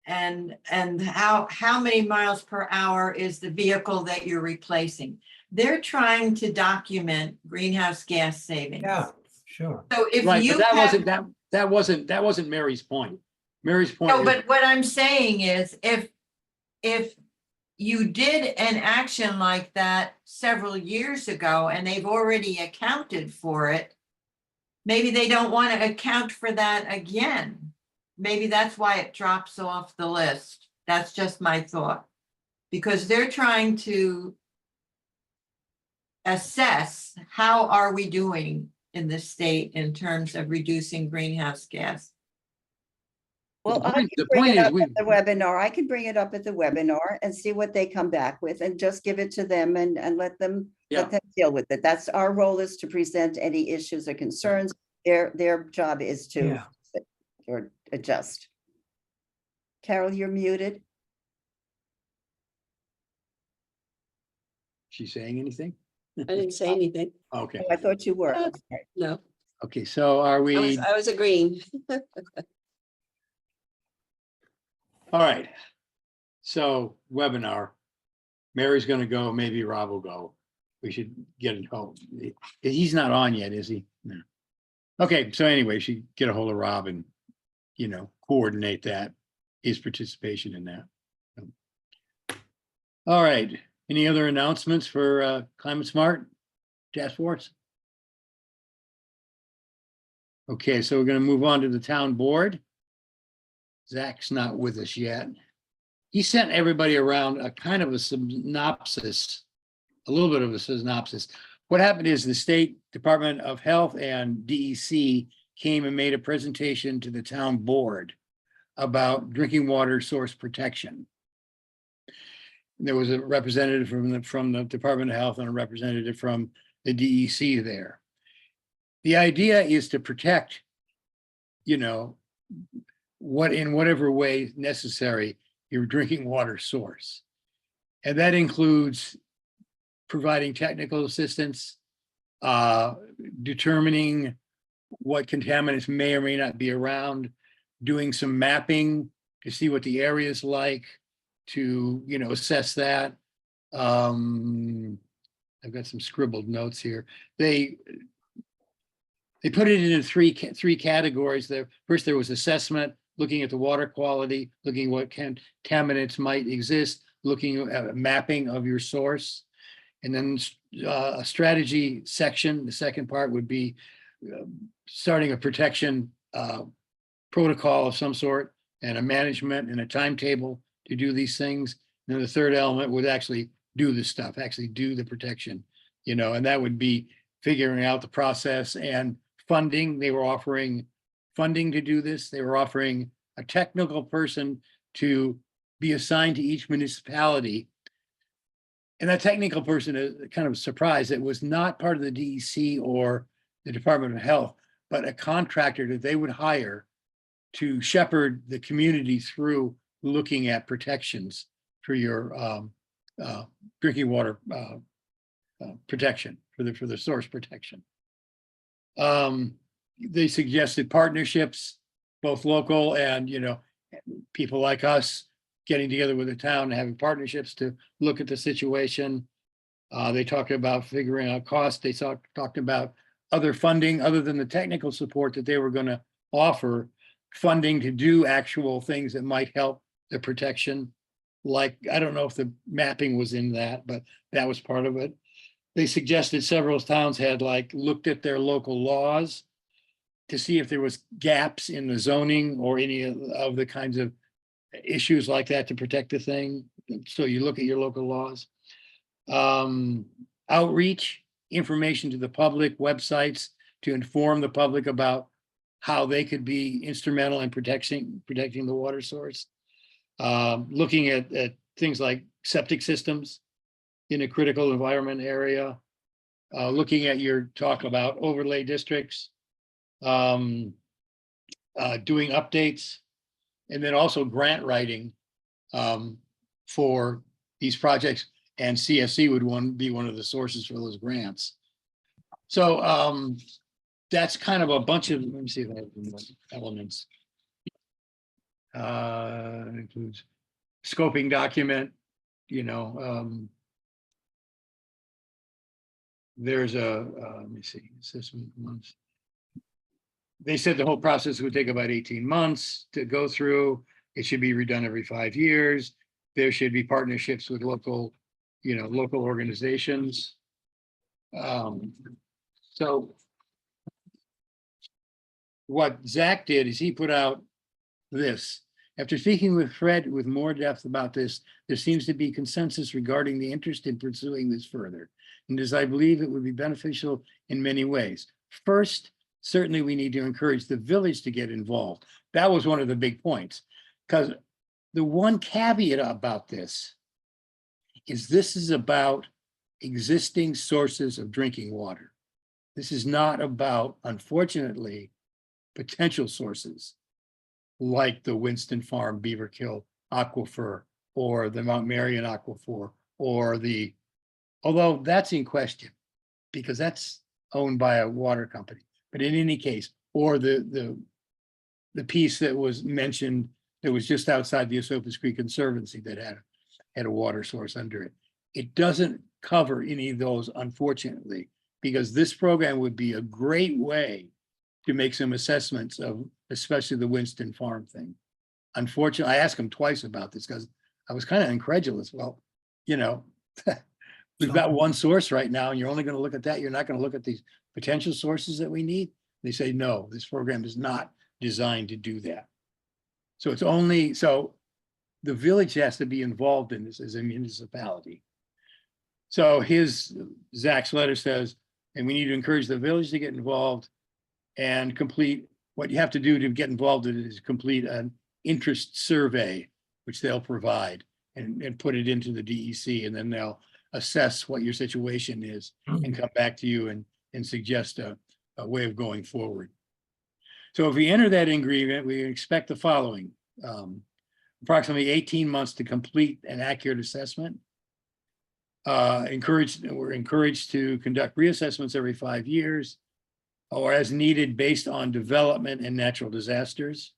and how many miles per hour is the vehicle that you're replacing. They're trying to document greenhouse gas savings. Yeah, sure. So if Right, you but have, that wasn't Mary's point. Mary's point. no, is- but what I'm saying is if you did an action like that several years ago and they've already accounted for it, maybe they don't want to account for that again. maybe that's why it drops off the list. That's just my thought. Because they're trying to assess how are we doing in the state in terms of reducing greenhouse gas. Well, I point- can the bring point it is up we- at the webinar. I can bring it up at the webinar and see what they come back with and just give it to them and let them deal with it. That's our role, is to present any issues or concerns. Their job is to Yeah. or adjust. Carol, you're muted. She saying anything? I didn't say anything. Okay, Oh, I thought you were. Uh, I'm sorry. No, okay, so are we, I was agreeing. all right. So webinar, Mary's gonna go, maybe Rob will go. We should get it home. He's not on yet, is he? No. Okay, so anyway, we should get a hold of Rob and, coordinate that, his participation in that. All right, any other announcements for Climate Smart Task Force? Okay, so we're gonna move on to the town board. Zach's not with us yet. He sent everybody around a kind of a synopsis, a little bit of a synopsis. What happened is the State Department of Health and DEC came and made a presentation to the town board about drinking water source protection. There was a representative from the Department of Health and a representative from the DEC there. The idea is to protect, what in whatever way necessary, your drinking water source. And that includes providing technical assistance, determining what contaminants may or may not be around, doing some mapping to see what the area is like, to, assess that. I've got some scribbled notes here. They put it into three categories. First, there was assessment, looking at the water quality, looking at what contaminants might exist, looking at a mapping of your source. And then a strategy section, the second part would be starting a protection protocol of some sort, and a management and a timetable to do these things. And then the third element would actually do the stuff, actually do the protection, and that would be figuring out the process and funding. They were offering funding to do this. They were offering a technical person to be assigned to each municipality. And that technical person is kind of surprised. It was not part of the DEC or the Department of Health, but a contractor that they would hire to shepherd the community through looking at protections for your drinking water protection, for the source protection. They suggested partnerships, both local and, people like us getting together with the town and having partnerships to look at the situation. They talked about figuring out costs. They talked about other funding other than the technical support that they were going to offer, funding to do actual things that might help the protection. Like, I don't know if the mapping was in that, but that was part of it. They suggested several towns had looked at their local laws to see if there was gaps in the zoning or any of the kinds of issues like that to protect the thing. So you look at your local laws. Outreach, information to the public, websites to inform the public about how they could be instrumental in protecting the water source. Looking at things like septic systems in a critical environment area. Looking at your talk about overlay districts. Doing updates, and then also grant writing for these projects, and CSC would be one of the sources for those grants. So that's kind of a bunch of, let me see if I have more elements. Includes scoping document, there's let me see, assessment months. They said the whole process would take about 18 months to go through. It should be redone every 5 years. There should be partnerships with local organizations. So what Zach did is he put out this. After speaking with Fred with more depth about this, there seems to be consensus regarding the interest in pursuing this further. And as I believe it would be beneficial in many ways. First, certainly we need to encourage the village to get involved. That was one of the big points. Because the one caveat about this is about existing sources of drinking water. This is not about, unfortunately, potential sources like the Winston Farm Beaver Kill Aquifer or the Mount Marion Aquifer or the, although that's in question because that's owned by a water company. But in any case, or the piece that was mentioned that was just outside the Esopus Creek Conservancy that had a water source under it. It doesn't cover any of those, unfortunately, because this program would be a great way to make some assessments of especially the Winston Farm thing. Unfortunately, I asked him twice about this because I was kind of incredulous. Well, you know, we've got one source right now and you're only going to look at that. You're not going to look at these potential sources that we need. They say, no, this program is not designed to do that. So it's only, so the village has to be involved in this as a municipality. So Zach's letter says, and we need to encourage the village to get involved and complete, what you have to do to get involved in it is complete an interest survey, which they'll provide and put it into the DEC, and then they'll assess what your situation is and come back to you and suggest a way of going forward. So if we enter that agreement, we expect the following: approximately 18 months to complete an accurate assessment. We're encouraged to conduct reassessments every 5 years or as needed based on development and natural disasters.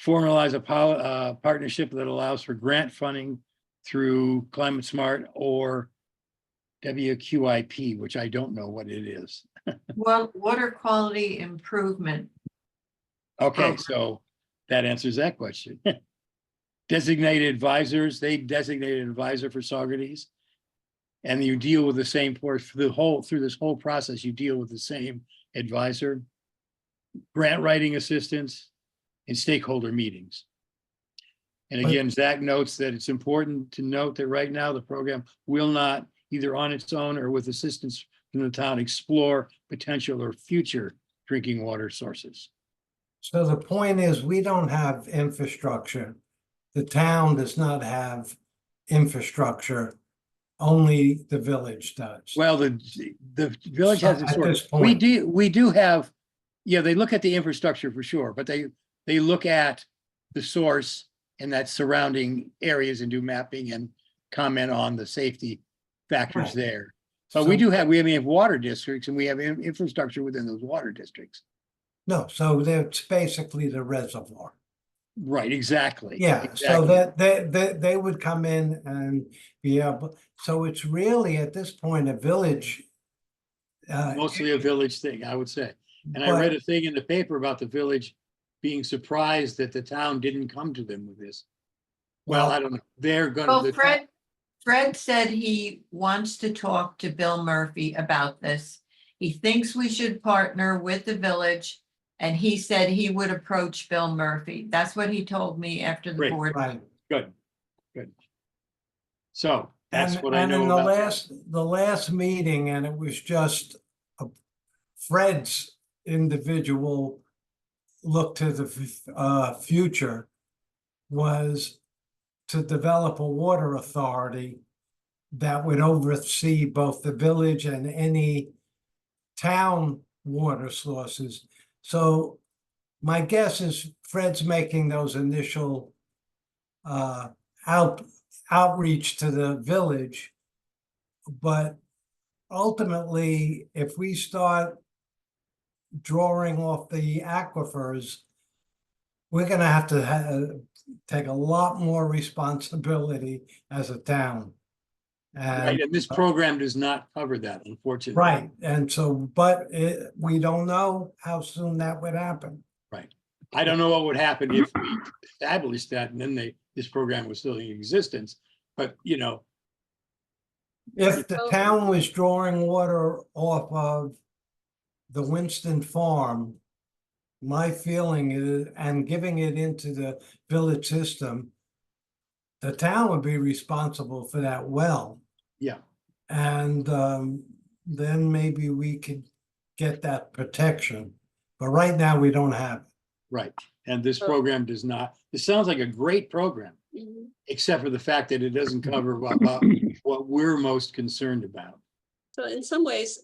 Formalize a partnership that allows for grant funding through Climate Smart or WQIP, which I don't know what it is. Well, water quality improvement. Okay, so that answers that question. Designated advisors, they designated an advisor for Saugerties. And you deal with the same through this whole process, you deal with the same advisor, grant writing assistance, and stakeholder meetings. And again, Zach notes that it's important to note that right now the program will not, either on its own or with assistance from the town, explore potential or future drinking water sources. So the point is, we don't have infrastructure. The town does not have infrastructure. Only the village does. Well, the village has a At sort this of, point. we do have, yeah, they look at the infrastructure for sure, but they look at the source and that surrounding areas and do mapping and comment on the safety factors Right. there. So we do have, we have water districts and we have infrastructure within those water districts. No, so that's basically the reservoir. Right, exactly. Yeah, so exactly. that they would come in and be able, so it's really at this point a village. Mostly a village thing, I would say. And I read a thing in the paper about the village being surprised that the town didn't come to them with this. Well, I don't know. They're Well, gonna. Fred said he wants to talk to Bill Murphy about this. He thinks we should partner with the village. And he said he would approach Bill Murphy. That's what he told me after the Great. board. Right. Good. So that's And what I know in about. the last meeting, and it was just Fred's individual look to the future, was to develop a water authority that would oversee both the village and any town water sources. So my guess is Fred's making those initial outreach to the village. But ultimately, if we start drawing off the aquifers, we're going to have to take a lot more responsibility as a town. Right, and this program does not cover that, unfortunately. Right, and so, but we don't know how soon that would happen. Right. I don't know what would happen if we established that and then this program was still in existence. But you know, If the town was drawing water off of the Winston Farm, my feeling is, and giving it into the village system, the town would be responsible for that well. Yeah, And then maybe we could get that protection. But right now, we don't have it. right. And this program does not, it sounds like a great program, Mhm. except for the fact that it doesn't cover what we're most concerned about. So in some ways,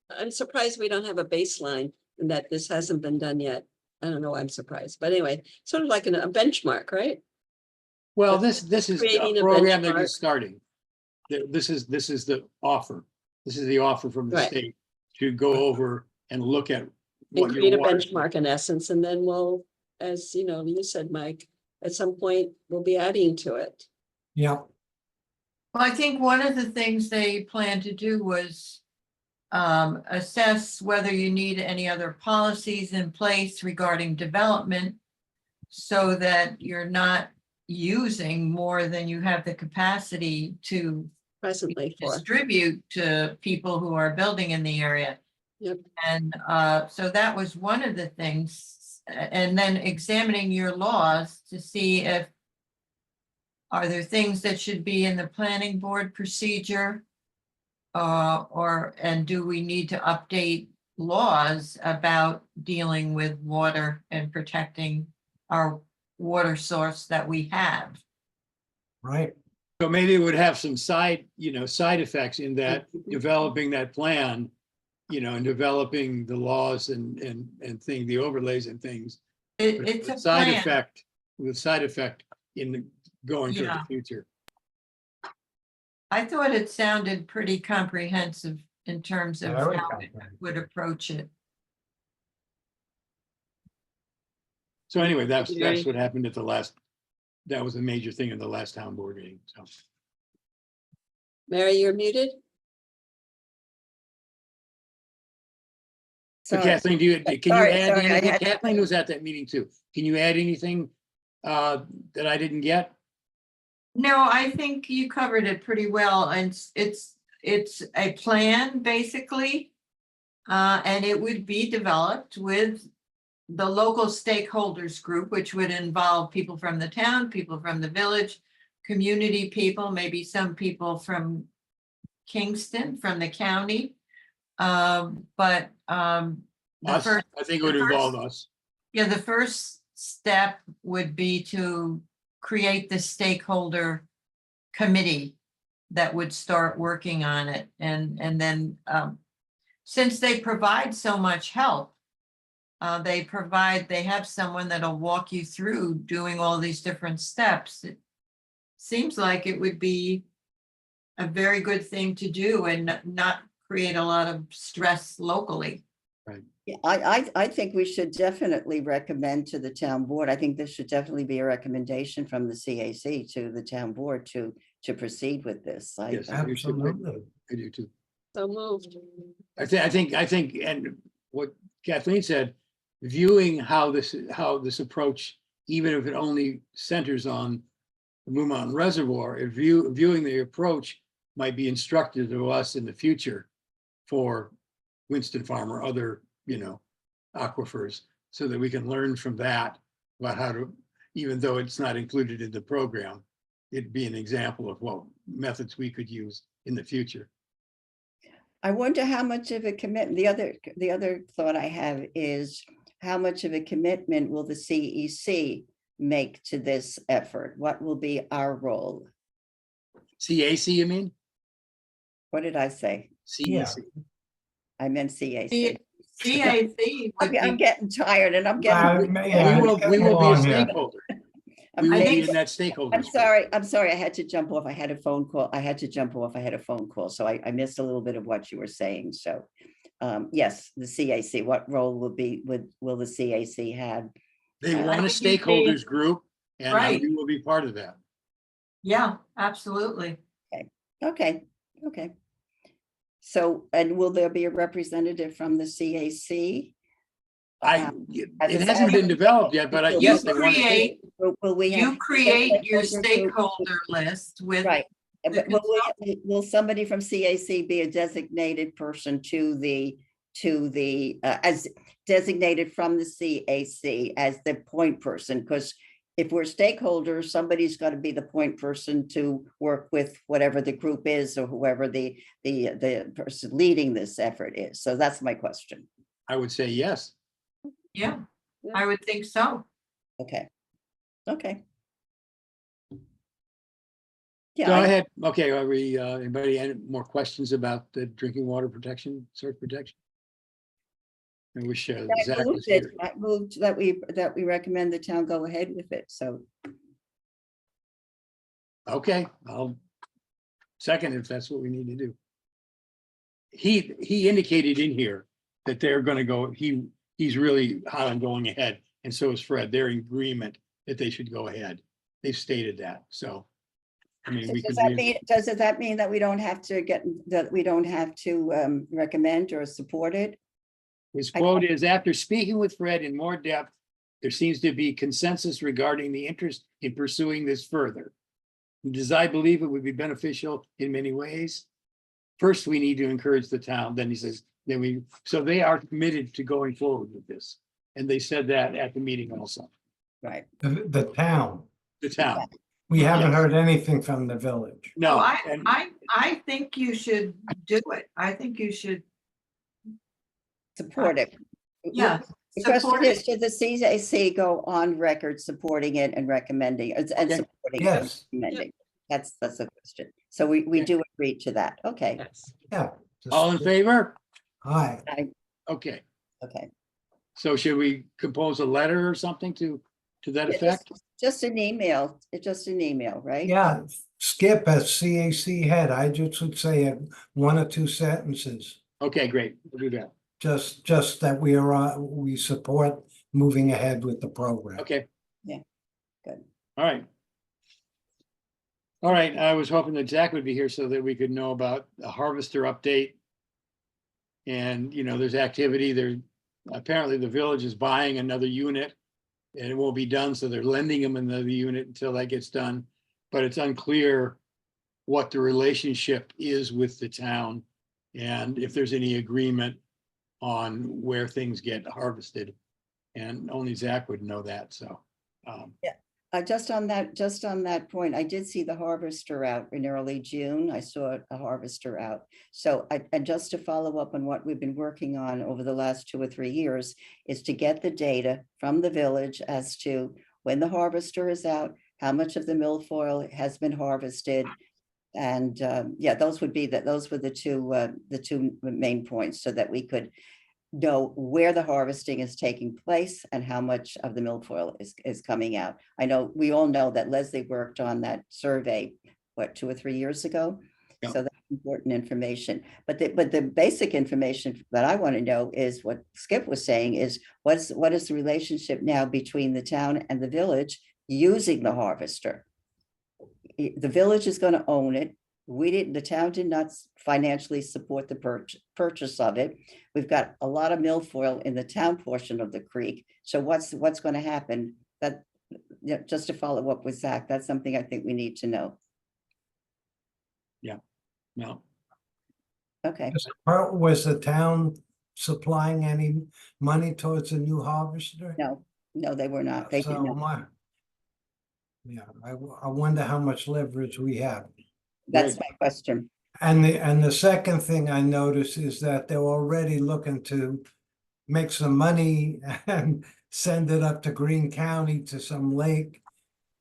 I'm surprised we don't have a baseline and that this hasn't been done yet. I don't know why I'm surprised, but anyway, sort of like a benchmark, right? Well, this is Creating a a program that benchmark. is starting. This is the offer. This is the offer from the Right. state to go over and look at And what create your a water. benchmark in essence, and then we'll, as you know, you said, Mike, at some point, we'll be adding to it. Yeah, Well, I think one of the things they plan to do was assess whether you need any other policies in place regarding development so that you're not using more than you have the capacity to Presently for, distribute to people who are building in the area. Yep. And so that was one of the things. And then examining your laws to see if are there things that should be in the planning board procedure? And do we need to update laws about dealing with water and protecting our water source that we have? right. So maybe it would have some side effects in that developing that plan, and developing the laws and thing, the overlays and things. It's With a side plan. effect, in the going toward Yeah. the future. I thought it sounded pretty comprehensive in terms of Very how it comprehensive. would approach it. So anyway, that's Right. what happened at the last, that was a major thing in the last town board meeting, so. Mary, you're muted? So Sorry. Kathleen, can you Sorry, add sorry, I anything? had to- Kathleen was at that meeting too. Can you add anything that I didn't get? No, I think you covered it pretty well, and it's a plan, basically. And it would be developed with the local stakeholders group, which would involve people from the town, people from the village, community people, maybe some people from Kingston, from the county. But the Us, first, I think it would the involve first- us. yeah, the first step would be to create the stakeholder committee that would start working on it. And then since they provide so much help, they have someone that'll walk you through doing all these different steps. It seems like it would be a very good thing to do and not create a lot of stress locally. Yeah, I think we should definitely recommend to the town board. I think this should definitely be a recommendation from the CAC to the town board to proceed with this. Yes. Absolutely. I do too. So moved. I think, and what Kathleen said, viewing how this approach, even if it only centers on the Moon Mountain Reservoir, viewing the approach might be instructive to us in the future for Winston Farm or other, aquifers, so that we can learn from that about how to, even though it's not included in the program, it'd be an example of what methods we could use in the future. I wonder how much of a commitment, the other thought I have is how much of a commitment will the CEC make to this effort? What will be our role? CAC, you mean? What did I say? Yeah. CEC. I meant CAC. CAC would I'm be, getting tired and I'm getting. Yeah, We it's will be a long here. stakeholder. I'm- We I will think- be in that stakeholder. I'm sorry, I had to jump off. I had a phone call. I had to jump off. I had a phone call, so I missed a little bit of what you were saying. So, yes, the CAC, what role will the CAC have? They I want a think you'd be- stakeholders group, and Right. we will be part of that. yeah, absolutely. Okay. So, and will there be a representative from the CAC? It As a hasn't been developed yet, but I You guess they want to. create, Will we have? you create your stakeholder group? stakeholder list with, Right. the But will somebody from CAC be a designated person to the, as, designated from the CAC as the point person, because if we're stakeholders, somebody's got to be the point person to work with whatever the group is or whoever the person leading this effort is. So that's my question. I would say yes. Yeah, I would think so. Okay. Okay. Go Yeah, ahead. Okay, are we, anybody any more questions about the drinking water protection, source protection? I wish Zach was here. I moved that we recommend the town go ahead with it. So Okay, I'll second if that's what we need to do. He indicated in here that they're gonna go, he's really hot on going ahead, and so is Fred. They're in agreement that they should go ahead. They've stated that, so. I mean, we does could, that mean, that we don't have to recommend or support it? his quote is, after speaking with Fred in more depth, there seems to be consensus regarding the interest in pursuing this further. Does I believe it would be beneficial in many ways? First, we need to encourage the town. Then he says, so they are committed to going forward with this. And they said that at the meeting also, Right. The town. the town. We haven't Yes. heard anything from the village. No, Oh, and I think you should do it. I think you should, Support it. yeah. The question Support is, it. should the CAC go on record supporting it and recommending and Okay. supporting it? and Yes. recommending? That's the question. So we do agree to that. Okay. Yes. Yeah. all in favor? Hi. Okay, Okay. so should we compose a letter or something to that Yeah, effect? Just an email. It's just an email, right? Yeah, Skip as CAC head, I just would say one or two sentences. Okay, great, we'll do that. Just that we support moving ahead with the program. Okay. Yeah, good. All right. All right, I was hoping that Zach would be here so that we could know about the harvester update. And, there's activity there. Apparently the village is buying another unit and it won't be done, so they're lending them another unit until that gets done. But it's unclear what the relationship is with the town and if there's any agreement on where things get harvested. And only Zach would know that, so. Just on that point, I did see the harvester out in early June. I saw a harvester out. So and just to follow up on what we've been working on over the last 2 or 3 years is to get the data from the village as to when the harvester is out, how much of the milfoil has been harvested. And yeah, those were the two main points so that we could know where the harvesting is taking place and how much of the milfoil is coming out. I know, we all know that Leslie worked on that survey, 2 or 3 years ago? Yeah. So that's important information. But the basic information that I want to know is what Skip was saying is, what is the relationship now between the town and the village using the harvester? The village is going to own it. The town did not financially support the purchase of it. We've got a lot of milfoil in the town portion of the creek. So what's going to happen? That, just to follow up with Zach, that's something I think we need to know. No, Okay. Was the town supplying any money towards a new harvester? No, they were not. They did So not. yeah, I wonder how much leverage we have. That's my question. And the second thing I noticed is that they're already looking to make some money and send it up to Greene County to some lake.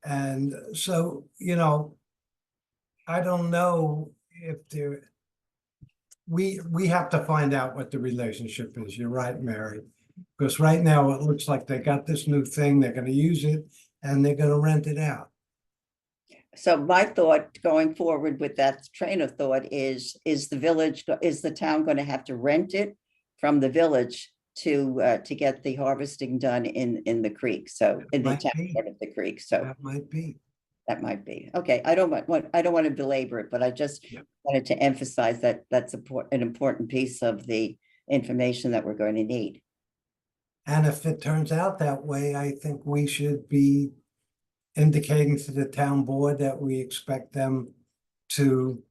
And so, I don't know if we have to find out what the relationship is. You're right, Mary. Because right now it looks like they got this new thing, they're gonna use it and they're gonna rent it out. So my thought going forward with that train of thought is the town going to have to rent it from the village to get the harvesting done in the creek? So in the Might town be. part of the creek. So That might be. that might be. Okay, I don't want to belabor it, but I just Yep. wanted to emphasize that that's an important piece of the information that we're going to need. And if it turns out that way, I think we should be indicating to the town board that we expect them to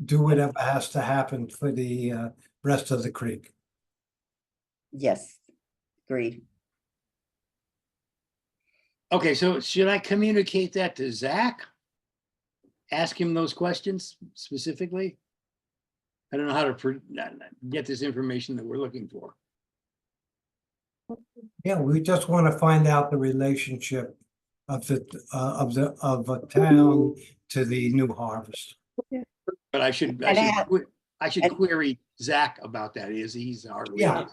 do whatever has to happen for the rest of the creek. Yes, Agreed. Okay, so should I communicate that to Zach? Ask him those questions specifically? I don't know how to get this information that we're looking for. Yeah, we just want to find out the relationship of a town to the new harvest. But I should query Zach about that. He's our Yeah.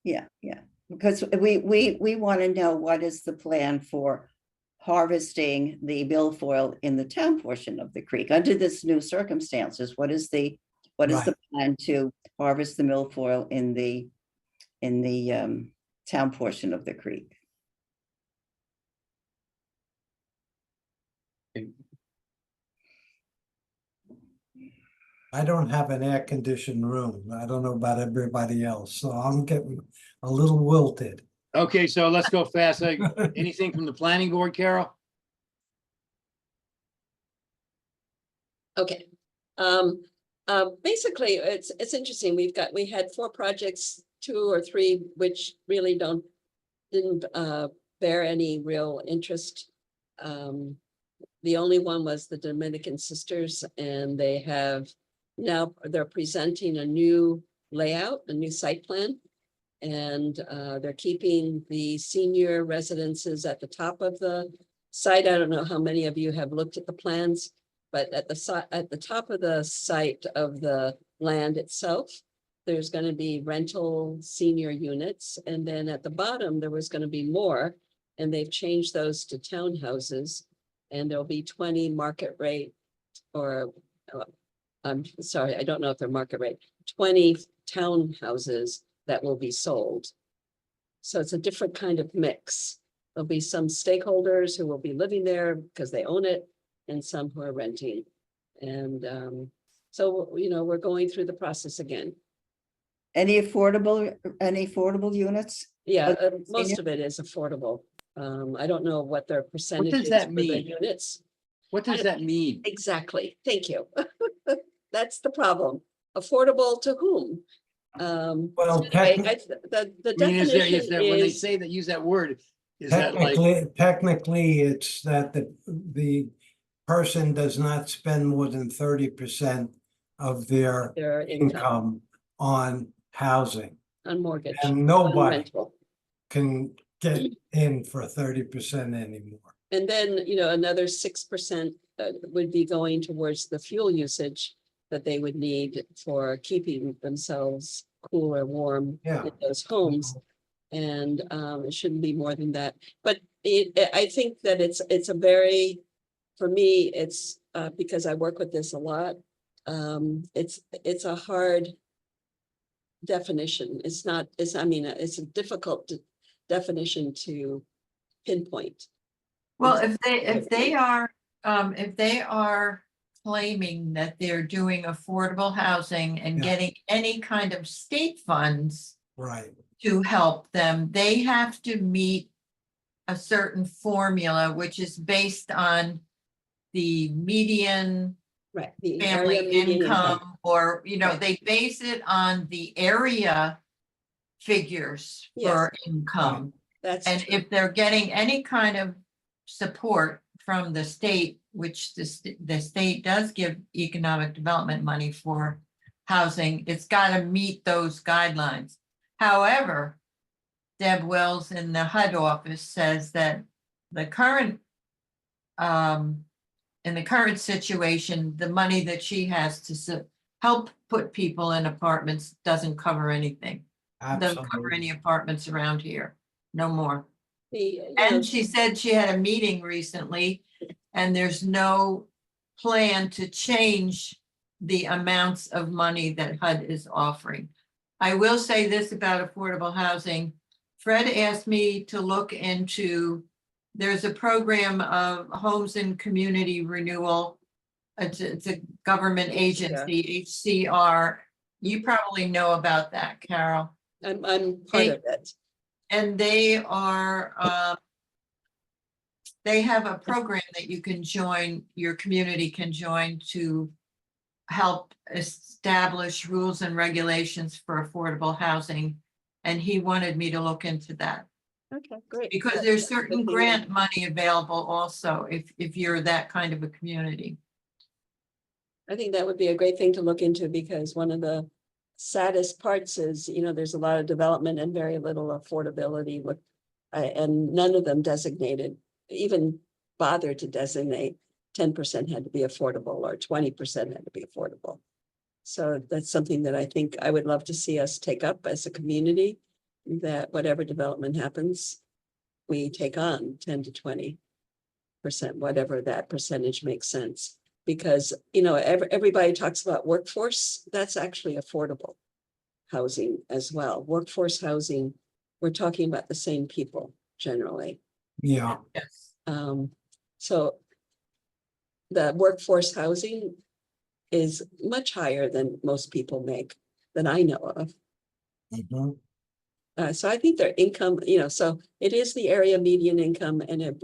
liaison. Yeah, because we want to know what is the plan for harvesting the milfoil in the town portion of the creek under this new circumstances. What is the plan to harvest the milfoil in the town portion of the creek? I don't have an air-conditioned room. I don't know about everybody else, so I'm getting a little wilted. Okay, so let's go fast. Anything from the planning board, Carol? Okay. Basically, it's interesting. We had 4 projects, 2 or 3, which really didn't bear any real interest. The only one was the Dominican Sisters, and they're presenting a new layout, a new site plan. And they're keeping the senior residences at the top of the site. I don't know how many of you have looked at the plans, but at the top of the site of the land itself, there's going to be rental senior units. And then at the bottom, there was going to be more, and they've changed those to townhouses. And there'll be 20 market rate, or I'm sorry, I don't know if they're market rate, 20 townhouses that will be sold. So it's a different kind of mix. There'll be some stakeholders who will be living there because they own it, and some who are renting. And so, we're going through the process again. Any affordable units? Yeah, most of it is affordable. I don't know what their percentage is that for the mean? units. What does that mean? Exactly. Thank you. That's the problem. Affordable to whom? Well, Anyway, the I mean, is definition there, when they is, say that, use that word, is that like, technically, it's that the person does not spend more than 30% of their their income income on housing, on mortgage. and on nobody rental. can get in for 30% anymore. And then, another 6% would be going towards the fuel usage that they would need for keeping themselves cool or warm Yeah. in those homes. And it shouldn't be more than that. But I think that it's a very, for me, it's because I work with this a lot. It's a hard definition. It's a difficult definition to pinpoint. Well, if they are claiming that they're doing affordable housing and Yeah. getting any kind of state funds Right. to help them, they have to meet a certain formula, which is based on the median Right. The family area median income, or, Right. they base it on the area figures for income. That's And true. if they're getting any kind of support from the state, which the state does give economic development money for housing, it's got to meet those guidelines. However, Deb Wells in the HUD office says that the current, in the current situation, the money that she has to help put people in apartments doesn't cover anything. Doesn't cover Absolutely. any apartments around here, no more. And And she said she had a meeting recently, and there's no plan to change the amounts of money that HUD is offering. I will say this about affordable housing. Fred asked me to look into, there's a program of homes and community renewal. It's a government agency, HCR. You probably know about that, Carol. I'm part of it. And they are, they have a program that you can join, your community can join to help establish rules and regulations for affordable housing. And he wanted me to look into that. Okay, great. Because That- there's that's a certain good thing. grant money available also if you're that kind of a community. I think that would be a great thing to look into because one of the saddest parts is, there's a lot of development and very little affordability with, and none of them designated, even bothered to designate 10% had to be affordable or 20% had to be affordable. So that's something that I think I would love to see us take up as a community, that whatever development happens, we take on 10 to 20%, whatever that percentage makes sense. Because, everybody talks about workforce, that's actually affordable housing as well. Workforce housing, we're talking about the same people generally. Yeah, Yes. So the workforce housing is much higher than most people make, that I know of. mhm. So I think their income, so it is the area median income, and it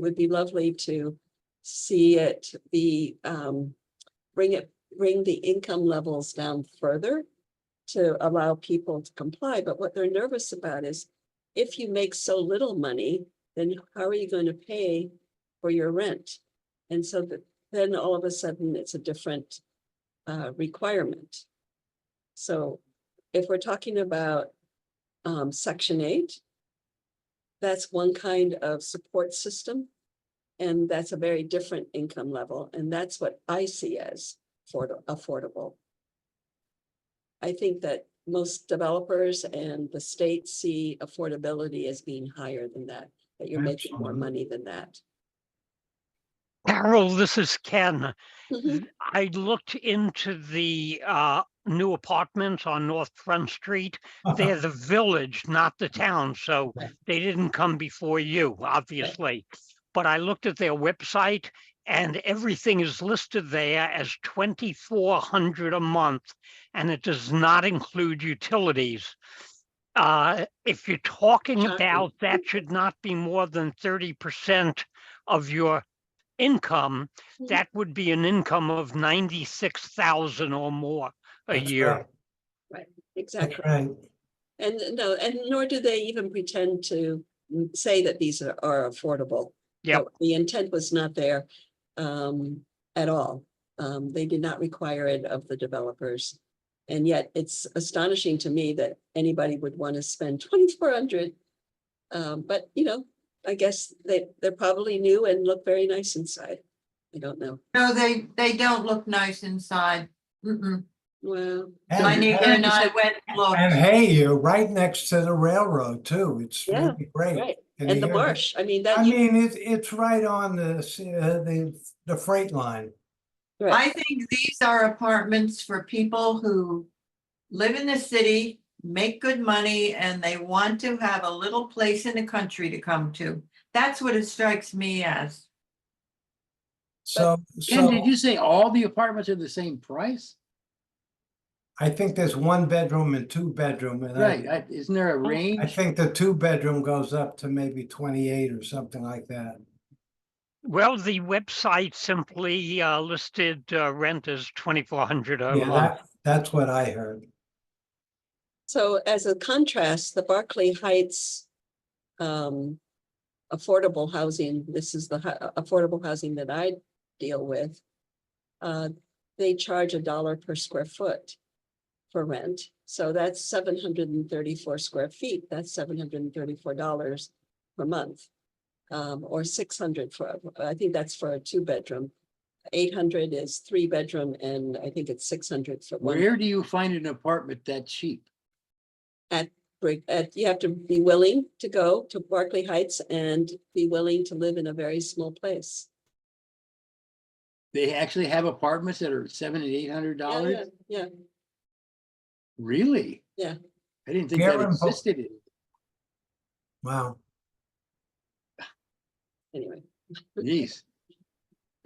would be lovely to see it be, bring the income levels down further to allow people to comply. But what they're nervous about is if you make so little money, then how are you going to pay for your rent? And so that then all of a sudden it's a different requirement. So if we're talking about Section 8, that's one kind of support system. And that's a very different income level. And that's what I see as affordable. I think that most developers and the state see affordability as being higher than that you're making more Absolutely. money than that. Carol, this is Ken. Mhm. I looked into the new apartments on North Front Street. They're the village, not the town, so Right. they didn't come before you, obviously. But I looked at their website and everything is listed there as $2,400 a month, and it does not include utilities. If you're talking Shocking. about that should not be more than 30% of your income, Mhm. that would be an income of 96,000 or more a That's year. right. That's Exactly. right. And no, and nor do they even pretend to say that these are affordable. Yep. The intent was not there at all. They did not require it of the developers. And yet it's astonishing to me that anybody would want to spend 2,400. But I guess they're probably new and look very nice inside. I don't know. No, they don't look nice inside. Mm-mm. Well, My And- neighbor and I went and And looked. hey, you're right next to the railroad too. It's Yeah, really great. right. Can And you the hear that? marsh. I mean, I that, mean, it's right on the freight line. right. I think these are apartments for people who live in the city, make good money, and they want to have a little place in the country to come to. That's what it strikes me as. So, Ken, did so you say all the apartments are the same price? I think there's 1 bedroom and 2 bedroom, and Right, isn't there a I range? think the 2 bedroom goes up to maybe 28 or something like that. Well, the website simply listed rent as 2,400 a Yeah, month. that's what I heard. So as a contrast, the Berkeley Heights affordable housing, this is the affordable housing that I deal with. They charge $1 per square foot for rent. So that's 734 square feet. That's $734 per month. Or 600 for, I think that's for a 2 bedroom. 800 is 3 bedroom, and I think it's 600 for one. Where do you find an apartment that cheap? You have to be willing to go to Berkeley Heights and be willing to live in a very small place. They actually have apartments that are $700 and $800? Yeah. Really? Yeah. I didn't think that Karen, existed. Wow. Anyway. Jeez.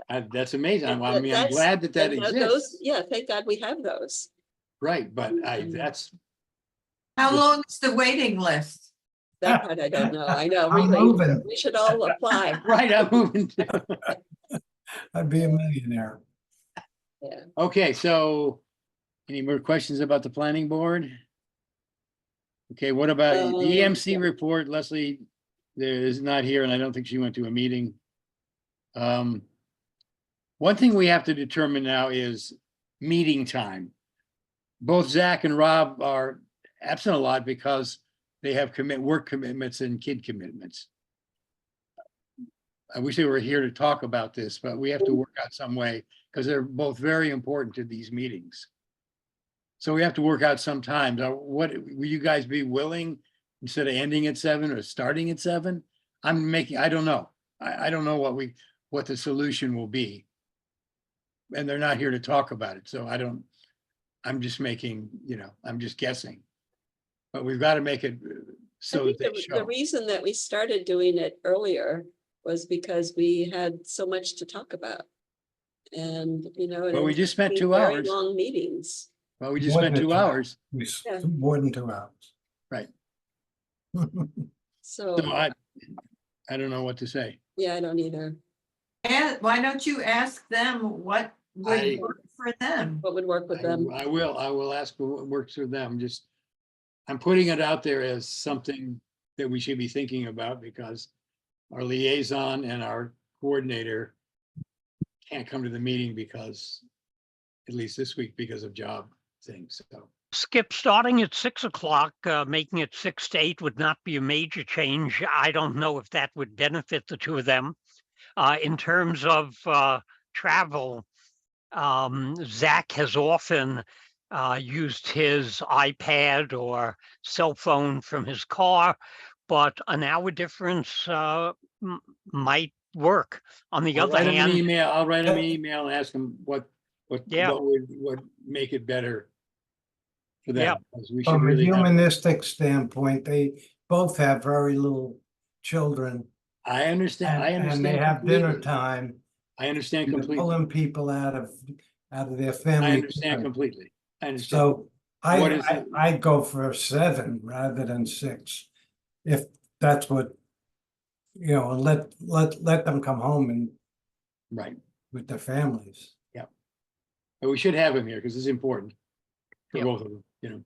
That's amazing. I mean, I'm That's- glad that and exists. those, yeah, thank God we have those. Right, but that's, How Yes. long is the waiting list? That part I don't know. I know, I'm really, moving. we should all apply. right, I'm moving to. I'd be a millionaire. Okay, so any more questions about the planning board? Okay, what about the Um, EMC report? Leslie is not here, and I don't think she went to a meeting. One thing we have to determine now is meeting time. Both Zach and Rob are absent a lot because they have work commitments and kid commitments. I wish they were here to talk about this, but we have to work out some way because they're both very important to these meetings. So we have to work out some time. Now, what will you guys be willing instead of ending at 7 or starting at 7? I don't know. I don't know what the solution will be. And they're not here to talk about it. So I'm just making, I'm just guessing. But we've got to make it I so think that they the show. reason that we started doing it earlier was because we had so much to talk about. And, But we just spent 2 very hours. long meetings. Well, we just More spent than 2 hours. Yeah. More than 2 hours. Right. So, So I don't know what to say. yeah, I don't either. And why don't you ask them what I- would work for them? What would work with them? I will ask what works for them. I'm putting it out there as something that we should be thinking about because our liaison and our coordinator can't come to the meeting because, at least this week, because of job things. So Skip, starting at 6 o'clock, making it 6 to 8 would not be a major change. I don't know if that would benefit the two of them. In terms of travel, Zach has often used his iPad or cell phone from his car, but an hour difference might work. On the I'll other write him an hand, email. I'll write him an email and ask him what Yeah. would make it better for them. Yeah. 'Cause we should From a really have, humanistic standpoint, they both have very little children. I understand. I And understand. they have dinner completely. time. I understand and they're completely. Pulling people out of their I family. understand completely. I understand. So What is it? I go for 7 rather than 6. If that's what, and let them come home and Right. with their families. But we should have him here because it's important for Yep. both of them,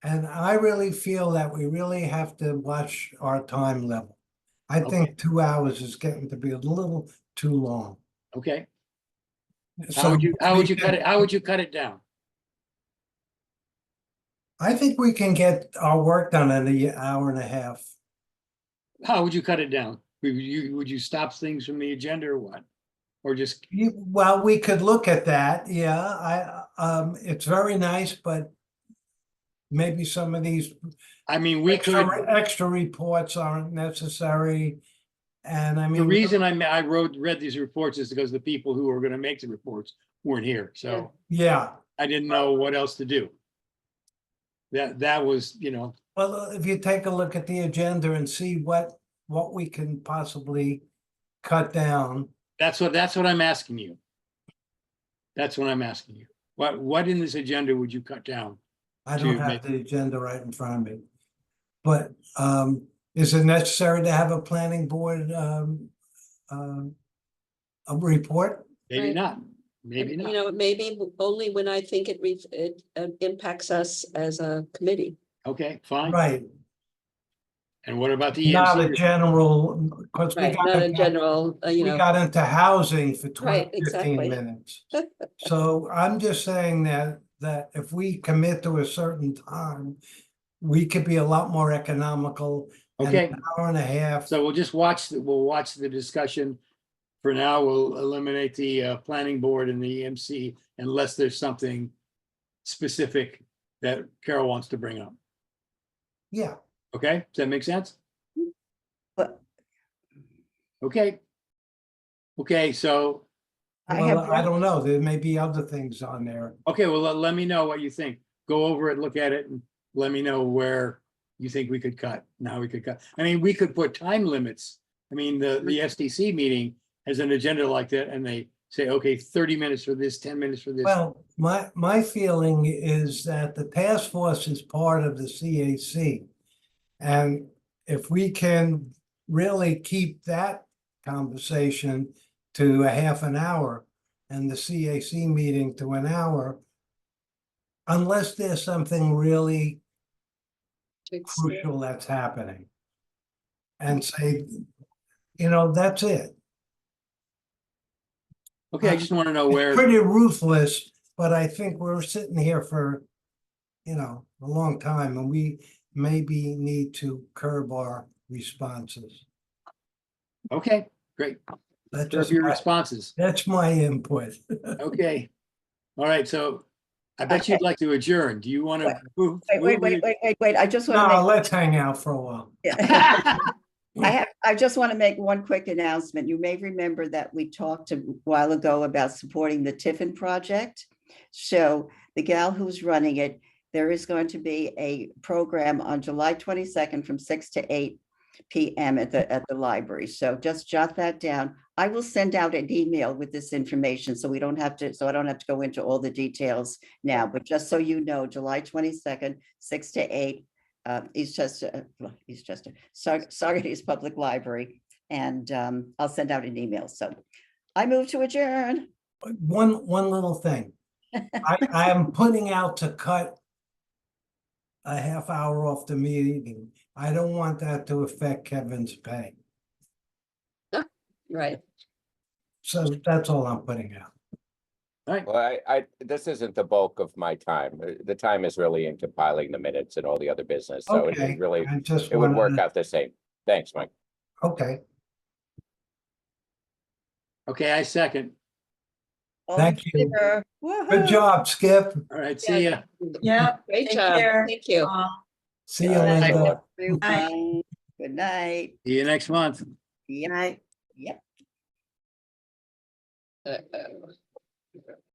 And I really feel that we really have to watch our time level. I think 2 hours is getting to be a little too long. Okay. So How would you we cut it? How would you cut it down? I think we can get our work done in an hour and a half. How would you cut it down? Would you stop things from the agenda or what? Or just, Well, we could look at that, yeah, it's very nice, but maybe some of these I mean, we could, extra reports aren't necessary. And I the mean, reason I read these reports is because the people who were gonna make the reports weren't here, so yeah, I didn't know what else to do. That was, well, if you take a look at the agenda and see what we can possibly cut down. that's what I'm asking you. That's what I'm asking you. What in this agenda would you cut down? I don't To have make- the agenda right in front of me. But is it necessary to have a planning board a report? Maybe Right. not, maybe not. Maybe only when I think it impacts us as a committee. Okay, fine. Right, And what about the not a EMC? general, because Right, not in general, we got into housing for 20, Right, 15 exactly. minutes. So I'm just saying that if we commit to a certain time, we could be a lot more economical. And Okay, an hour and a half, so we'll watch the discussion. For now, we'll eliminate the planning board and the EMC unless there's something specific that Carol wants to bring up. yeah. Okay, does that make sense? But Okay. Okay, so, I Well, have I don't know, there may be other things on there. okay, well, let me know what you think. Go over it, look at it, and let me know where you think we could cut, and how we could cut. I mean, we could put time limits. I mean, the SDC meeting has an agenda like that, and they say, okay, 30 minutes for this, 10 minutes for this. Well, my feeling is that the task force is part of the CAC. And if we can really keep that conversation to a half an hour and the CAC meeting to an hour, unless there's something really crucial that's happening. And say, you know, that's it. Okay, I just want to know where, Pretty ruthless, but I think we're sitting here for, you know, a long time and we maybe need to curb our responses. okay, great. That's Curb just your my, responses. that's my input. Okay. All right, so I bet Okay. you'd like to adjourn. Do you want to move? Wait, I just want to No, make. let's hang out for a while. I just want to make one quick announcement. You may remember that we talked a while ago about supporting the Tiffin project. So the gal who's running it, there is going to be a program on July 22nd from 6 to 8 p.m. at the library. So just jot that down. I will send out an email with this information so I don't have to go into all the details now, but just so you know, July 22nd, 6 to 8. Eastchester, Saugerties Public Library, and I'll send out an email. So I move to adjourn. One little thing. I am putting out to cut a half hour off the meeting. I don't want that to affect Kevin's pay. Right. So that's all I'm putting out. All right, Well, this isn't the bulk of my time. The time is really in compiling the minutes and all the other business, so it Okay, really, I just it would work wanted, out the same. Thanks, Mike. okay, okay, I second. All in Thank you. favor? good Woohoo. job, Skip. All right, see ya. Yeah. Great Take job. care. Thank you. See you, All right, Linda. Everyone. Good night. See you next month. Yep. Night. Yep. Uh,